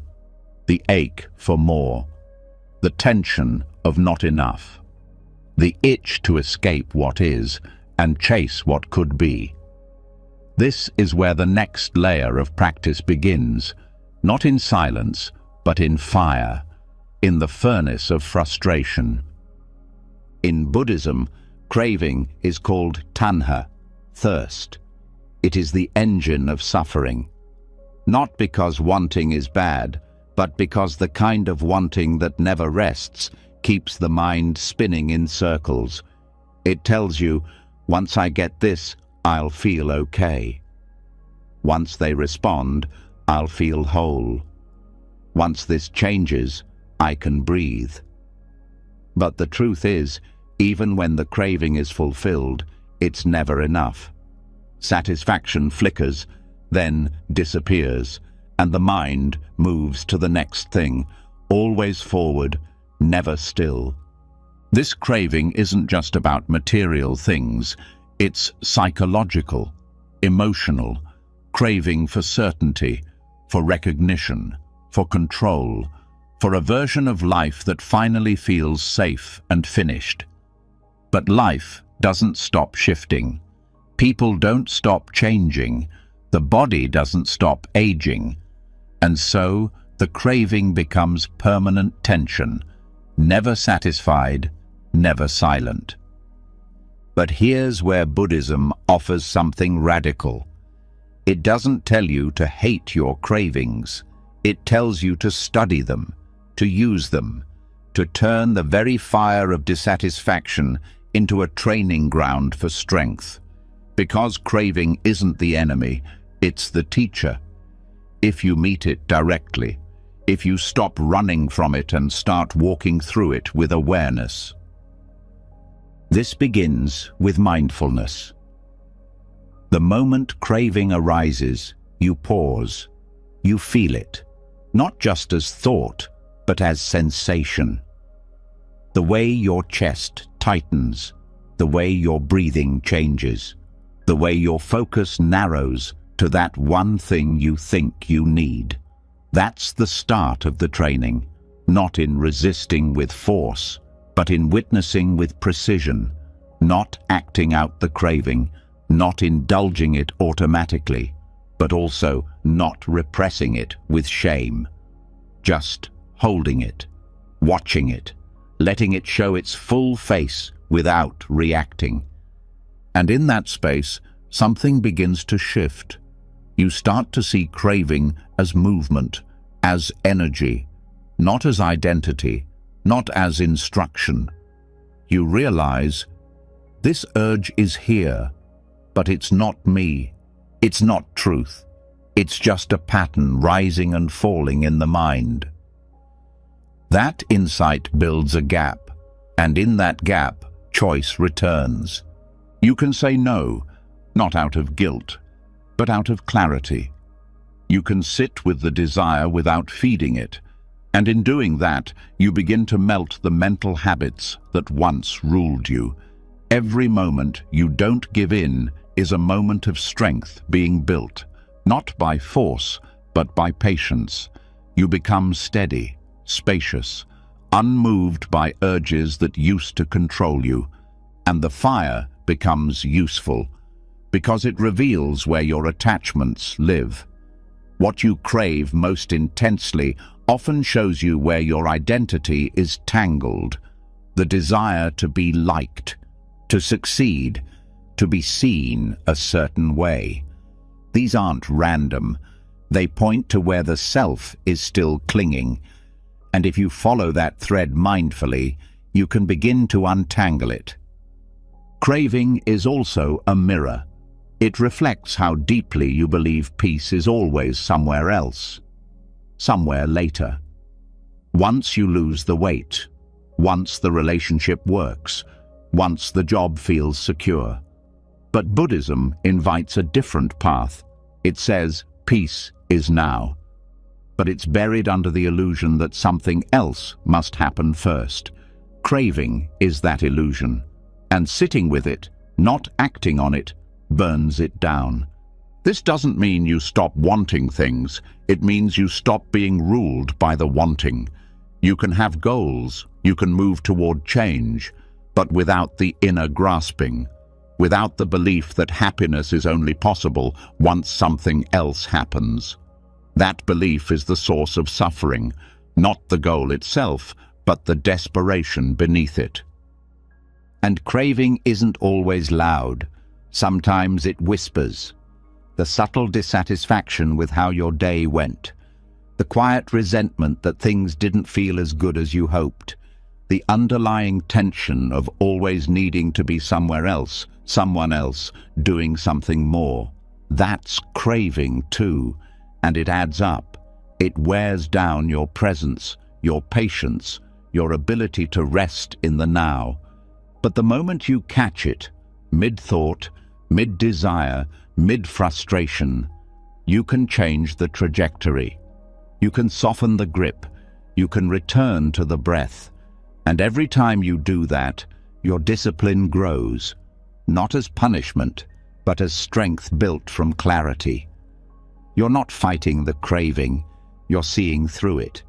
The ache for more, the tension of not enough, the itch to escape what is and chase what could be. This is where the next layer of practice begins, not in silence, but in fire, in the furnace of frustration. In Buddhism, craving is called tanha, thirst. It is the engine of suffering. Not because wanting is bad, but because the kind of wanting that never rests keeps the mind spinning in circles. It tells you, once I get this, I'll feel okay. Once they respond, I'll feel whole. Once this changes, I can breathe. But the truth is, even when the craving is fulfilled, it's never enough. Satisfaction flickers, then disappears, and the mind moves to the next thing, always forward, never still. This craving isn't just about material things, it's psychological, emotional, craving for certainty, for recognition, for control, for a version of life that finally feels safe and finished. But life doesn't stop shifting. People don't stop changing. The body doesn't stop aging. And so the craving becomes permanent tension, never satisfied, never silent. But here's where Buddhism offers something radical. It doesn't tell you to hate your cravings. It tells you to study them, to use them, to turn the very fire of dissatisfaction into a training ground for strength. Because craving isn't the enemy, it's the teacher. If you meet it directly, if you stop running from it and start walking through it with awareness. This begins with mindfulness. The moment craving arises, you pause. You feel it, not just as thought, but as sensation. The way your chest tightens, the way your breathing changes, the way your focus narrows to that one thing you think you need. That's the start of the training, not in resisting with force, but in witnessing with precision, not acting out the craving, not indulging it automatically, but also not repressing it with shame. Just holding it, watching it, letting it show its full face without reacting. And in that space, something begins to shift. You start to see craving as movement, as energy, not as identity, not as instruction. You realize, this urge is here, but it's not me. It's not truth. It's just a pattern rising and falling in the mind. That insight builds a gap, and in that gap, choice returns. You can say no, not out of guilt, but out of clarity. You can sit with the desire without feeding it, and in doing that, you begin to melt the mental habits that once ruled you. Every moment you don't give in is a moment of strength being built, not by force, but by patience. You become steady, spacious, unmoved by urges that used to control you, and the fire becomes useful, because it reveals where your attachments live. What you crave most intensely often shows you where your identity is tangled. The desire to be liked, to succeed, to be seen a certain way. These aren't random. They point to where the self is still clinging. And if you follow that thread mindfully, you can begin to untangle it. Craving is also a mirror. It reflects how deeply you believe peace is always somewhere else, somewhere later. Once you lose the weight, once the relationship works, once the job feels secure. But Buddhism invites a different path. It says peace is now. But it's buried under the illusion that something else must happen first. Craving is that illusion, and sitting with it, not acting on it, burns it down. This doesn't mean you stop wanting things. It means you stop being ruled by the wanting. You can have goals, you can move toward change, but without the inner grasping, without the belief that happiness is only possible once something else happens. That belief is the source of suffering, not the goal itself, but the desperation beneath it. And craving isn't always loud. Sometimes it whispers. The subtle dissatisfaction with how your day went. The quiet resentment that things didn't feel as good as you hoped. The underlying tension of always needing to be somewhere else, someone else, doing something more. That's craving too, and it adds up. It wears down your presence, your patience, your ability to rest in the now. But the moment you catch it, mid-thought, mid-desire, mid-frustration, you can change the trajectory. You can soften the grip. You can return to the breath. And every time you do that, your discipline grows, not as punishment, but as strength built from clarity. You're not fighting the craving, you're seeing through it.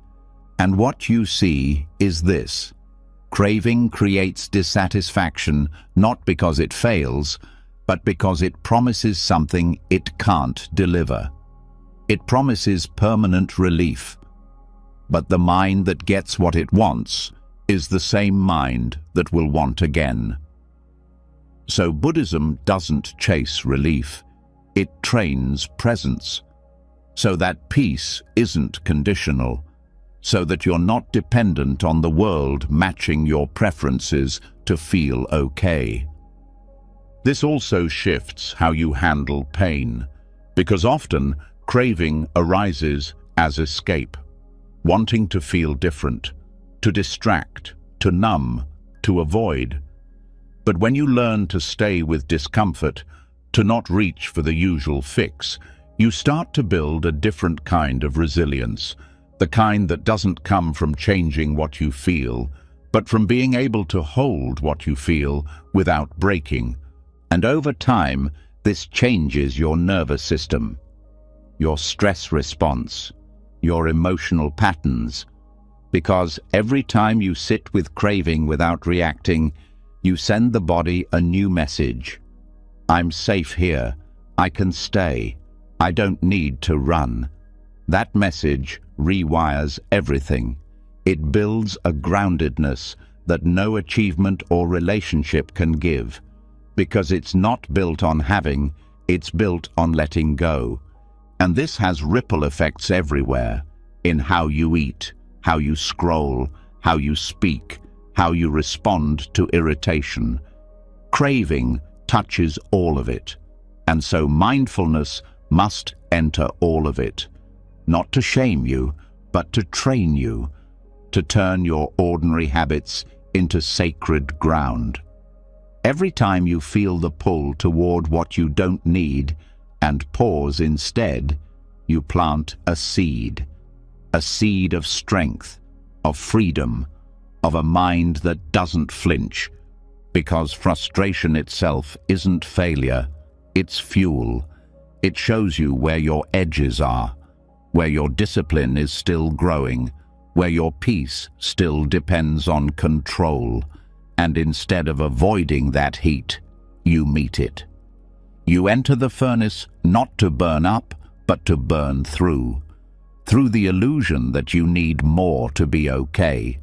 And what you see is this: craving creates dissatisfaction not because it fails, but because it promises something it can't deliver. It promises permanent relief. But the mind that gets what it wants is the same mind that will want again. So Buddhism doesn't chase relief, it trains presence, so that peace isn't conditional, so that you're not dependent on the world matching your preferences to feel okay. This also shifts how you handle pain, because often craving arises as escape, wanting to feel different, to distract, to numb, to avoid. But when you learn to stay with discomfort, to not reach for the usual fix, you start to build a different kind of resilience, the kind that doesn't come from changing what you feel, but from being able to hold what you feel without breaking. And over time, this changes your nervous system, your stress response, your emotional patterns, because every time you sit with craving without reacting, you send the body a new message. I'm safe here. I can stay. I don't need to run. That message rewires everything. It builds a groundedness that no achievement or relationship can give, because it's not built on having, it's built on letting go. And this has ripple effects everywhere, in how you eat, how you scroll, how you speak, how you respond to irritation. Craving touches all of it, and so mindfulness must enter all of it, not to shame you, but to train you, to turn your ordinary habits into sacred ground. Every time you feel the pull toward what you don't need and pause instead, you plant a seed of strength, of freedom, of a mind that doesn't flinch, because frustration itself isn't failure, it's fuel. It shows you where your edges are, where your discipline is still growing, where your peace still depends on control, and instead of avoiding that heat, you meet it. You enter the furnace not to burn up, but to burn through the illusion that you need more to be okay,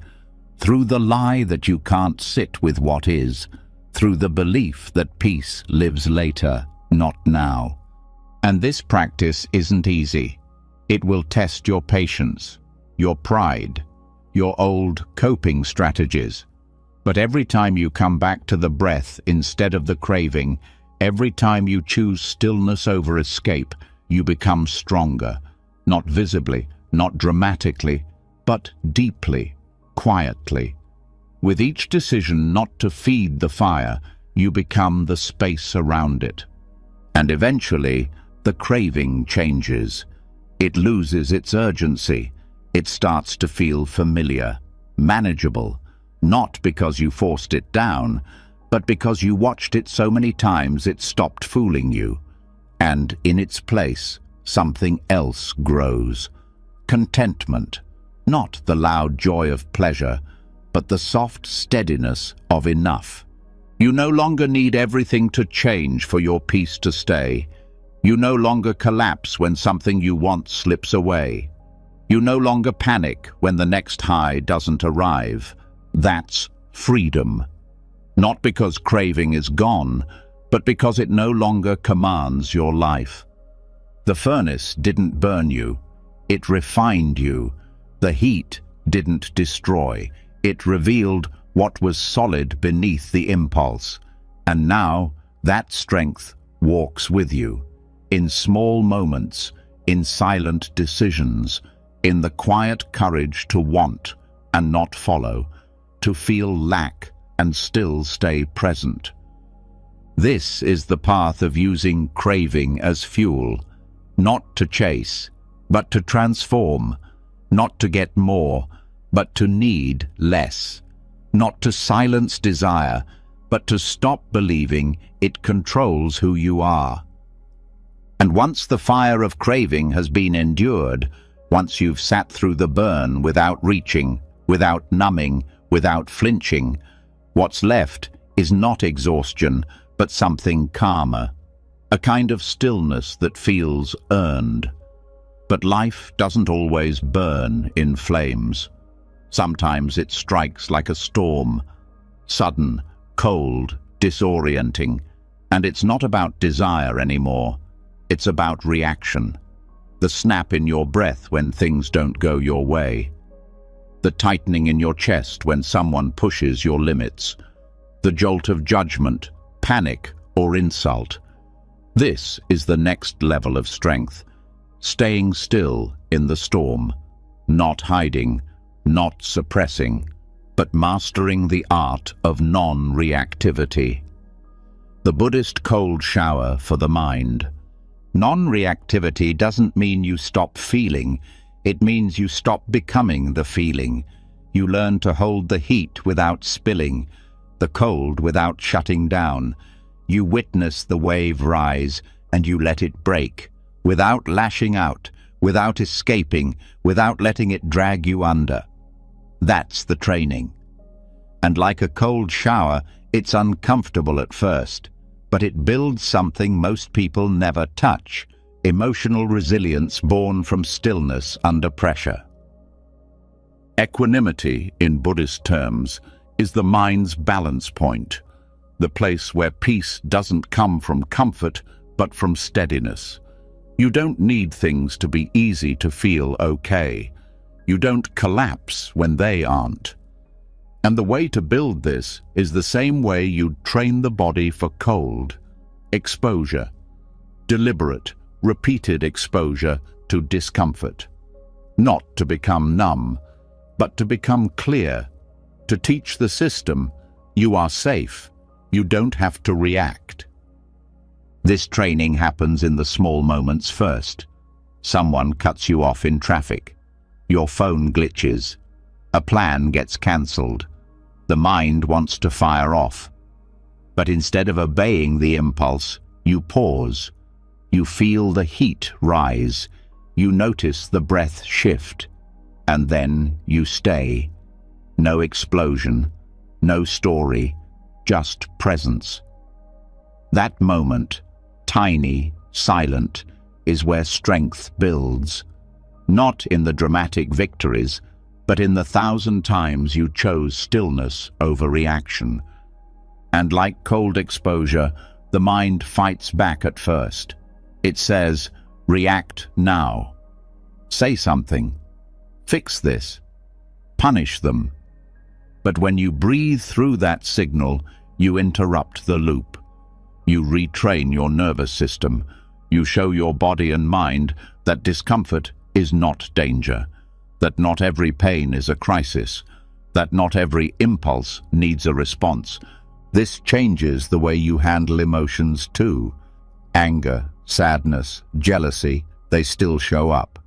through the lie that you can't sit with what is, through the belief that peace lives later, not now. And this practice isn't easy. It will test your patience, your pride, your old coping strategies. But every time you come back to the breath instead of the craving, every time you choose stillness over escape, you become stronger, not visibly, not dramatically, but deeply, quietly. With each decision not to feed the fire, you become the space around it. And eventually, the craving changes. It loses its urgency. It starts to feel familiar, manageable, not because you forced it down, but because you watched it so many times it stopped fooling you. And in its place, something else grows. Contentment, not the loud joy of pleasure, but the soft steadiness of enough. You no longer need everything to change for your peace to stay. You no longer collapse when something you want slips away. You no longer panic when the next high doesn't arrive. That's freedom. Not because craving is gone, but because it no longer commands your life. The furnace didn't burn you. It refined you. The heat didn't destroy. It revealed what was solid beneath the impulse. And now that strength walks with you, in small moments, in silent decisions, in the quiet courage to want and not follow, to feel lack and still stay present. This is the path of using craving as fuel, not to chase, but to transform, not to get more, but to need less, not to silence desire, but to stop believing it controls who you are. And once the fire of craving has been endured, once you've sat through the burn without reaching, without numbing, without flinching, what's left is not exhaustion, but something calmer, a kind of stillness that feels earned. But life doesn't always burn in flames. Sometimes it strikes like a storm, sudden, cold, disorienting, and it's not about desire anymore. It's about reaction. The snap in your breath when things don't go your way. The tightening in your chest when someone pushes your limits. The jolt of judgment, panic, or insult. This is the next level of strength. Staying still in the storm, not hiding, not suppressing, but mastering the art of non-reactivity. The Buddhist cold shower for the mind. Non-reactivity doesn't mean you stop feeling, it means you stop becoming the feeling. You learn to hold the heat without spilling, the cold without shutting down. You witness the wave rise and you let it break, without lashing out, without escaping, without letting it drag you under. That's the training. And like a cold shower, it's uncomfortable at first, but it builds something most people never touch: emotional resilience born from stillness under pressure. Equanimity, in Buddhist terms, is the mind's balance point, the place where peace doesn't come from comfort, but from steadiness. You don't need things to be easy to feel okay. You don't collapse when they aren't. And the way to build this is the same way you'd train the body for cold: exposure. Deliberate, repeated exposure to discomfort. Not to become numb, but to become clear, to teach the system you are safe, you don't have to react. This training happens in the small moments first. Someone cuts you off in traffic. Your phone glitches. A plan gets cancelled. The mind wants to fire off. But instead of obeying the impulse, you pause. You feel the heat rise. You notice the breath shift. And then you stay. No explosion, no story, just presence. That moment, tiny, silent, is where strength builds. Not in the dramatic victories, but in the 1,000 times you chose stillness over reaction. And like cold exposure, the mind fights back at first. It says, react now. Say something. Fix this. Punish them. But when you breathe through that signal, you interrupt the loop. You retrain your nervous system. You show your body and mind that discomfort is not danger, that not every pain is a crisis, that not every impulse needs a response. This changes the way you handle emotions too. Anger, sadness, jealousy, they still show up.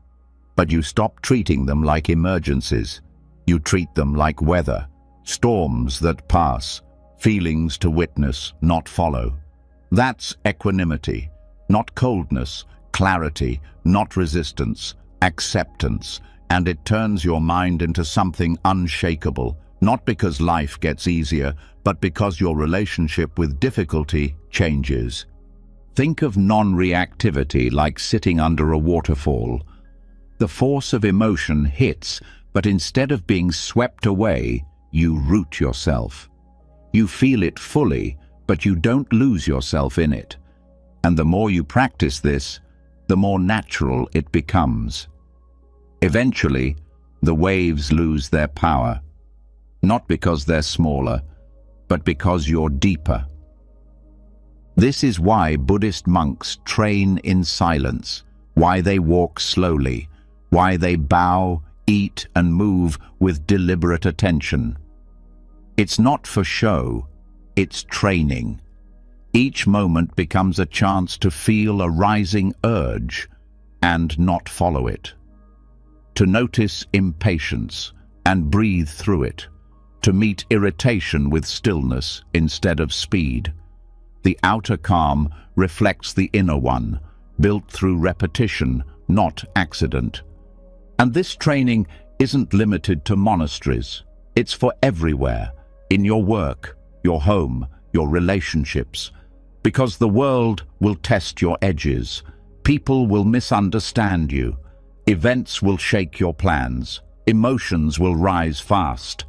But you stop treating them like emergencies. You treat them like weather, storms that pass, feelings to witness, not follow. That's equanimity, not coldness, clarity, not resistance, acceptance, and it turns your mind into something unshakable, not because life gets easier, but because your relationship with difficulty changes. Think of non-reactivity like sitting under a waterfall. The force of emotion hits, but instead of being swept away, you root yourself. You feel it fully, but you don't lose yourself in it. And the more you practice this, the more natural it becomes. Eventually, the waves lose their power, not because they're smaller, but because you're deeper. This is why Buddhist monks train in silence, why they walk slowly, why they bow, eat, and move with deliberate attention. It's not for show, it's training. Each moment becomes a chance to feel a rising urge and not follow it. To notice impatience and breathe through it. To meet irritation with stillness instead of speed. The outer calm reflects the inner one, built through repetition, not accident. And this training isn't limited to monasteries. It's for everywhere, in your work, your home, your relationships. Because the world will test your edges. People will misunderstand you. Events will shake your plans. Emotions will rise fast.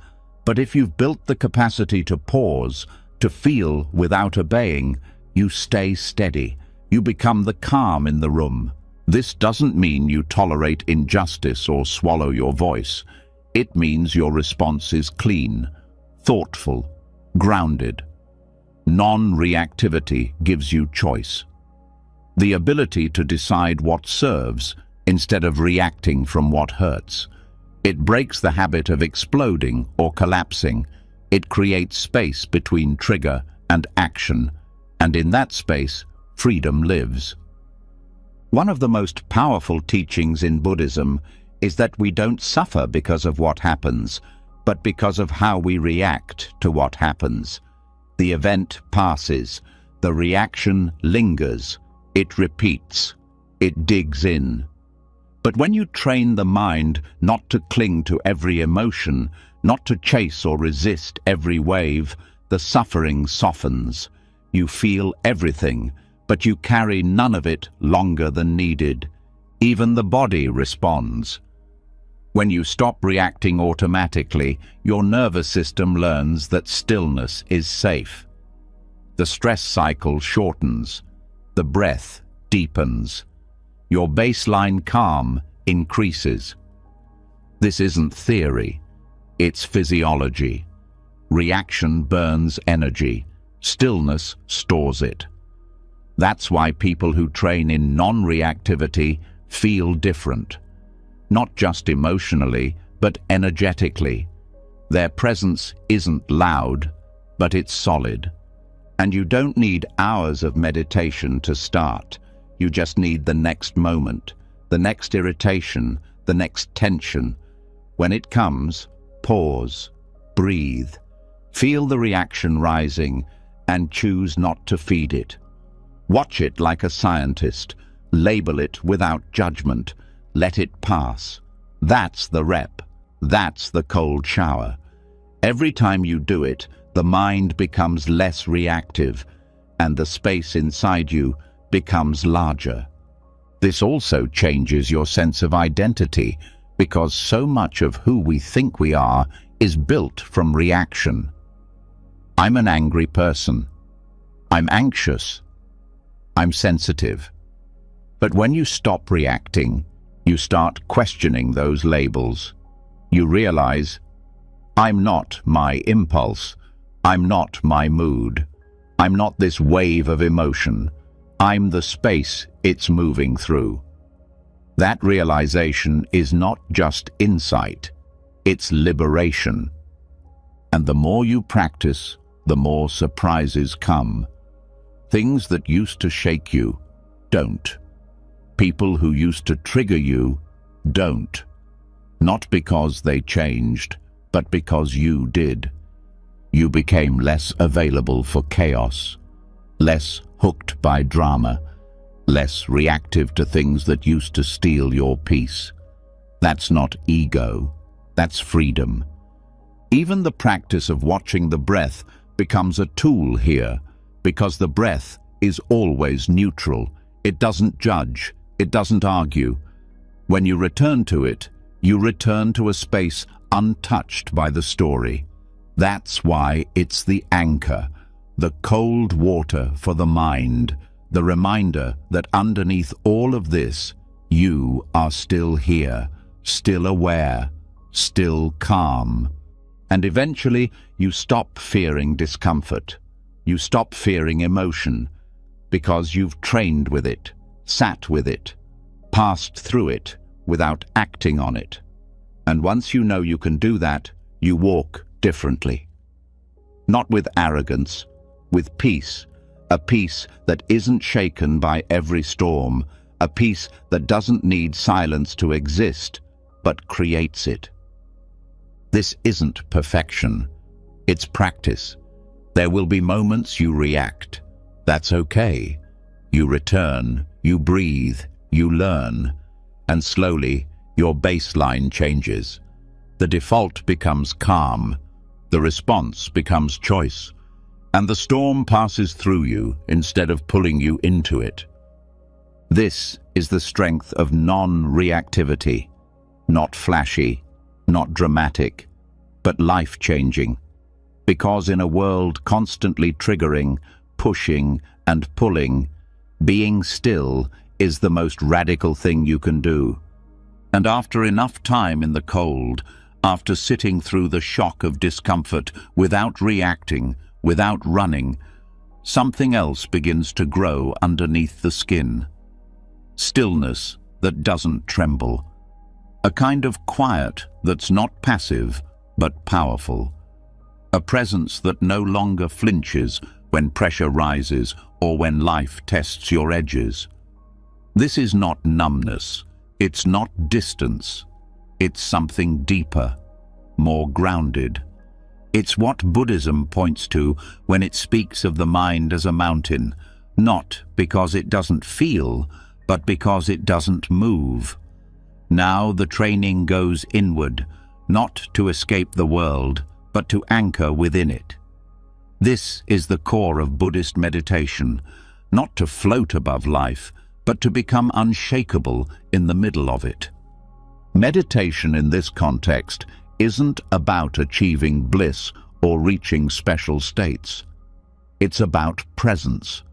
But if you've built the capacity to pause, to feel without obeying, you stay steady. You become the calm in the room. This doesn't mean you tolerate injustice or swallow your voice. It means your response is clean, thoughtful, grounded. Non-reactivity gives you choice. The ability to decide what serves instead of reacting from what hurts. It breaks the habit of exploding or collapsing. It creates space between trigger and action, and in that space, freedom lives. One of the most powerful teachings in Buddhism is that we don't suffer because of what happens, but because of how we react to what happens. The event passes, the reaction lingers, it repeats, it digs in. But when you train the mind not to cling to every emotion, not to chase or resist every wave, the suffering softens. You feel everything, but you carry none of it longer than needed. Even the body responds. When you stop reacting automatically, your nervous system learns that stillness is safe. The stress cycle shortens. The breath deepens. Your baseline calm increases. This isn't theory. It's physiology. Reaction burns energy. Stillness stores it. That's why people who train in non-reactivity feel different. Not just emotionally, but energetically. Their presence isn't loud, but it's solid. And you don't need hours of meditation to start. You just need the next moment, the next irritation, the next tension. When it comes, pause, breathe, feel the reaction rising, and choose not to feed it. Watch it like a scientist, label it without judgment, let it pass. That's the rep. That's the cold shower. Every time you do it, the mind becomes less reactive, and the space inside you becomes larger. This also changes your sense of identity, because so much of who we think we are is built from reaction. I'm an angry person. I'm anxious. I'm sensitive. But when you stop reacting, you start questioning those labels. You realize, I'm not my impulse. I'm not my mood. I'm not this wave of emotion. I'm the space it's moving through. That realization is not just insight, it's liberation. And the more you practice, the more surprises come. Things that used to shake you don't. People who used to trigger you don't. Not because they changed, but because you did. You became less available for chaos, less hooked by drama, less reactive to things that used to steal your peace. That's not ego, that's freedom. Even the practice of watching the breath becomes a tool here, because the breath is always neutral. It doesn't judge, it doesn't argue. When you return to it, you return to a space untouched by the story. That's why it's the anchor, the cold water for the mind, the reminder that underneath all of this, you are still here, still aware, still calm. And eventually, you stop fearing discomfort. You stop fearing emotion, because you've trained with it, sat with it, passed through it without acting on it. And once you know you can do that, you walk differently. Not with arrogance, with peace, a peace that isn't shaken by every storm, a peace that doesn't need silence to exist, but creates it. This isn't perfection, it's practice. There will be moments you react. That's okay. You return, you breathe, you learn, and slowly your baseline changes. The default becomes calm, the response becomes choice, and the storm passes through you instead of pulling you into it. This is the strength of non-reactivity, not flashy, not dramatic, but life-changing. Because in a world constantly triggering, pushing, and pulling, being still is the most radical thing you can do. And after enough time in the cold, after sitting through the shock of discomfort without reacting, without running, something else begins to grow underneath the skin. Stillness that doesn't tremble. A kind of quiet that's not passive, but powerful. A presence that no longer flinches when pressure rises or when life tests your edges. This is not numbness. It's not distance. It's something deeper, more grounded. It's what Buddhism points to when it speaks of the mind as a mountain, not because it doesn't feel, but because it doesn't move. Now the training goes inward, not to escape the world, but to anchor within it. This is the core of Buddhist meditation, not to float above life, but to become unshakable in the middle of it. Meditation in this context isn't about achieving bliss or reaching special states. It's about presence.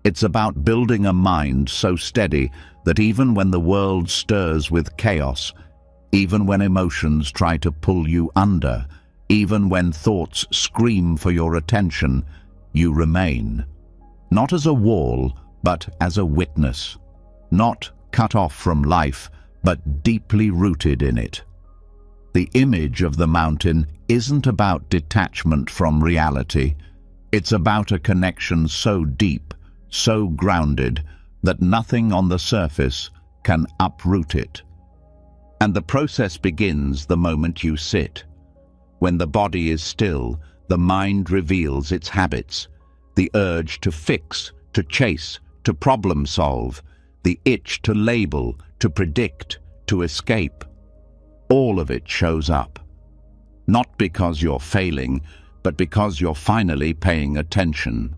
It's about building a mind so steady that even when the world stirs with chaos, even when emotions try to pull you under, even when thoughts scream for your attention, you remain. Not as a wall, but as a witness. Not cut off from life, but deeply rooted in it. The image of the mountain isn't about detachment from reality. It's about a connection so deep, so grounded, that nothing on the surface can uproot it. And the process begins the moment you sit. When the body is still, the mind reveals its habits, the urge to fix, to chase, to problem solve, the itch to label, to predict, to escape. All of it shows up. Not because you're failing, but because you're finally paying attention.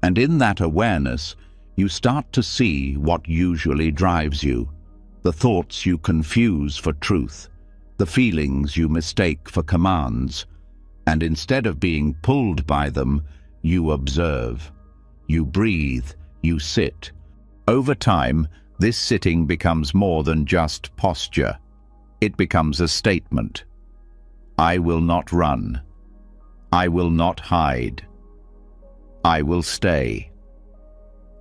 And in that awareness, you start to see what usually drives you, the thoughts you confuse for truth, the feelings you mistake for commands, and instead of being pulled by them, you observe. You breathe, you sit. Over time, this sitting becomes more than just posture. It becomes a statement. I will not run. I will not hide. I will stay.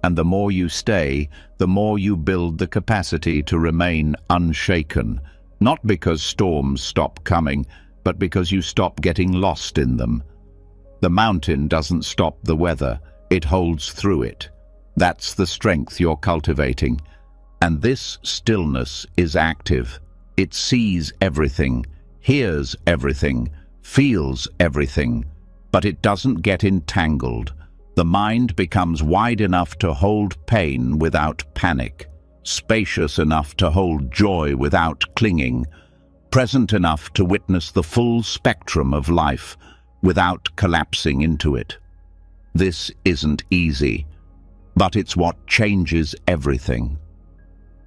And the more you stay, the more you build the capacity to remain unshaken, not because storms stop coming, but because you stop getting lost in them. The mountain doesn't stop the weather, it holds through it. That's the strength you're cultivating. And this stillness is active. It sees everything, hears everything, feels everything, but it doesn't get entangled. The mind becomes wide enough to hold pain without panic, spacious enough to hold joy without clinging, present enough to witness the full spectrum of life without collapsing into it. This isn't easy, but it's what changes everything.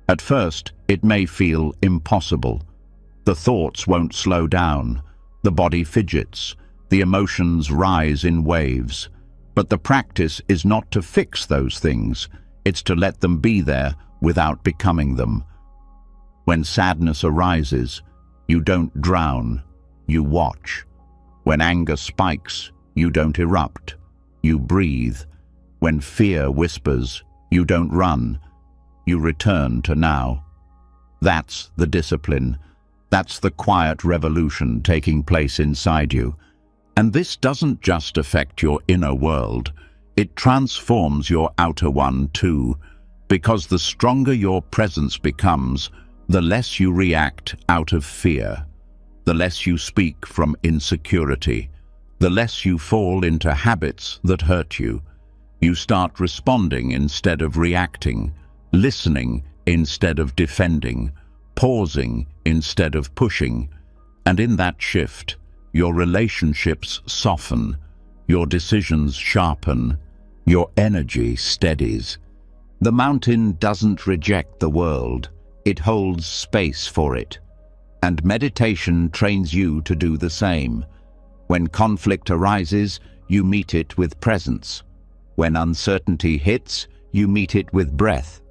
At first, it may feel impossible. The thoughts won't slow down, the body fidgets, the emotions rise in waves. But the practice is not to fix those things, it's to let them be there without becoming them. When sadness arises, you don't drown, you watch. When anger spikes, you don't erupt, you breathe. When fear whispers, you don't run, you return to now. That's the discipline. That's the quiet revolution taking place inside you. And this doesn't just affect your inner world, it transforms your outer one too, because the stronger your presence becomes, the less you react out of fear, the less you speak from insecurity, the less you fall into habits that hurt you. You start responding instead of reacting, listening instead of defending, pausing instead of pushing. And in that shift, your relationships soften, your decisions sharpen, your energy steadies. The mountain doesn't reject the world, it holds space for it. And meditation trains you to do the same. When conflict arises, you meet it with presence. When uncertainty hits, you meet it with breath.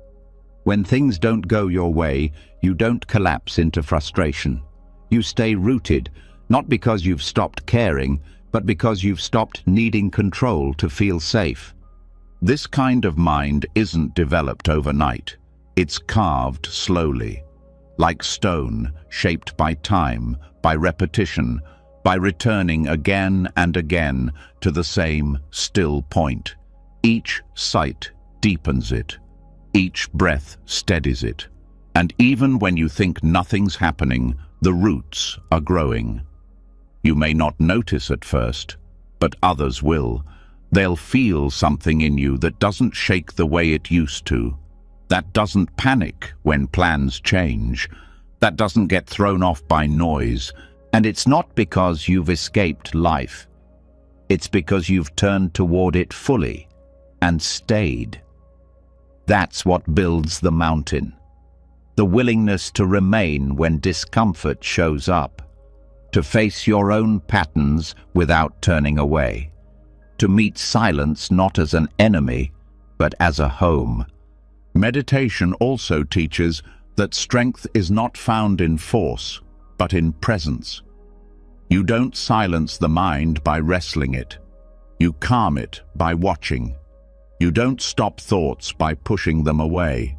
When things don't go your way, you don't collapse into frustration. You stay rooted, not because you've stopped caring, but because you've stopped needing control to feel safe. This kind of mind isn't developed overnight. It's carved slowly, like stone, shaped by time, by repetition, by returning again and again to the same still point. Each sight deepens it. Each breath steadies it. And even when you think nothing's happening, the roots are growing. You may not notice at first, but others will. They'll feel something in you that doesn't shake the way it used to, that doesn't panic when plans change, that doesn't get thrown off by noise. And it's not because you've escaped life. It's because you've turned toward it fully and stayed. That's what builds the mountain. The willingness to remain when discomfort shows up, to face your own patterns without turning away, to meet silence not as an enemy, but as a home. Meditation also teaches that strength is not found in force, but in presence. You don't silence the mind by wrestling it. You calm it by watching. You don't stop thoughts by pushing them away.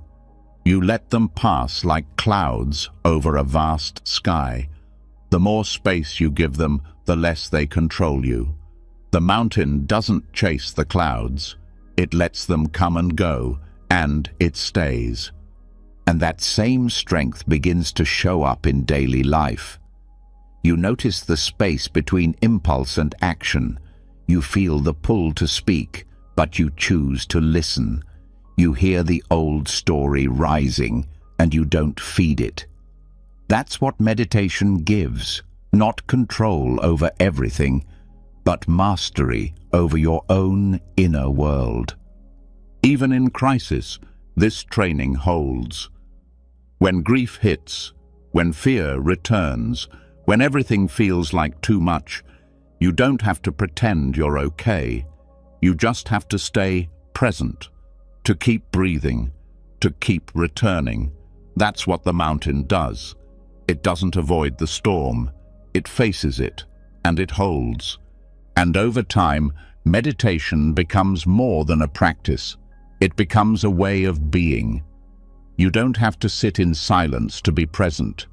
You let them pass like clouds over a vast sky. The more space you give them, the less they control you. The mountain doesn't chase the clouds. It lets them come and go, and it stays. And that same strength begins to show up in daily life. You notice the space between impulse and action. You feel the pull to speak, but you choose to listen. You hear the old story rising, and you don't feed it. That's what meditation gives, not control over everything, but mastery over your own inner world. Even in crisis, this training holds. When grief hits, when fear returns, when everything feels like too much, you don't have to pretend you're okay. You just have to stay present, to keep breathing, to keep returning. That's what the mountain does. It doesn't avoid the storm. It faces it, and it holds. And over time, meditation becomes more than a practice. It becomes a way of being. You don't have to sit in silence to be present.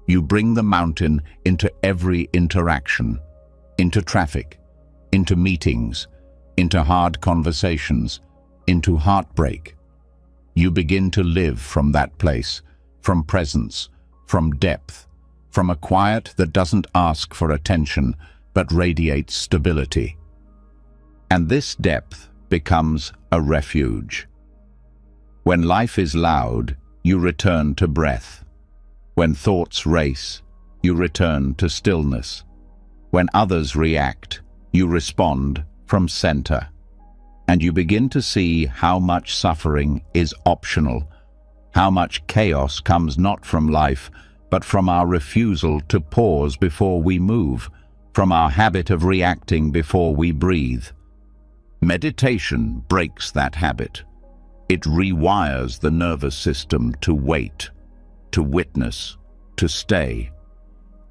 You bring the mountain into every interaction, into traffic, into meetings, into hard conversations, into heartbreak. You begin to live from that place, from presence, from depth, from a quiet that doesn't ask for attention, but radiates stability. And this depth becomes a refuge. When life is loud, you return to breath. When thoughts race, you return to stillness. When others react, you respond from center. And you begin to see how much suffering is optional, how much chaos comes not from life, but from our refusal to pause before we move, from our habit of reacting before we breathe. Meditation breaks that habit. It rewires the nervous system to wait, to witness, to stay.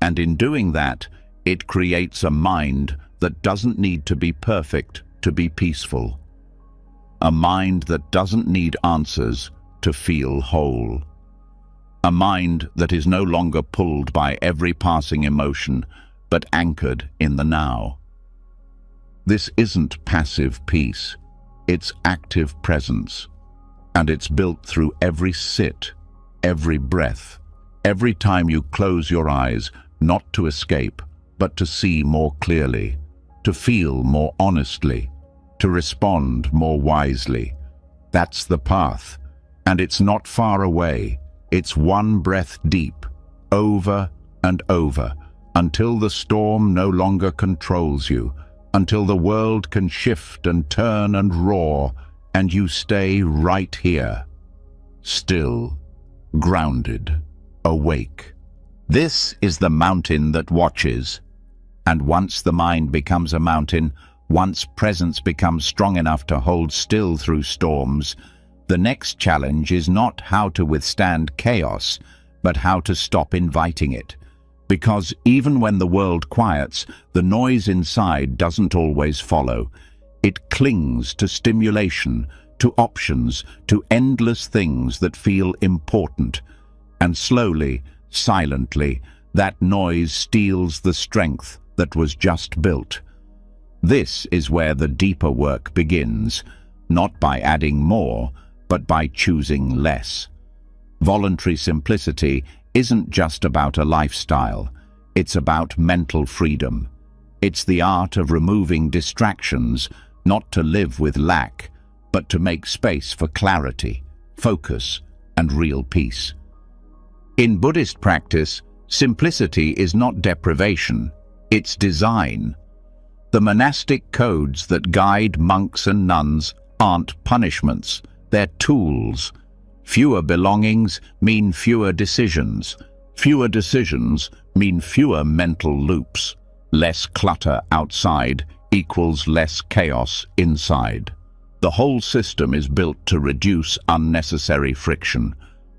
And in doing that, it creates a mind that doesn't need to be perfect to be peaceful. A mind that doesn't need answers to feel whole. A mind that is no longer pulled by every passing emotion, but anchored in the now. This isn't passive peace, it's active presence. And it's built through every sit, every breath, every time you close your eyes, not to escape, but to see more clearly, to feel more honestly, to respond more wisely. That's the path, and it's not far away. It's one breath deep, over and over, until the storm no longer controls you, until the world can shift and turn and roar, and you stay right here, still, grounded, awake. This is the mountain that watches. And once the mind becomes a mountain, once presence becomes strong enough to hold still through storms, the next challenge is not how to withstand chaos, but how to stop inviting it. Because even when the world quiets, the noise inside doesn't always follow. It clings to stimulation, to options, to endless things that feel important. And slowly, silently, that noise steals the strength that was just built. This is where the deeper work begins, not by adding more, but by choosing less. Voluntary simplicity isn't just about a lifestyle, it's about mental freedom. It's the art of removing distractions, not to live with lack, but to make space for clarity, focus, and real peace. In Buddhist practice, simplicity is not deprivation, it's design. The monastic codes that guide monks and nuns aren't punishments, they're tools. Fewer belongings mean fewer decisions. Fewer decisions mean fewer mental loops. Less clutter outside equals less chaos inside. The whole system is built to reduce unnecessary friction,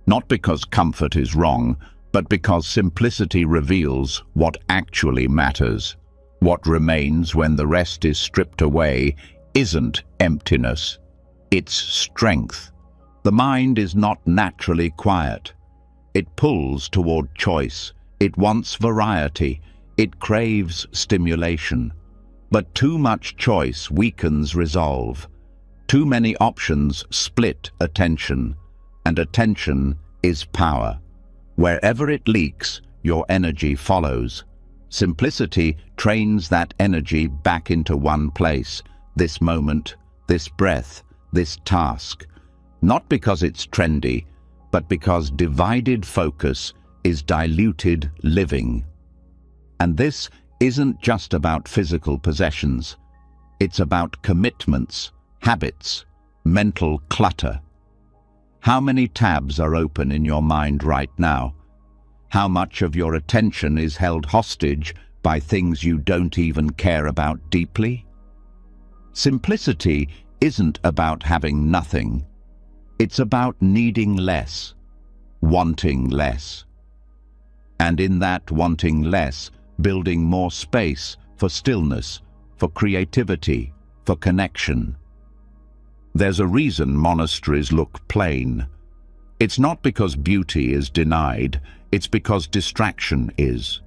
not because comfort is wrong, but because simplicity reveals what actually matters. What remains when the rest is stripped away isn't emptiness, it's strength. The mind is not naturally quiet. It pulls toward choice. It wants variety. It craves stimulation. But too much choice weakens resolve. Too many options split attention, and attention is power. Wherever it leaks, your energy follows. Simplicity trains that energy back into one place, this moment, this breath, this task. Not because it's trendy, but because divided focus is diluted living. And this isn't just about physical possessions. It's about commitments, habits, mental clutter. How many tabs are open in your mind right now? How much of your attention is held hostage by things you don't even care about deeply? Simplicity isn't about having nothing. It's about needing less, wanting less. And in that wanting less, building more space for stillness, for creativity, for connection. There's a reason monasteries look plain. It's not because beauty is denied, it's because distraction is.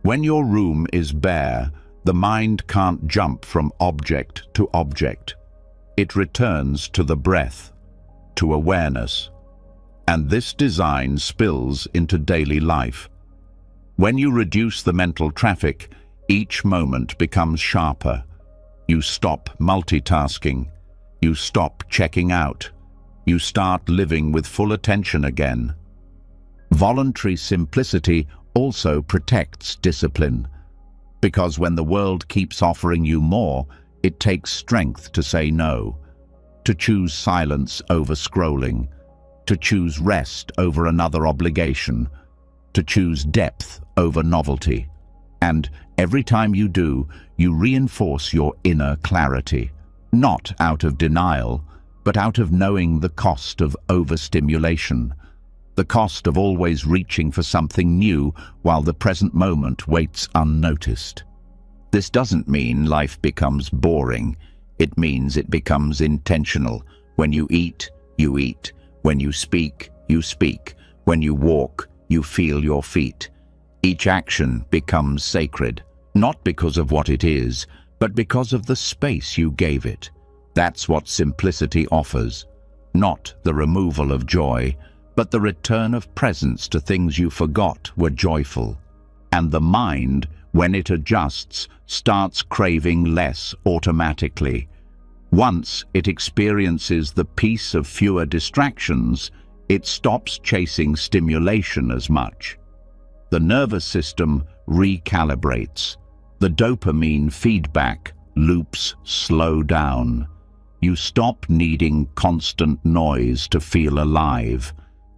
When your room is bare, the mind can't jump from object to object. It returns to the breath, to awareness. And this design spills into daily life. When you reduce the mental traffic, each moment becomes sharper. You stop multitasking. You stop checking out. You start living with full attention again. Voluntary simplicity also protects discipline, because when the world keeps offering you more, it takes strength to say no, to choose silence over scrolling, to choose rest over another obligation, to choose depth over novelty. And every time you do, you reinforce your inner clarity, not out of denial, but out of knowing the cost of overstimulation, the cost of always reaching for something new while the present moment waits unnoticed. This doesn't mean life becomes boring. It means it becomes intentional. When you eat, you eat. When you speak, you speak. When you walk, you feel your feet. Each action becomes sacred, not because of what it is, but because of the space you gave it. That's what simplicity offers. Not the removal of joy, but the return of presence to things you forgot were joyful. And the mind, when it adjusts, starts craving less automatically. Once it experiences the peace of fewer distractions, it stops chasing stimulation as much. The nervous system recalibrates. The dopamine feedback loops slow down. You stop needing constant noise to feel alive.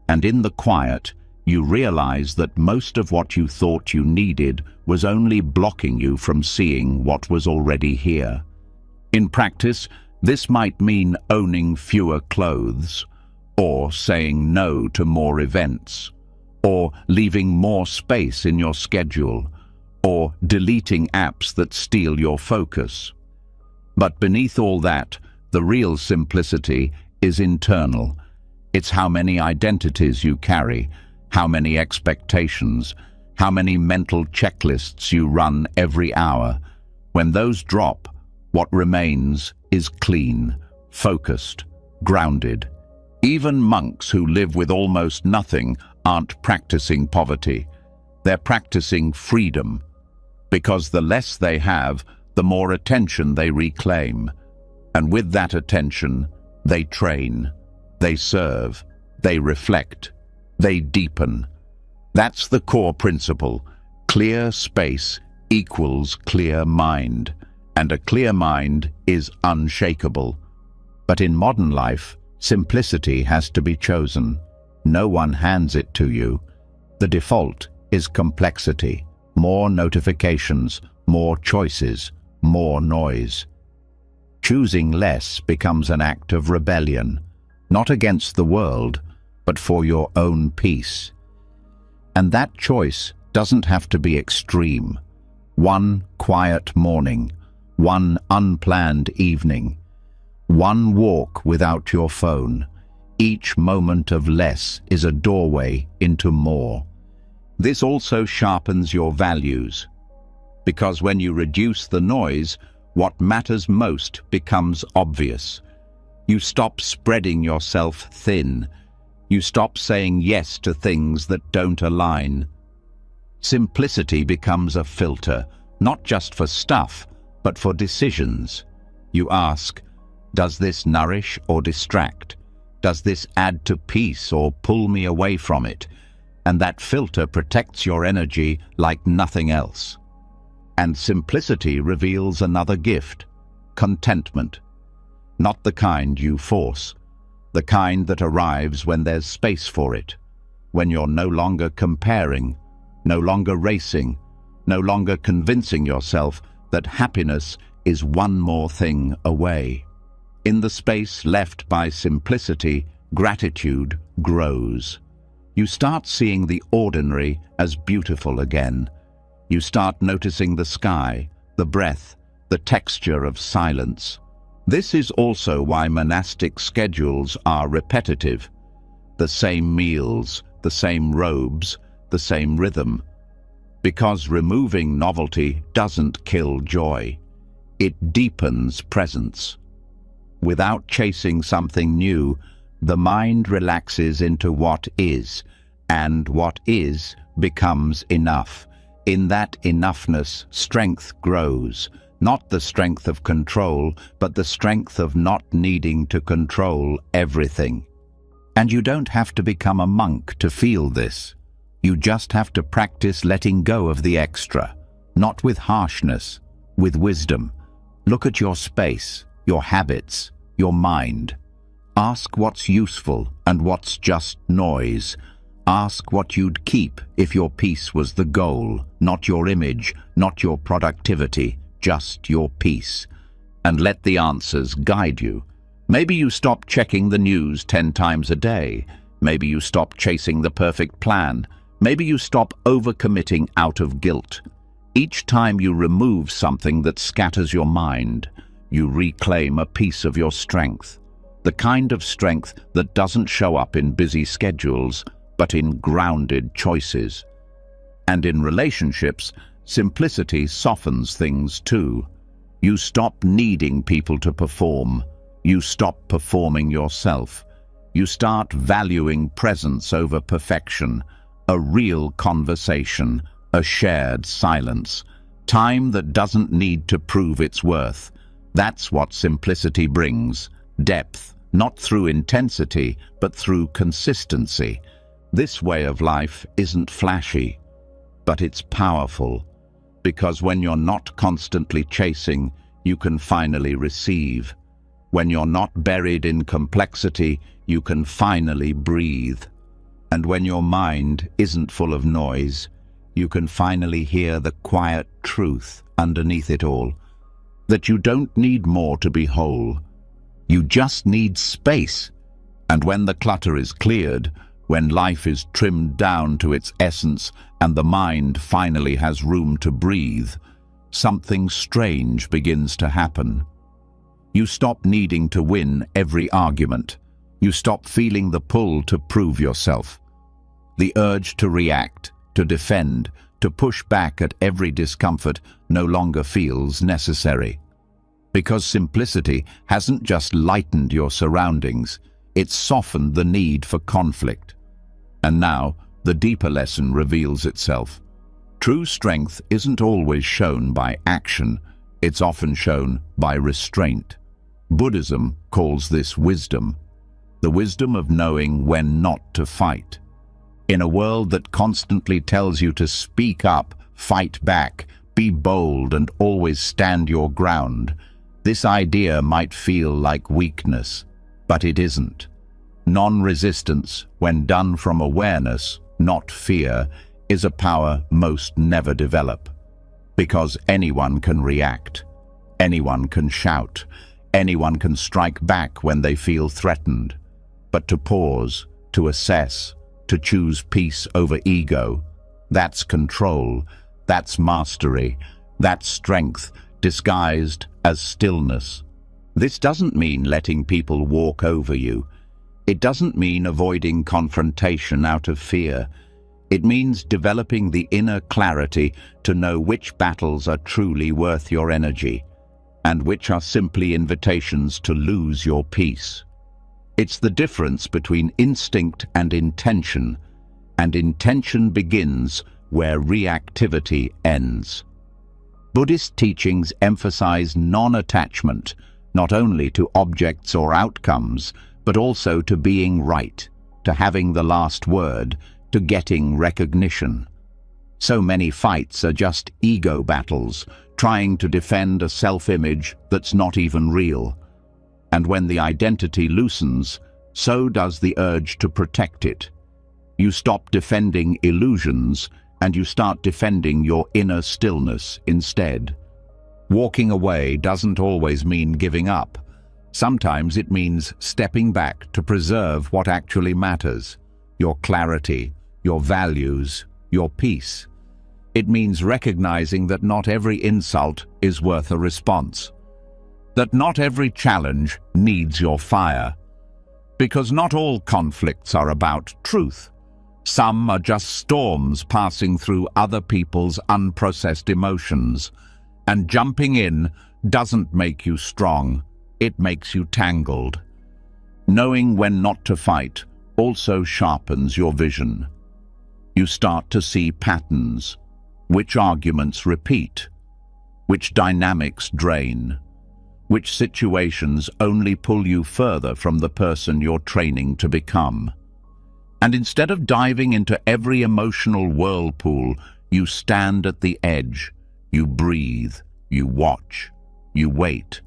And in the quiet, you realize that most of what you thought you needed was only blocking you from seeing what was already here. In practice, this might mean owning fewer clothes, or saying no to more events, or leaving more space in your schedule, or deleting apps that steal your focus. But beneath all that, the real simplicity is internal. It's how many identities you carry, how many expectations, how many mental checklists you run every hour. When those drop, what remains is clean, focused, grounded. Even monks who live with almost nothing aren't practicing poverty. They're practicing freedom, because the less they have, the more attention they reclaim. And with that attention, they train, they serve, they reflect, they deepen. That's the core principle. Clear space equals clear mind, and a clear mind is unshakable. But in modern life, simplicity has to be chosen. No one hands it to you. The default is complexity, more notifications, more choices, more noise. Choosing less becomes an act of rebellion, not against the world, but for your own peace. And that choice doesn't have to be extreme. One quiet morning, one unplanned evening, one walk without your phone. Each moment of less is a doorway into more. This also sharpens your values, because when you reduce the noise, what matters most becomes obvious. You stop spreading yourself thin. You stop saying yes to things that don't align. Simplicity becomes a filter, not just for stuff, but for decisions. You ask, does this nourish or distract? Does this add to peace or pull me away from it? And that filter protects your energy like nothing else. And simplicity reveals another gift, contentment. Not the kind you force, the kind that arrives when there's space for it, when you're no longer comparing, no longer racing, no longer convincing yourself that happiness is one more thing away. In the space left by simplicity, gratitude grows. You start seeing the ordinary as beautiful again. You start noticing the sky, the breath, the texture of silence. This is also why monastic schedules are repetitive. The same meals, the same robes, the same rhythm. Because removing novelty doesn't kill joy. It deepens presence. Without chasing something new, the mind relaxes into what is, and what is becomes enough. In that enoughness, strength grows, not the strength of control, but the strength of not needing to control everything. And you don't have to become a monk to feel this. You just have to practice letting go of the extra, not with harshness, with wisdom. Look at your space, your habits, your mind. Ask what's useful and what's just noise. Ask what you'd keep if your peace was the goal, not your image, not your productivity, just your peace. And let the answers guide you. Maybe you stop checking the news 10 times a day. Maybe you stop chasing the perfect plan. Maybe you stop overcommitting out of guilt. Each time you remove something that scatters your mind, you reclaim a piece of your strength. The kind of strength that doesn't show up in busy schedules, but in grounded choices. And in relationships, simplicity softens things too. You stop needing people to perform. You stop performing yourself. You start valuing presence over perfection, a real conversation, a shared silence, time that doesn't need to prove its worth. That's what simplicity brings, depth, not through intensity, but through consistency. This way of life isn't flashy, but it's powerful, because when you're not constantly chasing, you can finally receive. When you're not buried in complexity, you can finally breathe. And when your mind isn't full of noise, you can finally hear the quiet truth underneath it all, that you don't need more to be whole. You just need space. And when the clutter is cleared, when life is trimmed down to its essence and the mind finally has room to breathe, something strange begins to happen. You stop needing to win every argument. You stop feeling the pull to prove yourself. The urge to react, to defend, to push back at every discomfort no longer feels necessary. Because simplicity hasn't just lightened your surroundings, it's softened the need for conflict. And now, the deeper lesson reveals itself. True strength isn't always shown by action, it's often shown by restraint. Buddhism calls this wisdom, the wisdom of knowing when not to fight. In a world that constantly tells you to speak up, fight back, be bold and always stand your ground, this idea might feel like weakness, but it isn't. Non-resistance, when done from awareness, not fear, is a power most never develop. Because anyone can react, anyone can shout, anyone can strike back when they feel threatened. But to pause, to assess, to choose peace over ego, that's control, that's mastery, that's strength disguised as stillness. This doesn't mean letting people walk over you. It doesn't mean avoiding confrontation out of fear. It means developing the inner clarity to know which battles are truly worth your energy, and which are simply invitations to lose your peace. It's the difference between instinct and intention begins where reactivity ends. Buddhist teachings emphasize non-attachment, not only to objects or outcomes, but also to being right, to having the last word, to getting recognition. So many fights are just ego battles, trying to defend a self-image that's not even real. And when the identity loosens, so does the urge to protect it. You stop defending illusions, and you start defending your inner stillness instead. Walking away doesn't always mean giving up. Sometimes it means stepping back to preserve what actually matters: your clarity, your values, your peace. It means recognizing that not every insult is worth a response, that not every challenge needs your fire. Because not all conflicts are about truth. Some are just storms passing through other people's unprocessed emotions. And jumping in doesn't make you strong, it makes you tangled. Knowing when not to fight also sharpens your vision. You start to see patterns, which arguments repeat, which dynamics drain, which situations only pull you further from the person you're training to become. And instead of diving into every emotional whirlpool, you stand at the edge, you breathe, you watch, you wait.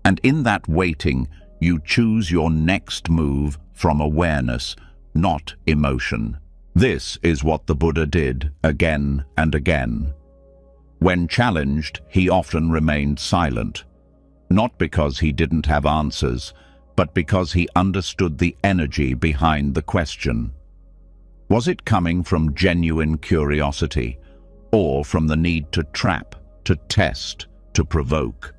And in that waiting, you choose your next move from awareness, not emotion. This is what the Buddha did again and again. When challenged, he often remained silent. Not because he didn't have answers, but because he understood the energy behind the question. Was it coming from genuine curiosity, or from the need to trap, to test, to provoke?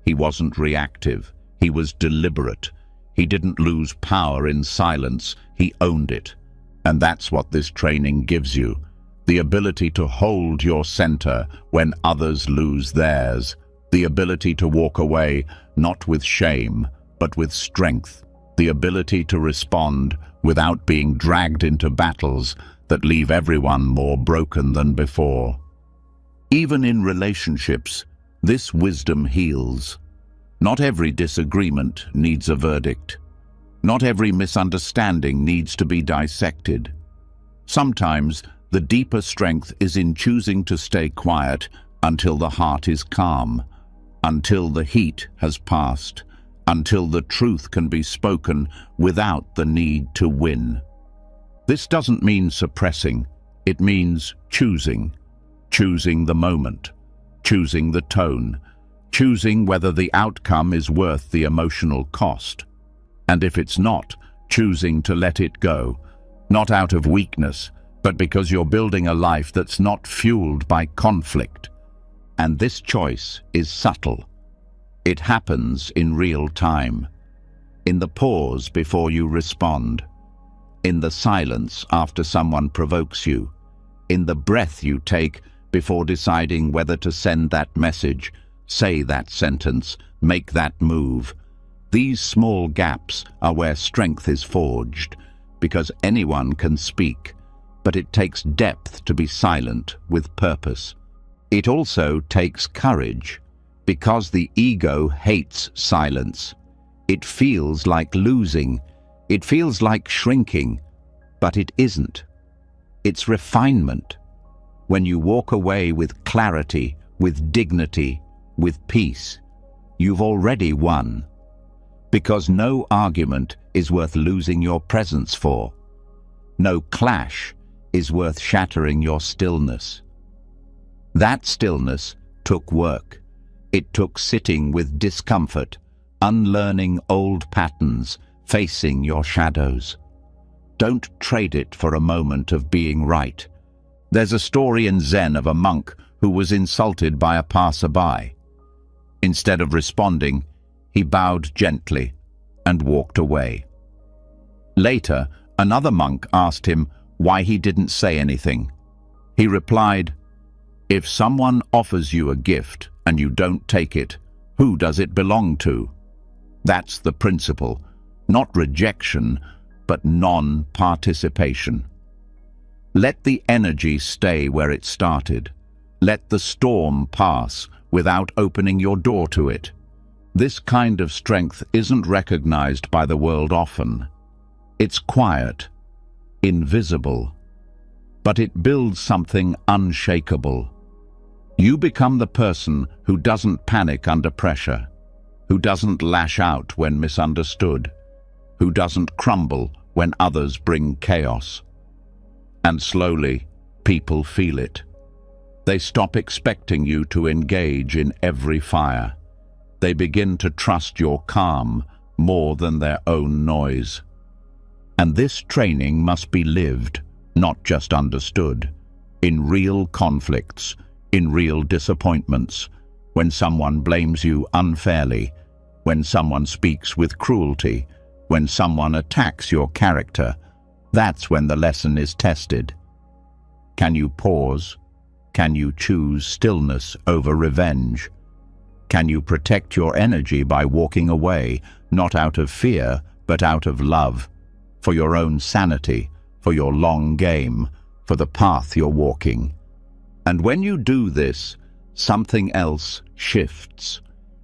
He wasn't reactive, he was deliberate. He didn't lose power in silence, he owned it. And that's what this training gives you. The ability to hold your center when others lose theirs. The ability to walk away not with shame, but with strength. The ability to respond without being dragged into battles that leave everyone more broken than before. Even in relationships, this wisdom heals. Not every disagreement needs a verdict. Not every misunderstanding needs to be dissected. Sometimes the deeper strength is in choosing to stay quiet until the heart is calm, until the heat has passed, until the truth can be spoken without the need to win. This doesn't mean suppressing, it means choosing. Choosing the moment, choosing the tone, choosing whether the outcome is worth the emotional cost. And if it's not, choosing to let it go, not out of weakness, but because you're building a life that's not fueled by conflict. And this choice is subtle. It happens in real time, in the pause before you respond, in the silence after someone provokes you, in the breath you take before deciding whether to send that message, say that sentence, make that move. These small gaps are where strength is forged, because anyone can speak, but it takes depth to be silent with purpose. It also takes courage, because the ego hates silence. It feels like losing, it feels like shrinking, but it isn't. It's refinement. When you walk away with clarity, with dignity, with peace, you've already won. Because no argument is worth losing your presence for. No clash is worth shattering your stillness. That stillness took work. It took sitting with discomfort, unlearning old patterns, facing your shadows. Don't trade it for a moment of being right. There's a story in Zen of a monk who was insulted by a passerby. Instead of responding, he bowed gently and walked away. Later, another monk asked him why he didn't say anything. He replied, "If someone offers you a gift and you don't take it, who does it belong to?" That's the principle, not rejection, but non-participation. Let the energy stay where it started. Let the storm pass without opening your door to it. This kind of strength isn't recognized by the world often. It's quiet, invisible, but it builds something unshakable. You become the person who doesn't panic under pressure, who doesn't lash out when misunderstood, who doesn't crumble when others bring chaos. And slowly, people feel it. They stop expecting you to engage in every fire. They begin to trust your calm more than their own noise. And this training must be lived, not just understood, in real conflicts, in real disappointments, when someone blames you unfairly, when someone speaks with cruelty, when someone attacks your character. That's when the lesson is tested. Can you pause? Can you choose stillness over revenge? Can you protect your energy by walking away, not out of fear, but out of love, for your own sanity, for your long game, for the path you're walking? And when you do this, something else shifts.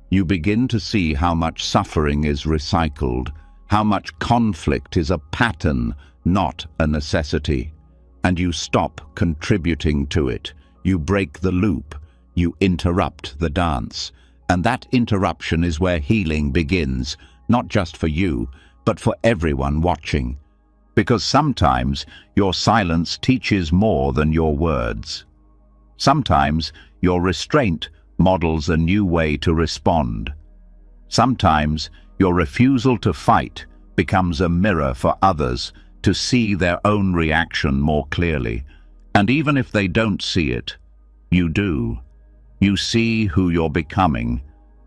You begin to see how much suffering is recycled, how much conflict is a pattern, not a necessity. And you stop contributing to it. You break the loop. You interrupt the dance. And that interruption is where healing begins, not just for you, but for everyone watching. Because sometimes your silence teaches more than your words. Sometimes your restraint models a new way to respond. Sometimes your refusal to fight becomes a mirror for others to see their own reaction more clearly. And even if they don't see it, you do. You see who you're becoming,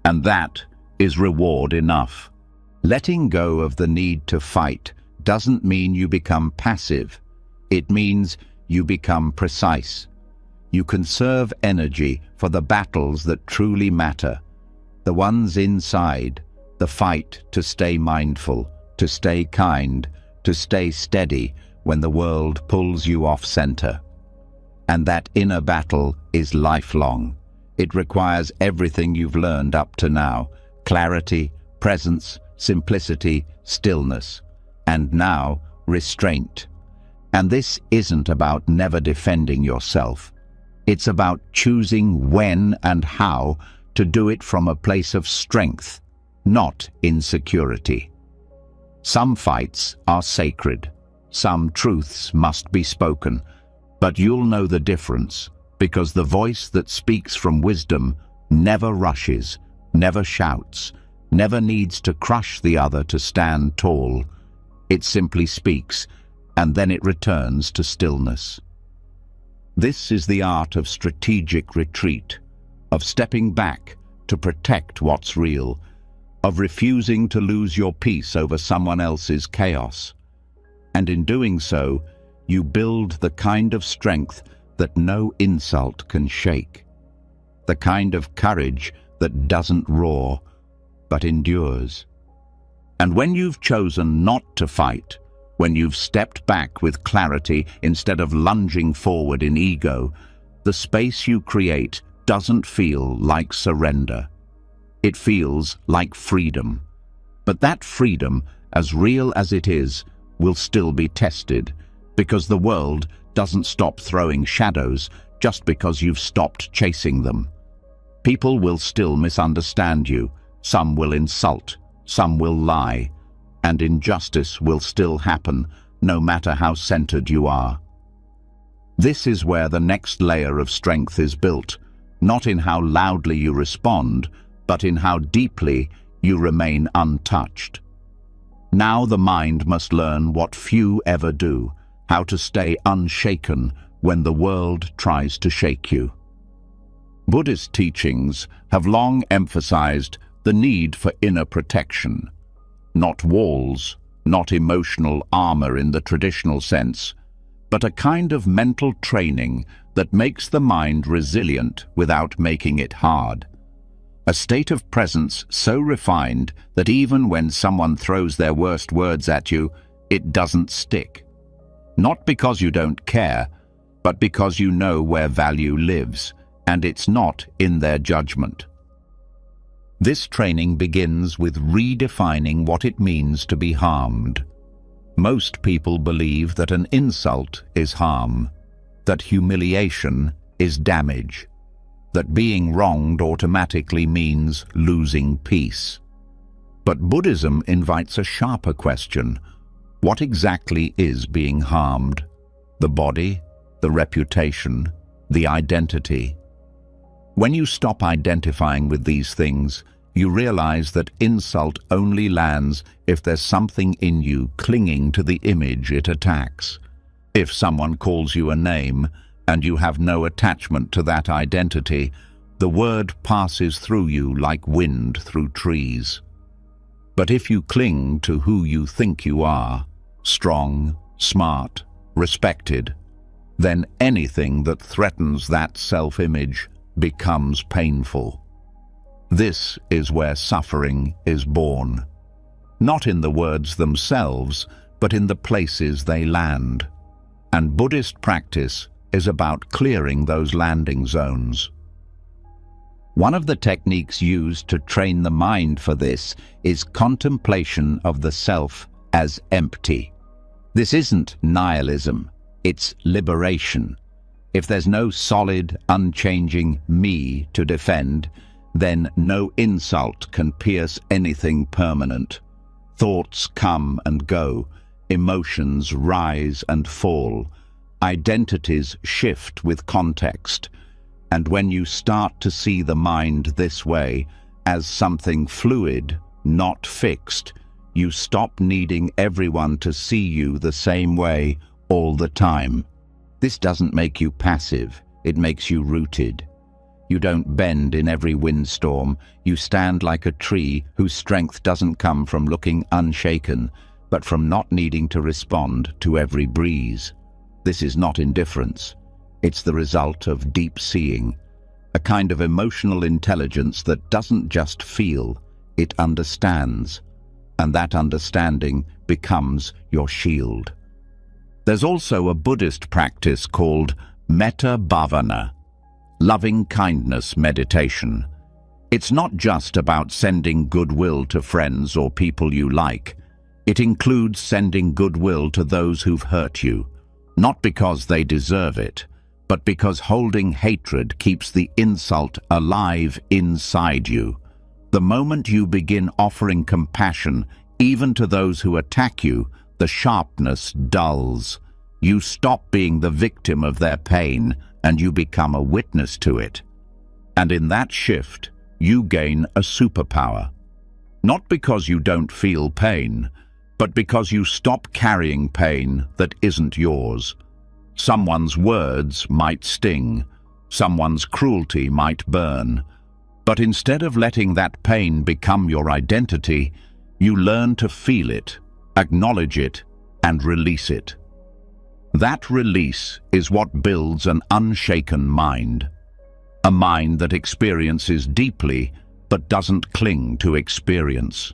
and that is reward enough. Letting go of the need to fight doesn't mean you become passive. It means you become precise. You conserve energy for the battles that truly matter, the ones inside, the fight to stay mindful, to stay kind, to stay steady when the world pulls you off center. And that inner battle is lifelong. It requires everything you've learned up to now: clarity, presence, simplicity, stillness, and now restraint. And this isn't about never defending yourself. It's about choosing when and how to do it from a place of strength, not insecurity. Some fights are sacred. Some truths must be spoken, but you'll know the difference because the voice that speaks from wisdom never rushes, never shouts, never needs to crush the other to stand tall. It simply speaks, and then it returns to stillness. This is the art of strategic retreat, of stepping back to protect what's real, of refusing to lose your peace over someone else's chaos. And in doing so, you build the kind of strength that no insult can shake, the kind of courage that doesn't roar, but endures. And when you've chosen not to fight, when you've stepped back with clarity instead of lunging forward in ego, the space you create doesn't feel like surrender. It feels like freedom. But that freedom, as real as it is, will still be tested, because the world doesn't stop throwing shadows just because you've stopped chasing them. People will still misunderstand you, some will insult, some will lie, and injustice will still happen, no matter how centered you are. This is where the next layer of strength is built, not in how loudly you respond, but in how deeply you remain untouched. Now the mind must learn what few ever do, how to stay unshaken when the world tries to shake you. Buddhist teachings have long emphasized the need for inner protection. Not walls, not emotional armor in the traditional sense, but a kind of mental training that makes the mind resilient without making it hard. A state of presence so refined that even when someone throws their worst words at you, it doesn't stick. Not because you don't care, but because you know where value lives, and it's not in their judgment. This training begins with redefining what it means to be harmed. Most people believe that an insult is harm, that humiliation is damage, that being wronged automatically means losing peace. But Buddhism invites a sharper question. What exactly is being harmed? The body, the reputation, the identity? When you stop identifying with these things, you realize that insult only lands if there's something in you clinging to the image it attacks. If someone calls you a name and you have no attachment to that identity, the word passes through you like wind through trees. But if you cling to who you think you are, strong, smart, respected, then anything that threatens that self-image becomes painful. This is where suffering is born. Not in the words themselves, but in the places they land. And Buddhist practice is about clearing those landing zones. One of the techniques used to train the mind for this is contemplation of the self as empty. This isn't nihilism, it's liberation. If there's no solid, unchanging me to defend, then no insult can pierce anything permanent. Thoughts come and go, emotions rise and fall, identities shift with context. And when you start to see the mind this way, as something fluid, not fixed, you stop needing everyone to see you the same way all the time. This doesn't make you passive, it makes you rooted. You don't bend in every windstorm, you stand like a tree whose strength doesn't come from looking unshaken, but from not needing to respond to every breeze. This is not indifference. It's the result of deep seeing, a kind of emotional intelligence that doesn't just feel, it understands, and that understanding becomes your shield. There's also a Buddhist practice called metta bhavana, loving kindness meditation. It's not just about sending goodwill to friends or people you like. It includes sending goodwill to those who've hurt you, not because they deserve it, but because holding hatred keeps the insult alive inside you. The moment you begin offering compassion, even to those who attack you, the sharpness dulls. You stop being the victim of their pain, and you become a witness to it. And in that shift, you gain a superpower. Not because you don't feel pain, but because you stop carrying pain that isn't yours. Someone's words might sting, someone's cruelty might burn, but instead of letting that pain become your identity, you learn to feel it, acknowledge it, and release it. That release is what builds an unshaken mind. A mind that experiences deeply but doesn't cling to experience.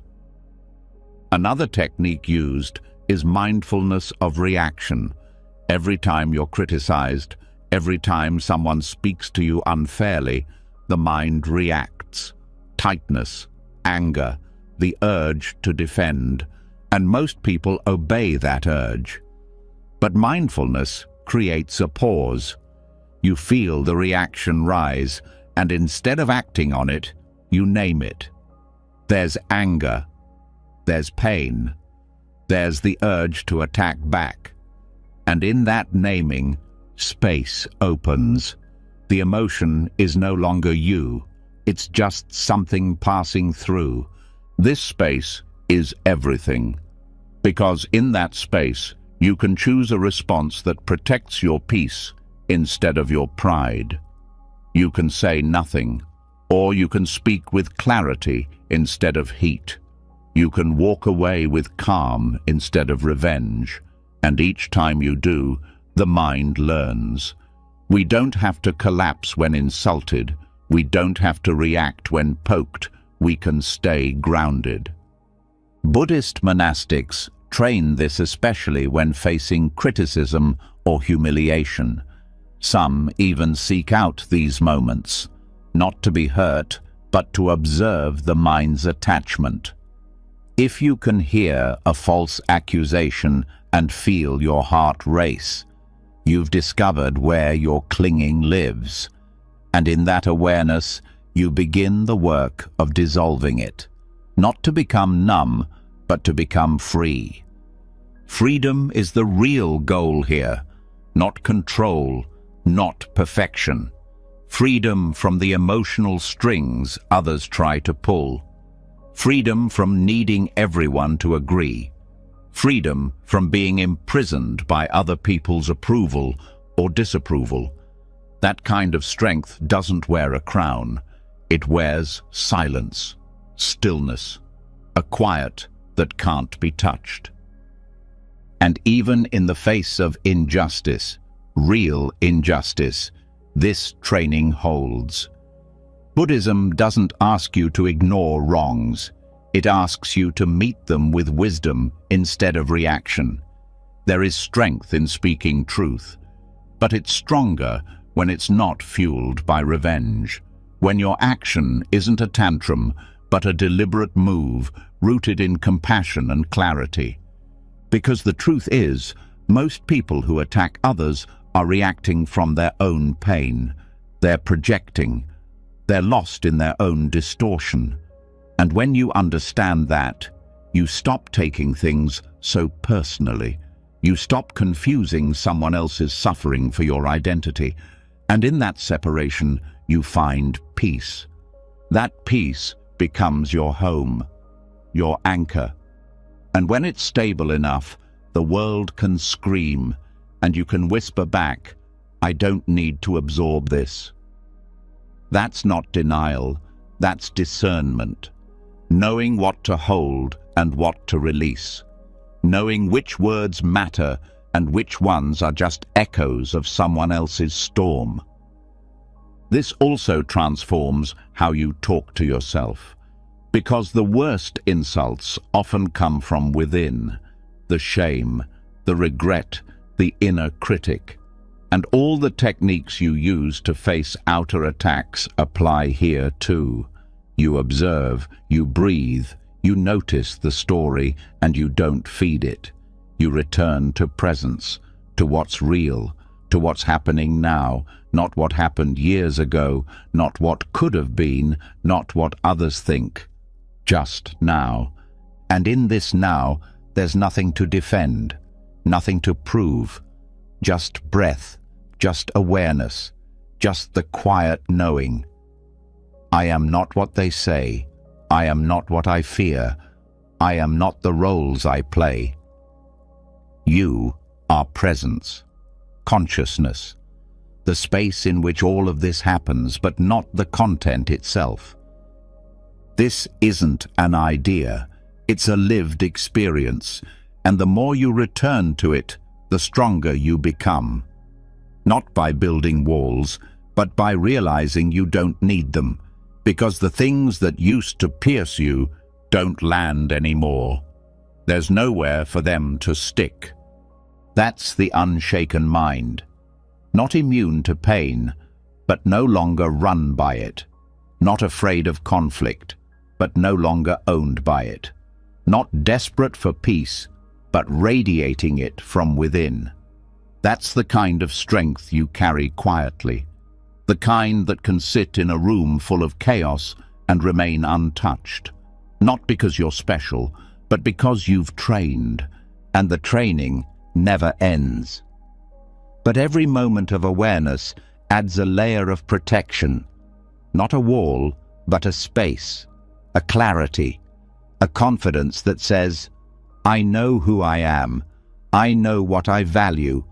Another technique used is mindfulness of reaction. Every time you're criticized, every time someone speaks to you unfairly, the mind reacts. Tightness, anger, the urge to defend, and most people obey that urge. But mindfulness creates a pause. You feel the reaction rise, and instead of acting on it, you name it. There's anger, there's pain, there's the urge to attack back. And in that naming, space opens. The emotion is no longer you, it's just something passing through. This space is everything. Because in that space, you can choose a response that protects your peace instead of your pride. You can say nothing, or you can speak with clarity instead of heat. You can walk away with calm instead of revenge, and each time you do, the mind learns. We don't have to collapse when insulted. We don't have to react when poked. We can stay grounded. Buddhist monastics train this especially when facing criticism or humiliation. Some even seek out these moments, not to be hurt, but to observe the mind's attachment. If you can hear a false accusation and feel your heart race, you've discovered where your clinging lives, and in that awareness, you begin the work of dissolving it, not to become numb, but to become free. Freedom is the real goal here, not control, not perfection. Freedom from the emotional strings others try to pull. Freedom from needing everyone to agree. Freedom from being imprisoned by other people's approval or disapproval. That kind of strength doesn't wear a crown. It wears silence, stillness, a quiet that can't be touched. And even in the face of injustice, real injustice, this training holds. Buddhism doesn't ask you to ignore wrongs. It asks you to meet them with wisdom instead of reaction. There is strength in speaking truth, but it's stronger when it's not fueled by revenge. When your action isn't a tantrum, but a deliberate move rooted in compassion and clarity. Because the truth is, most people who attack others are reacting from their own pain. They're projecting. They're lost in their own distortion. And when you understand that, you stop taking things so personally. You stop confusing someone else's suffering for your identity. And in that separation, you find peace. That peace becomes your home, your anchor. And when it's stable enough, the world can scream, and you can whisper back, "I don't need to absorb this." That's not denial, that's discernment. Knowing what to hold and what to release. Knowing which words matter and which ones are just echoes of someone else's storm. This also transforms how you talk to yourself, because the worst insults often come from within: the shame, the regret, the inner critic. And all the techniques you use to face outer attacks apply here too. You observe, you breathe, you notice the story, and you don't feed it. You return to presence, to what's real, to what's happening now, not what happened years ago, not what could have been, not what others think. Just now. And in this now, there's nothing to defend, nothing to prove. Just breath, just awareness, just the quiet knowing. I am not what they say. I am not what I fear. I am not the roles I play. You are presence, consciousness, the space in which all of this happens, but not the content itself. This isn't an idea, it's a lived experience, and the more you return to it, the stronger you become. Not by building walls, but by realizing you don't need them, because the things that used to pierce you don't land anymore. There's nowhere for them to stick. That's the unshaken mind. Not immune to pain, but no longer run by it. Not afraid of conflict, but no longer owned by it. Not desperate for peace, but radiating it from within. That's the kind of strength you carry quietly, the kind that can sit in a room full of chaos and remain untouched. Not because you're special, but because you've trained, and the training never ends. But every moment of awareness adds a layer of protection, not a wall, but a space, a clarity, a confidence that says, I know who I am, I know what I value,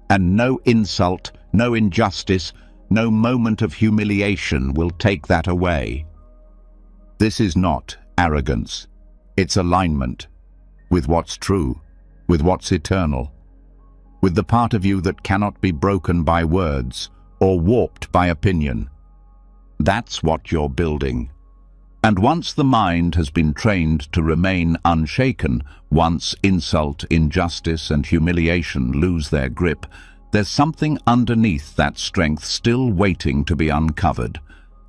and no insult, no injustice, no moment of humiliation will take that away. This is not arrogance, it's alignment with what's true, with what's eternal, with the part of you that cannot be broken by words or warped by opinion. That's what you're building. And once the mind has been trained to remain unshaken, once insult, injustice, and humiliation lose their grip, there's something underneath that strength still waiting to be uncovered,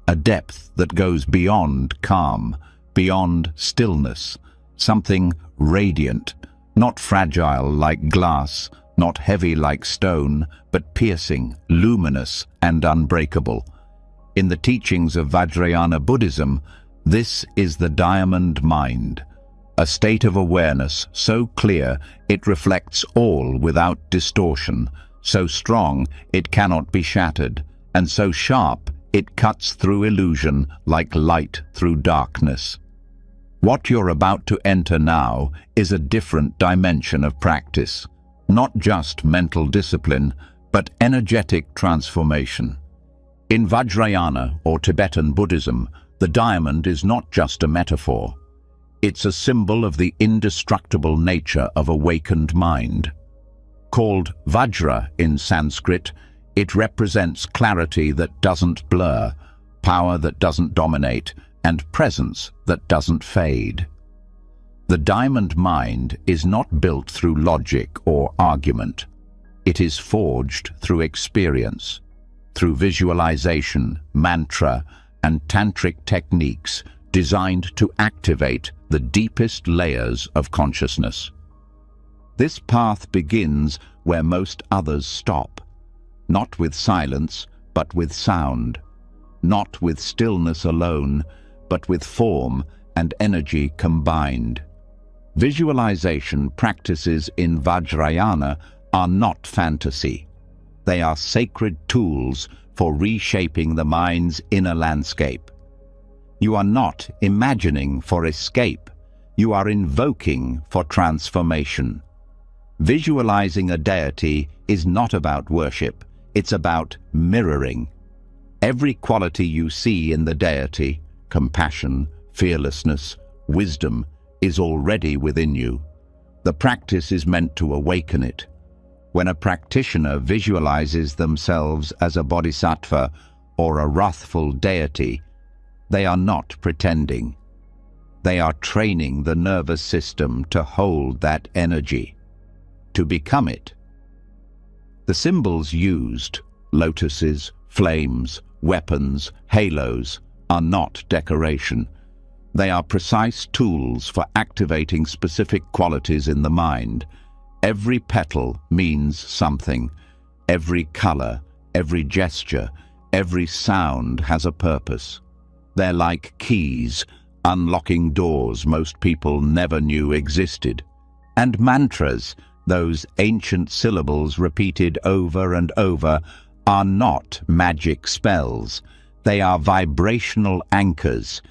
a depth that goes beyond calm, beyond stillness, something radiant, not fragile like glass, not heavy like stone, but piercing, luminous, and unbreakable. In the teachings of Vajrayana Buddhism, this is the diamond mind, a state of awareness so clear it reflects all without distortion, so strong it cannot be shattered, and so sharp it cuts through illusion like light through darkness. What you're about to enter now is a different dimension of practice, not just mental discipline, but energetic transformation. In Vajrayana, or Tibetan Buddhism, the diamond is not just a metaphor. It's a symbol of the indestructible nature of awakened mind. Called Vajra in Sanskrit, it represents clarity that doesn't blur, power that doesn't dominate, and presence that doesn't fade. The diamond mind is not built through logic or argument. It is forged through experience, through visualization, mantra, and tantric techniques designed to activate the deepest layers of consciousness. This path begins where most others stop, not with silence, but with sound, not with stillness alone, but with form and energy combined. Visualization practices in Vajrayana are not fantasy. They are sacred tools for reshaping the mind's inner landscape. You are not imagining for escape. You are invoking for transformation. Visualizing a deity is not about worship. It's about mirroring. Every quality you see in the deity, compassion, fearlessness, wisdom, is already within you. The practice is meant to awaken it. When a practitioner visualizes themselves as a bodhisattva or a wrathful deity, they are not pretending. They are training the nervous system to hold that energy, to become it. The symbols used, lotuses, flames, weapons, halos, are not decoration. They are precise tools for activating specific qualities in the mind. Every petal means something. Every color, every gesture, every sound has a purpose. They're like keys, unlocking doors most people never knew existed. And mantras, those ancient syllables repeated over and over, are not magic spells. They are vibrational anchors.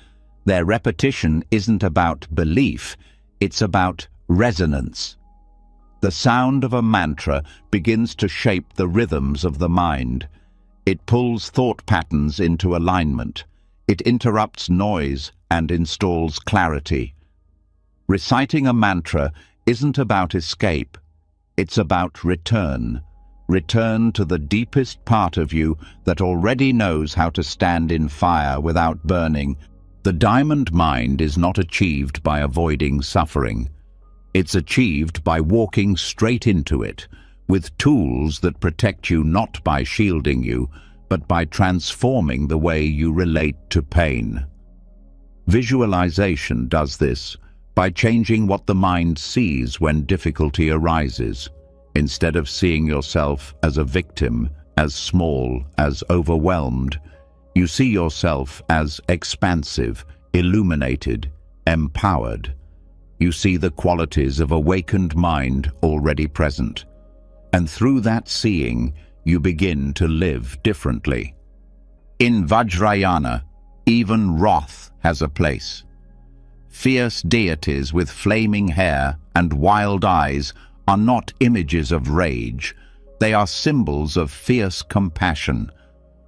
Their repetition isn't about belief, it's about resonance. The sound of a mantra begins to shape the rhythms of the mind. It pulls thought patterns into alignment. It interrupts noise and installs clarity. Reciting a mantra isn't about escape, it's about return. Return to the deepest part of you that already knows how to stand in fire without burning. The diamond mind is not achieved by avoiding suffering. It's achieved by walking straight into it, with tools that protect you not by shielding you, but by transforming the way you relate to pain. Visualization does this by changing what the mind sees when difficulty arises. Instead of seeing yourself as a victim, as small, as overwhelmed, you see yourself as expansive, illuminated, empowered. You see the qualities of awakened mind already present. And through that seeing, you begin to live differently. In Vajrayana, even wrath has a place. Fierce deities with flaming hair and wild eyes are not images of rage. They are symbols of fierce compassion,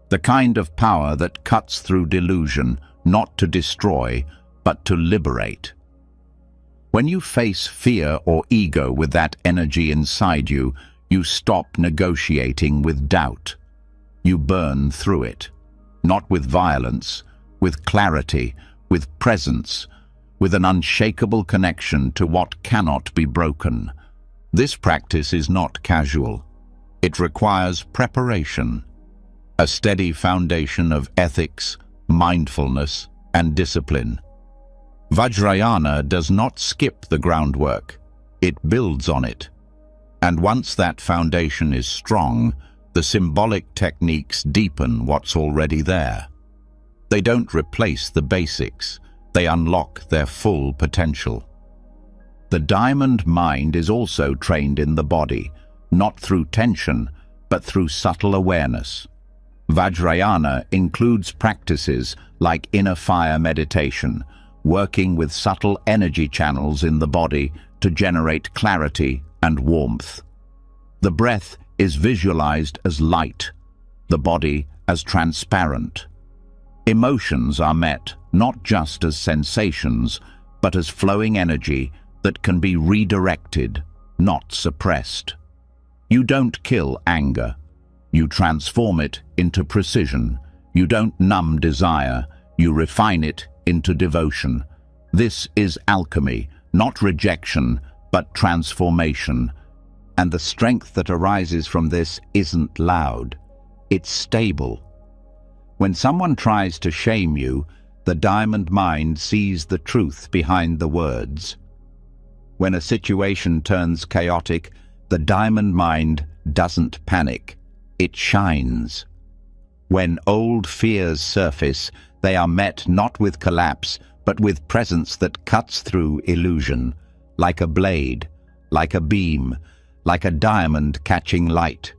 the kind of power that cuts through delusion, not to destroy, but to liberate. When you face fear or ego with that energy inside you, you stop negotiating with doubt. You burn through it, not with violence, with clarity, with presence, with an unshakable connection to what cannot be broken. This practice is not casual. It requires preparation, a steady foundation of ethics, mindfulness, and discipline. Vajrayana does not skip the groundwork. It builds on it. And once that foundation is strong, the symbolic techniques deepen what's already there. They don't replace the basics. They unlock their full potential. The diamond mind is also trained in the body, not through tension, but through subtle awareness. Vajrayana includes practices like inner fire meditation, working with subtle energy channels in the body to generate clarity and warmth. The breath is visualized as light, the body as transparent. Emotions are met not just as sensations, but as flowing energy that can be redirected, not suppressed. You don't kill anger. You transform it into precision. You don't numb desire. You refine it into devotion. This is alchemy, not rejection, but transformation. And the strength that arises from this isn't loud. It's stable. When someone tries to shame you, the diamond mind sees the truth behind the words. When a situation turns chaotic, the diamond mind doesn't panic. It shines. When old fears surface, they are met not with collapse, but with presence that cuts through illusion, like a blade, like a beam, like a diamond catching light.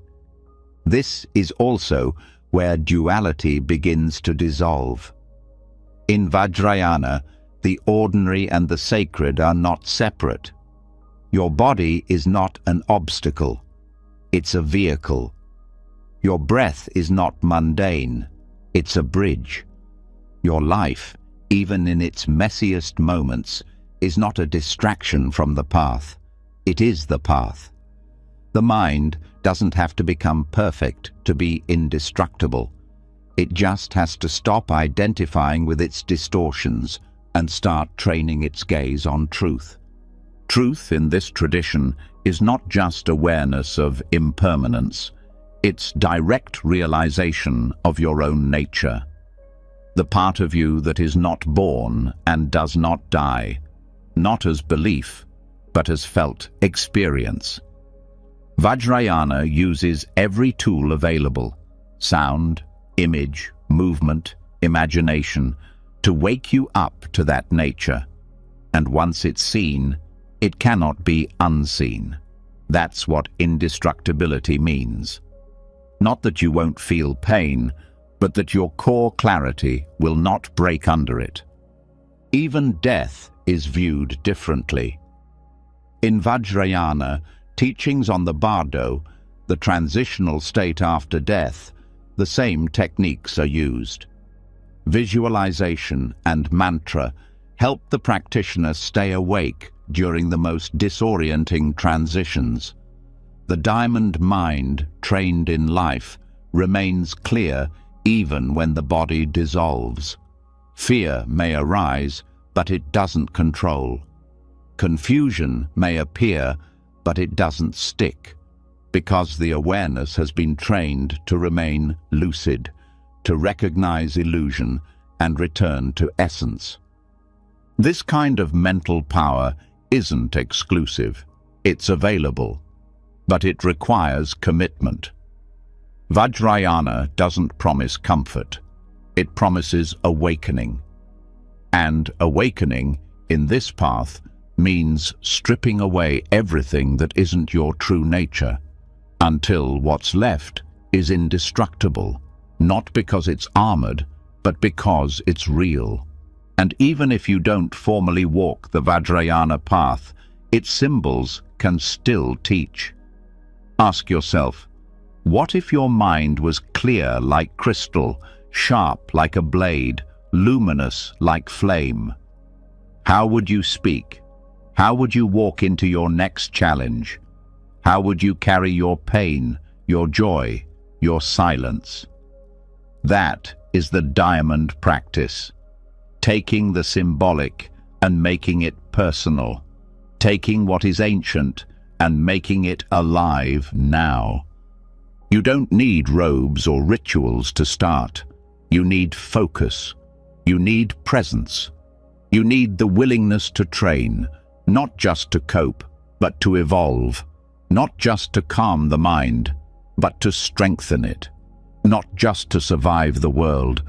This is also where duality begins to dissolve. In Vajrayana, the ordinary and the sacred are not separate. Your body is not an obstacle. It's a vehicle. Your breath is not mundane. It's a bridge. Your life, even in its messiest moments, is not a distraction from the path. It is the path. The mind doesn't have to become perfect to be indestructible. It just has to stop identifying with its distortions and start training its gaze on truth. Truth in this tradition is not just awareness of impermanence, it's direct realization of your own nature. The part of you that is not born and does not die, not as belief, but as felt experience. Vajrayana uses every tool available, sound, image, movement, imagination, to wake you up to that nature. And once it's seen, it cannot be unseen. That's what indestructibility means. Not that you won't feel pain, but that your core clarity will not break under it. Even death is viewed differently. In Vajrayana, teachings on the bardo, the transitional state after death, the same techniques are used. Visualization and mantra help the practitioner stay awake during the most disorienting transitions. The diamond mind, trained in life, remains clear even when the body dissolves. Fear may arise, but it doesn't control. Confusion may appear, but it doesn't stick, because the awareness has been trained to remain lucid, to recognize illusion and return to essence. This kind of mental power isn't exclusive. It's available, but it requires commitment. Vajrayana doesn't promise comfort. It promises awakening. And awakening, in this path, means stripping away everything that isn't your true nature, until what's left is indestructible, not because it's armored, but because it's real. And even if you don't formally walk the Vajrayana path, its symbols can still teach. Ask yourself, what if your mind was clear like crystal, sharp like a blade, luminous like flame? How would you speak? How would you walk into your next challenge? How would you carry your pain, your joy, your silence? That is the diamond practice. Taking the symbolic and making it personal. Taking what is ancient and making it alive now. You don't need robes or rituals to start. You need focus. You need presence. You need the willingness to train, not just to cope, but to evolve. Not just to calm the mind, but to strengthen it. Not just to survive the world,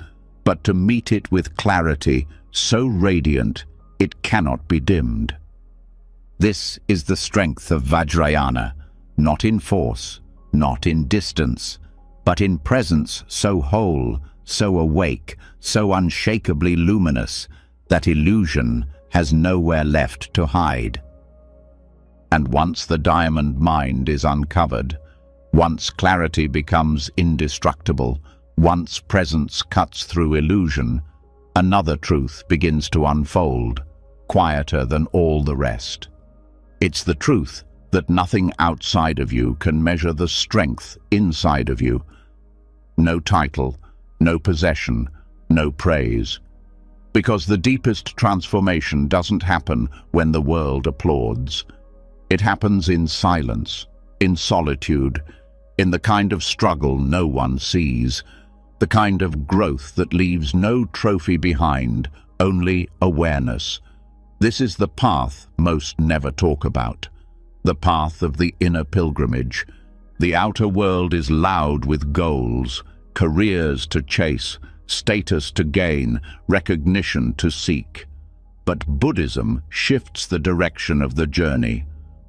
but to meet it with clarity so radiant it cannot be dimmed. This is the strength of Vajrayana, not in force, not in distance, but in presence so whole, so awake, so unshakably luminous, that illusion has nowhere left to hide. And once the diamond mind is uncovered, once clarity becomes indestructible, once presence cuts through illusion, another truth begins to unfold, quieter than all the rest. It's the truth that nothing outside of you can measure the strength inside of you. No title, no possession, no praise. Because the deepest transformation doesn't happen when the world applauds. It happens in silence, in solitude, in the kind of struggle no one sees, the kind of growth that leaves no trophy behind, only awareness. This is the path most never talk about, the path of the inner pilgrimage. The outer world is loud with goals, careers to chase, status to gain, recognition to seek. But Buddhism shifts the direction of the journey.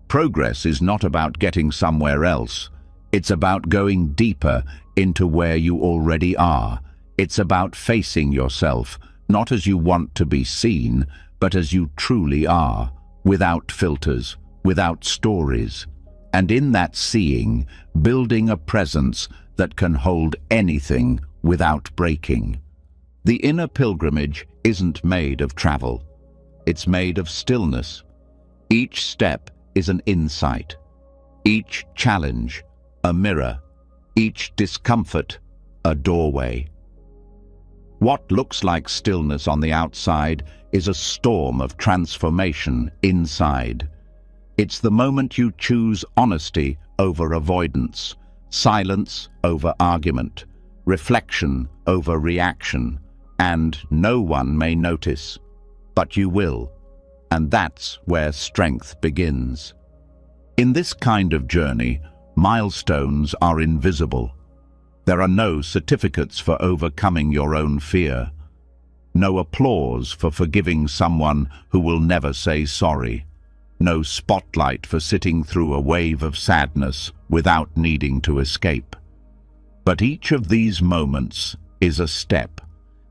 Progress is not about getting somewhere else. It's about going deeper into where you already are. It's about facing yourself, not as you want to be seen, but as you truly are, without filters, without stories. And in that seeing, building a presence that can hold anything without breaking. The inner pilgrimage isn't made of travel. It's made of stillness. Each step is an insight. Each challenge, a mirror. Each discomfort, a doorway. What looks like stillness on the outside is a storm of transformation inside. It's the moment you choose honesty over avoidance, silence over argument, reflection over reaction, and no one may notice, but you will, and that's where strength begins. In this kind of journey, milestones are invisible. There are no certificates for overcoming your own fear, no applause for forgiving someone who will never say sorry, no spotlight for sitting through a wave of sadness without needing to escape. But each of these moments is a step,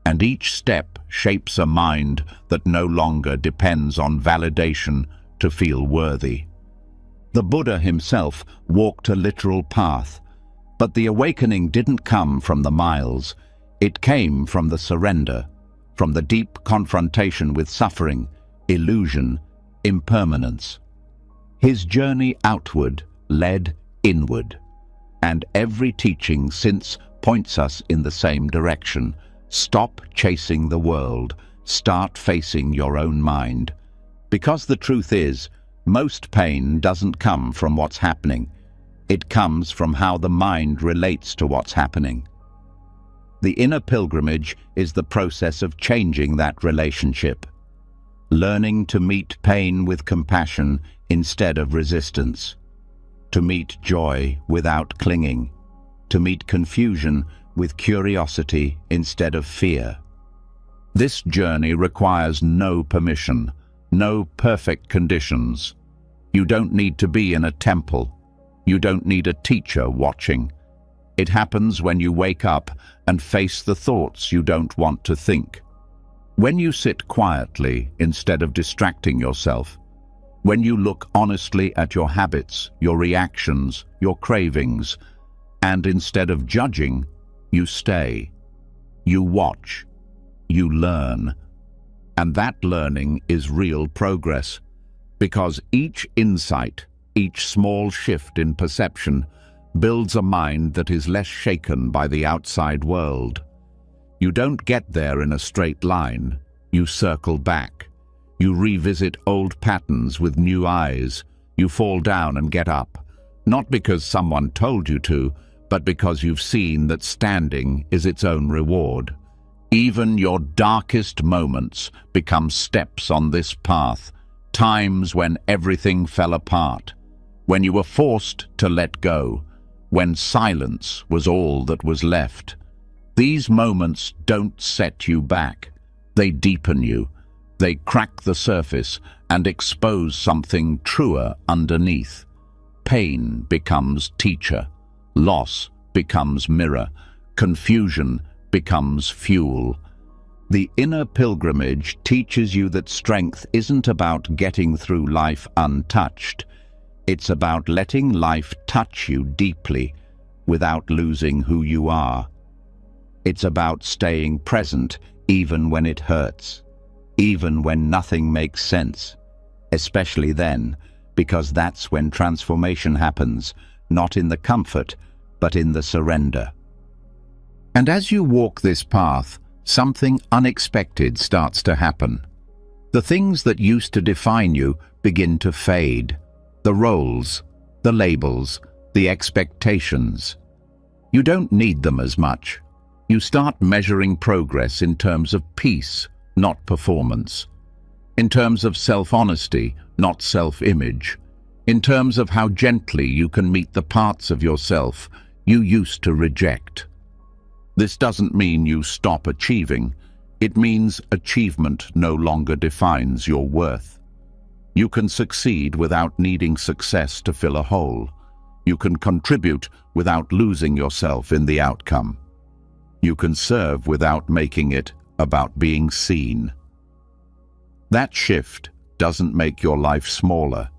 and each step shapes a mind that no longer depends on validation to feel worthy. The Buddha himself walked a literal path, but the awakening didn't come from the miles. It came from the surrender, from the deep confrontation with suffering, illusion, impermanence. His journey outward led inward, and every teaching since points us in the same direction. Stop chasing the world, start facing your own mind. Because the truth is, most pain doesn't come from what's happening. It comes from how the mind relates to what's happening. The inner pilgrimage is the process of changing that relationship, learning to meet pain with compassion instead of resistance, to meet joy without clinging, to meet confusion with curiosity instead of fear. This journey requires no permission, no perfect conditions. You don't need to be in a temple. You don't need a teacher watching. It happens when you wake up and face the thoughts you don't want to think. When you sit quietly instead of distracting yourself, when you look honestly at your habits, your reactions, your cravings, and instead of judging, you stay, you watch, you learn. And that learning is real progress, because each insight, each small shift in perception, builds a mind that is less shaken by the outside world. You don't get there in a straight line. You circle back. You revisit old patterns with new eyes. You fall down and get up, not because someone told you to, but because you've seen that standing is its own reward. Even your darkest moments become steps on this path, times when everything fell apart, when you were forced to let go, when silence was all that was left. These moments don't set you back. They deepen you. They crack the surface and expose something truer underneath. Pain becomes teacher. Loss becomes mirror. Confusion becomes fuel. The inner pilgrimage teaches you that strength isn't about getting through life untouched. It's about letting life touch you deeply without losing who you are. It's about staying present even when it hurts, even when nothing makes sense, especially then, because that's when transformation happens, not in the comfort, but in the surrender. And as you walk this path, something unexpected starts to happen. The things that used to define you begin to fade. The roles, the labels, the expectations. You don't need them as much. You start measuring progress in terms of peace, not performance. In terms of self-honesty, not self-image. In terms of how gently you can meet the parts of yourself you used to reject. This doesn't mean you stop achieving. It means achievement no longer defines your worth. You can succeed without needing success to fill a hole. You can contribute without losing yourself in the outcome. You can serve without making it about being seen. That shift doesn't make your life smaller.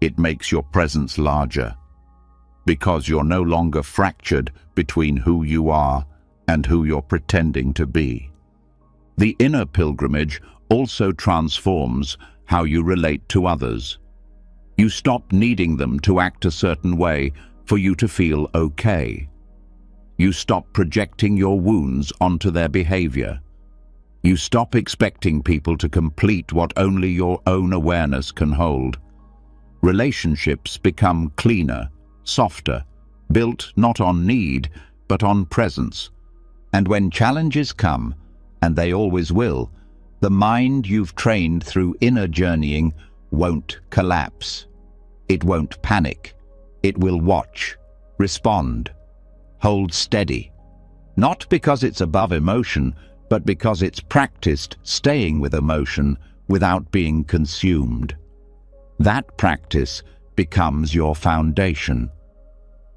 It makes your presence larger. Because you're no longer fractured between who you are and who you're pretending to be. The inner pilgrimage also transforms how you relate to others. You stop needing them to act a certain way for you to feel okay. You stop projecting your wounds onto their behavior. You stop expecting people to complete what only your own awareness can hold. Relationships become cleaner, softer, built not on need, but on presence. And when challenges come, and they always will, the mind you've trained through inner journeying won't collapse. It won't panic. It will watch, respond, hold steady. Not because it's above emotion, but because it's practiced staying with emotion without being consumed. That practice becomes your foundation,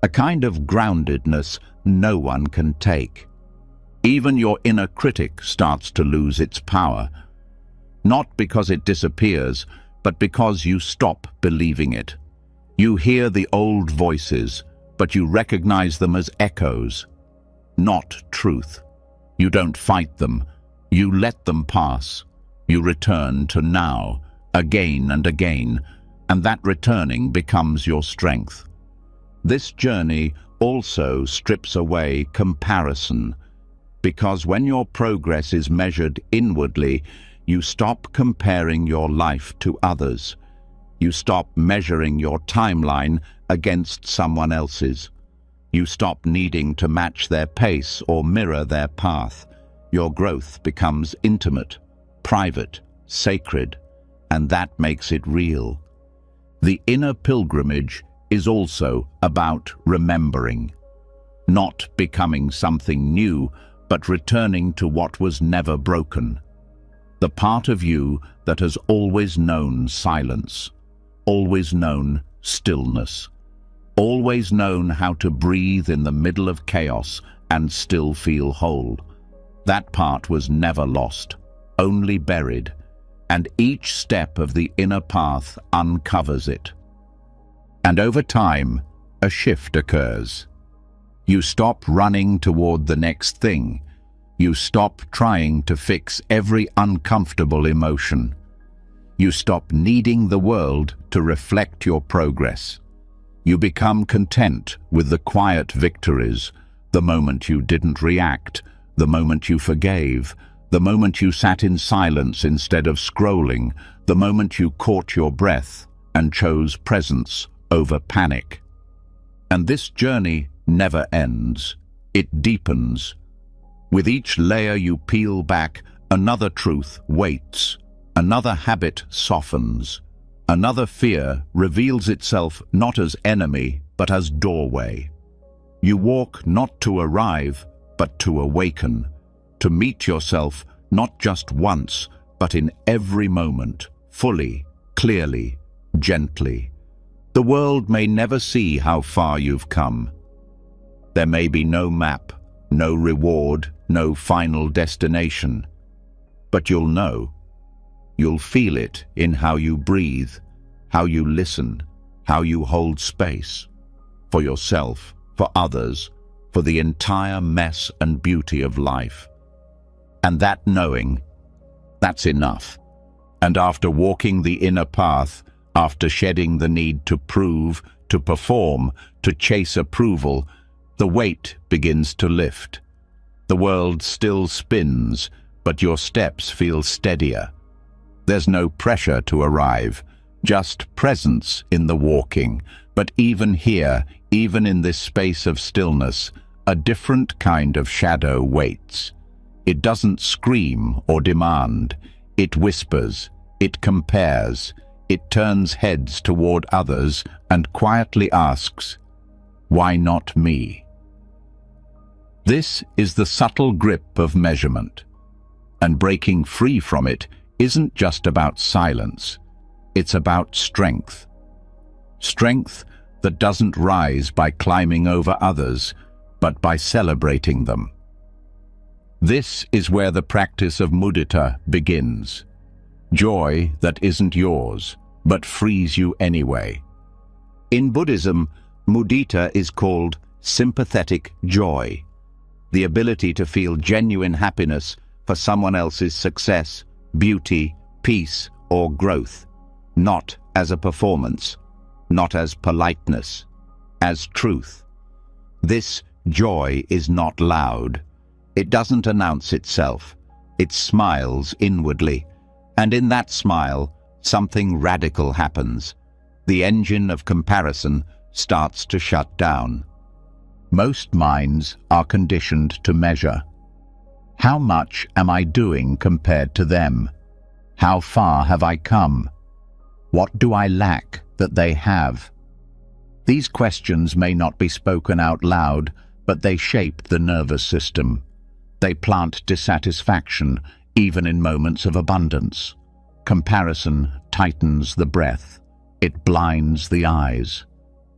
a kind of groundedness no one can take. Even your inner critic starts to lose its power, not because it disappears, but because you stop believing it. You hear the old voices, but you recognize them as echoes, not truth. You don't fight them. You let them pass. You return to now, again and again, and that returning becomes your strength. This journey also strips away comparison, because when your progress is measured inwardly, you stop comparing your life to others. You stop measuring your timeline against someone else's. You stop needing to match their pace or mirror their path. Your growth becomes intimate, private, sacred, and that makes it real. The inner pilgrimage is also about remembering, not becoming something new, but returning to what was never broken. The part of you that has always known silence, always known stillness, always known how to breathe in the middle of chaos and still feel whole. That part was never lost, only buried, and each step of the inner path uncovers it. And over time, a shift occurs. You stop running toward the next thing. You stop trying to fix every uncomfortable emotion. You stop needing the world to reflect your progress. You become content with the quiet victories, the moment you didn't react, the moment you forgave, the moment you sat in silence instead of scrolling, the moment you caught your breath and chose presence over panic. And this journey never ends. It deepens. With each layer you peel back, another truth waits, another habit softens, another fear reveals itself not as enemy, but as doorway. You walk not to arrive, but to awaken, to meet yourself not just once, but in every moment, fully, clearly, gently. The world may never see how far you've come. There may be no map, no reward, no final destination. But you'll know. You'll feel it in how you breathe, how you listen, how you hold space. For yourself, for others, for the entire mess and beauty of life. And that knowing, that's enough. And after walking the inner path, after shedding the need to prove, to perform, to chase approval, the weight begins to lift. The world still spins, but your steps feel steadier. There's no pressure to arrive, just presence in the walking. But even here, even in this space of stillness, a different kind of shadow waits. It doesn't scream or demand. It whispers, it compares, it turns heads toward others and quietly asks, "Why not me?" This is the subtle grip of measurement, and breaking free from it isn't just about silence, it's about strength. Strength that doesn't rise by climbing over others, but by celebrating them. This is where the practice of mudita begins. Joy that isn't yours, but frees you anyway. In Buddhism, mudita is called sympathetic joy, the ability to feel genuine happiness for someone else's success, beauty, peace, or growth, not as a performance, not as politeness, as truth. This joy is not loud. It doesn't announce itself. It smiles inwardly, and in that smile, something radical happens. The engine of comparison starts to shut down. Most minds are conditioned to measure. How much am I doing compared to them? How far have I come? What do I lack that they have? These questions may not be spoken out loud, but they shape the nervous system. They plant dissatisfaction, even in moments of abundance. Comparison tightens the breath. It blinds the eyes.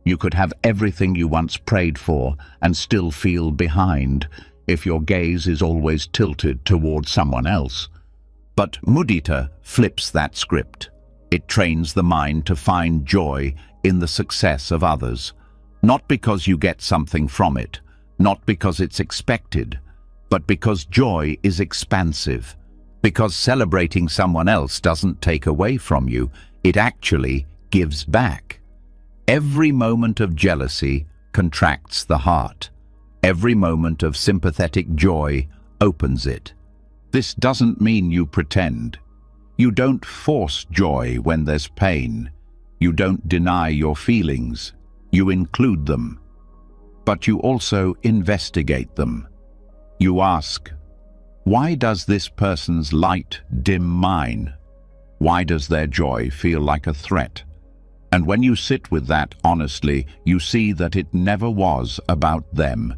You could have everything you once prayed for and still feel behind if your gaze is always tilted toward someone else. But mudita flips that script. It trains the mind to find joy in the success of others, not because you get something from it, not because it's expected, but because joy is expansive, because celebrating someone else doesn't take away from you, it actually gives back. Every moment of jealousy contracts the heart. Every moment of sympathetic joy opens it. This doesn't mean you pretend. You don't force joy when there's pain. You don't deny your feelings. You include them. But you also investigate them. You ask, why does this person's light dim mine? Why does their joy feel like a threat? And when you sit with that honestly, you see that it never was about them.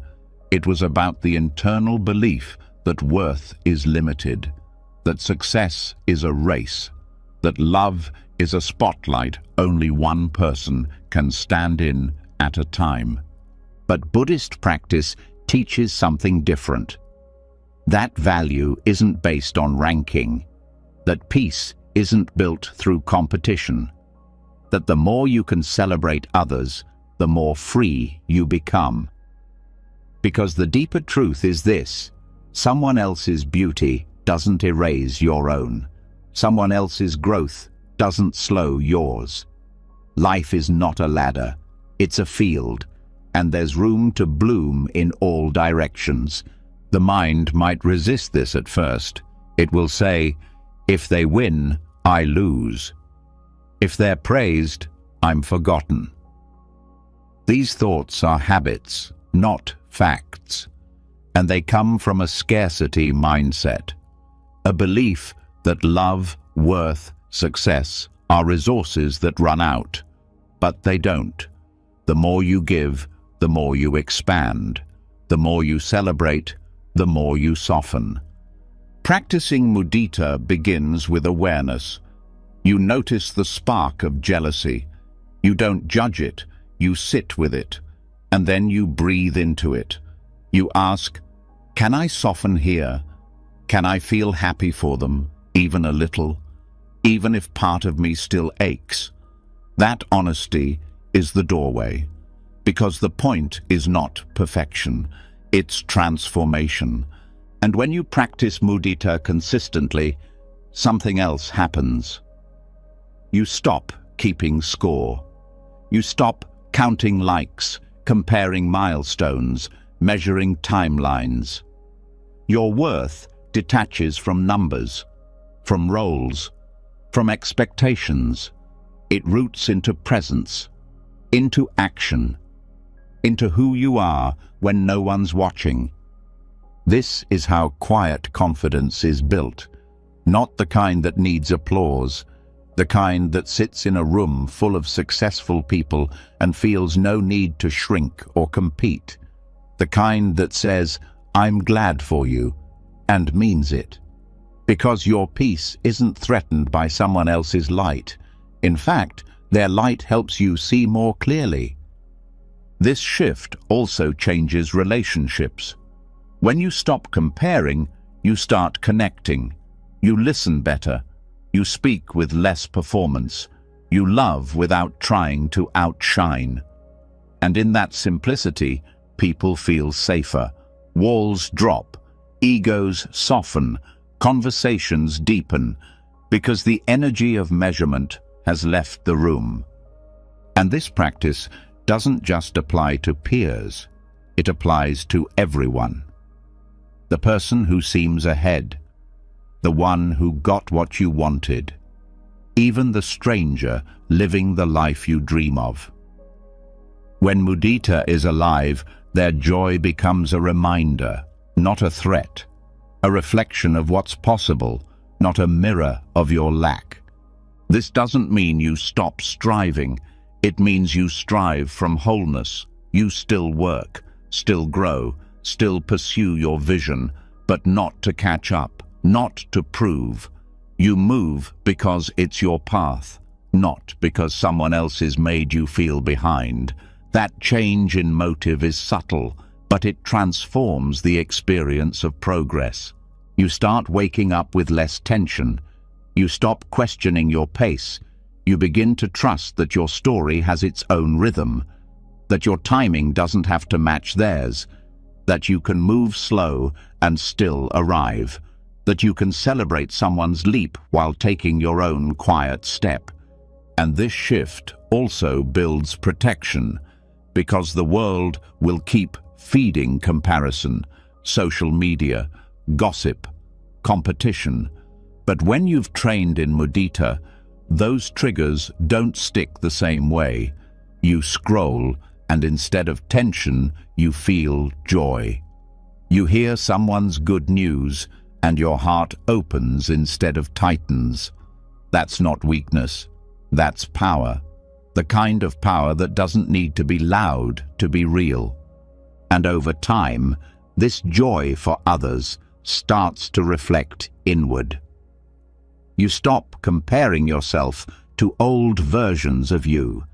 It was about the internal belief that worth is limited, that success is a race, that love is a spotlight only one person can stand in at a time. But Buddhist practice teaches something different. That value isn't based on ranking, that peace isn't built through competition, that the more you can celebrate others, the more free you become. Because the deeper truth is this: someone else's beauty doesn't erase your own. Someone else's growth doesn't slow yours. Life is not a ladder, it's a field, and there's room to bloom in all directions. The mind might resist this at first. It will say, if they win, I lose. If they're praised, I'm forgotten. These thoughts are habits, not facts, and they come from a scarcity mindset, a belief that love, worth, success are resources that run out. But they don't. The more you give, the more you expand. The more you celebrate, the more you soften. Practicing mudita begins with awareness. You notice the spark of jealousy. You don't judge it, you sit with it, and then you breathe into it. You ask, can I soften here? Can I feel happy for them, even a little, even if part of me still aches? That honesty is the doorway, because the point is not perfection, it's transformation. And when you practice mudita consistently, something else happens. You stop keeping score. You stop counting likes, comparing milestones, measuring timelines. Your worth detaches from numbers, from roles, from expectations. It roots into presence, into action, into who you are when no one's watching. This is how quiet confidence is built, not the kind that needs applause, the kind that sits in a room full of successful people and feels no need to shrink or compete, the kind that says, I'm glad for you, and means it. Because your peace isn't threatened by someone else's light. In fact, their light helps you see more clearly. This shift also changes relationships. When you stop comparing, you start connecting. You listen better. You speak with less performance. You love without trying to outshine. And in that simplicity, people feel safer. Walls drop. Egos soften. Conversations deepen. Because the energy of measurement has left the room. And this practice doesn't just apply to peers, it applies to everyone. The person who seems ahead, the one who got what you wanted, even the stranger living the life you dream of. When mudita is alive, their joy becomes a reminder, not a threat, a reflection of what's possible, not a mirror of your lack. This doesn't mean you stop striving. It means you strive from wholeness. You still work, still grow, still pursue your vision, but not to catch up, not to prove. You move because it's your path, not because someone else has made you feel behind. That change in motive is subtle, but it transforms the experience of progress. You start waking up with less tension. You stop questioning your pace. You begin to trust that your story has its own rhythm, that your timing doesn't have to match theirs, that you can move slow and still arrive, that you can celebrate someone's leap while taking your own quiet step. And this shift also builds protection, because the world will keep feeding comparison, social media, gossip, competition. But when you've trained in mudita, those triggers don't stick the same way. You scroll, and instead of tension, you feel joy. You hear someone's good news, and your heart opens instead of tightens. That's not weakness. That's power. The kind of power that doesn't need to be loud to be real. And over time, this joy for others starts to reflect inward. You stop comparing yourself to old versions of you.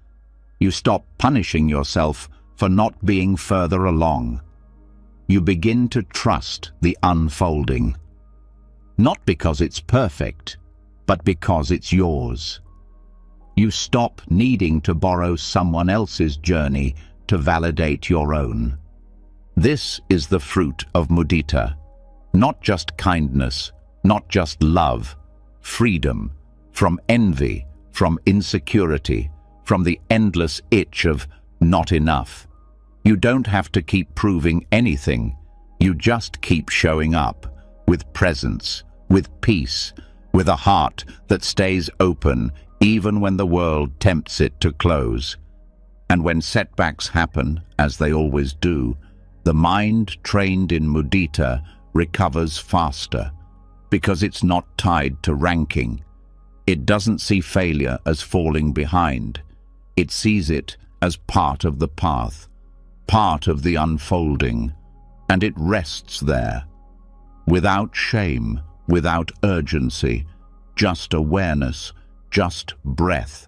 You stop punishing yourself for not being further along. You begin to trust the unfolding. Not because it's perfect, but because it's yours. You stop needing to borrow someone else's journey to validate your own. This is the fruit of mudita. Not just kindness, not just love, freedom from envy, from insecurity, from the endless itch of not enough. You don't have to keep proving anything. You just keep showing up with presence, with peace, with a heart that stays open even when the world tempts it to close. And when setbacks happen, as they always do, the mind trained in mudita recovers faster, because it's not tied to ranking. It doesn't see failure as falling behind. It sees it as part of the path, part of the unfolding, and it rests there, without shame, without urgency, just awareness, just breath.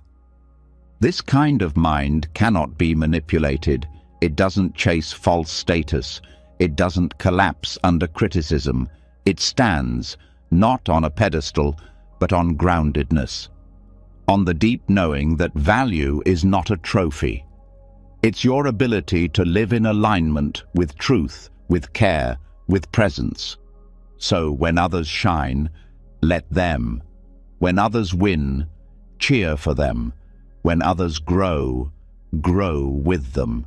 This kind of mind cannot be manipulated. It doesn't chase false status. It doesn't collapse under criticism. It stands, not on a pedestal, but on groundedness, on the deep knowing that value is not a trophy. It's your ability to live in alignment with truth, with care, with presence. So when others shine, let them. When others win, cheer for them. When others grow, grow with them.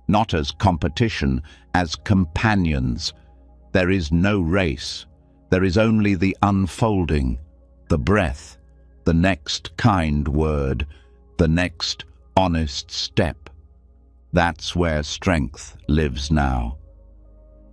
Not as competition, as companions. There is no race. There is only the unfolding, the breath, the next kind word, the next honest step. That's where strength lives now.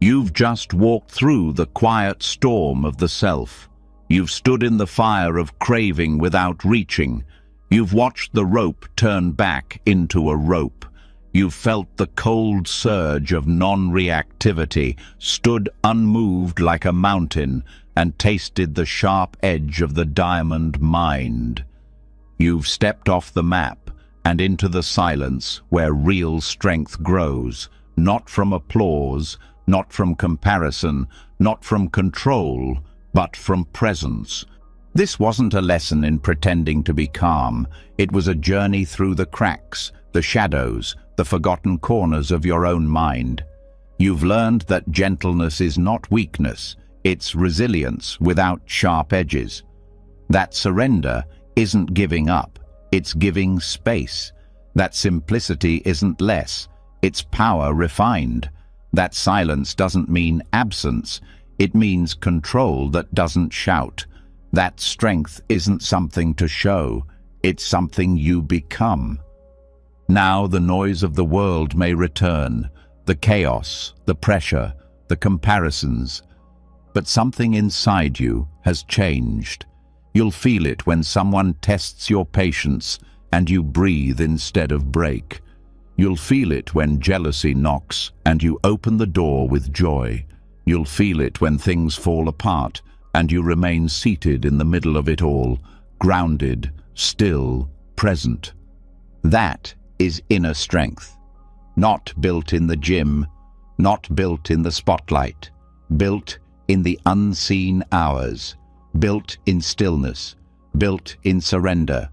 You've just walked through the quiet storm of the self. You've stood in the fire of craving without reaching. You've watched the rope turn back into a rope. You've felt the cold surge of non-reactivity, stood unmoved like a mountain, and tasted the sharp edge of the diamond mind. You've stepped off the map and into the silence where real strength grows, not from applause, not from comparison, not from control, but from presence. This wasn't a lesson in pretending to be calm. It was a journey through the cracks, the shadows, the forgotten corners of your own mind. You've learned that gentleness is not weakness, it's resilience without sharp edges. That surrender isn't giving up, it's giving space. That simplicity isn't less, it's power refined. That silence doesn't mean absence, it means control that doesn't shout. That strength isn't something to show, it's something you become. Now the noise of the world may return, the chaos, the pressure, the comparisons. But something inside you has changed. You'll feel it when someone tests your patience and you breathe instead of break. You'll feel it when jealousy knocks and you open the door with joy. You'll feel it when things fall apart and you remain seated in the middle of it all, grounded, still, present. That is inner strength. Not built in the gym, not built in the spotlight, built in the unseen hours, built in stillness, built in surrender,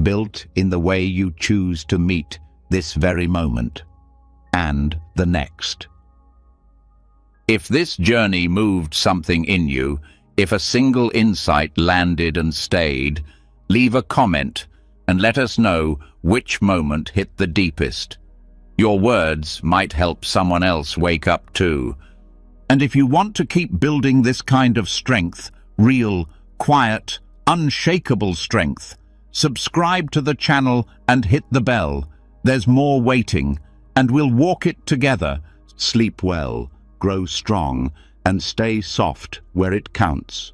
built in the way you choose to meet this very moment and the next. If this journey moved something in you, if a single insight landed and stayed, leave a comment and let us know which moment hit the deepest. Your words might help someone else wake up too. And if you want to keep building this kind of strength, real, quiet, unshakable strength, subscribe to the channel and hit the bell. There's more waiting, and we'll walk it together. Sleep well, grow strong, and stay soft where it counts.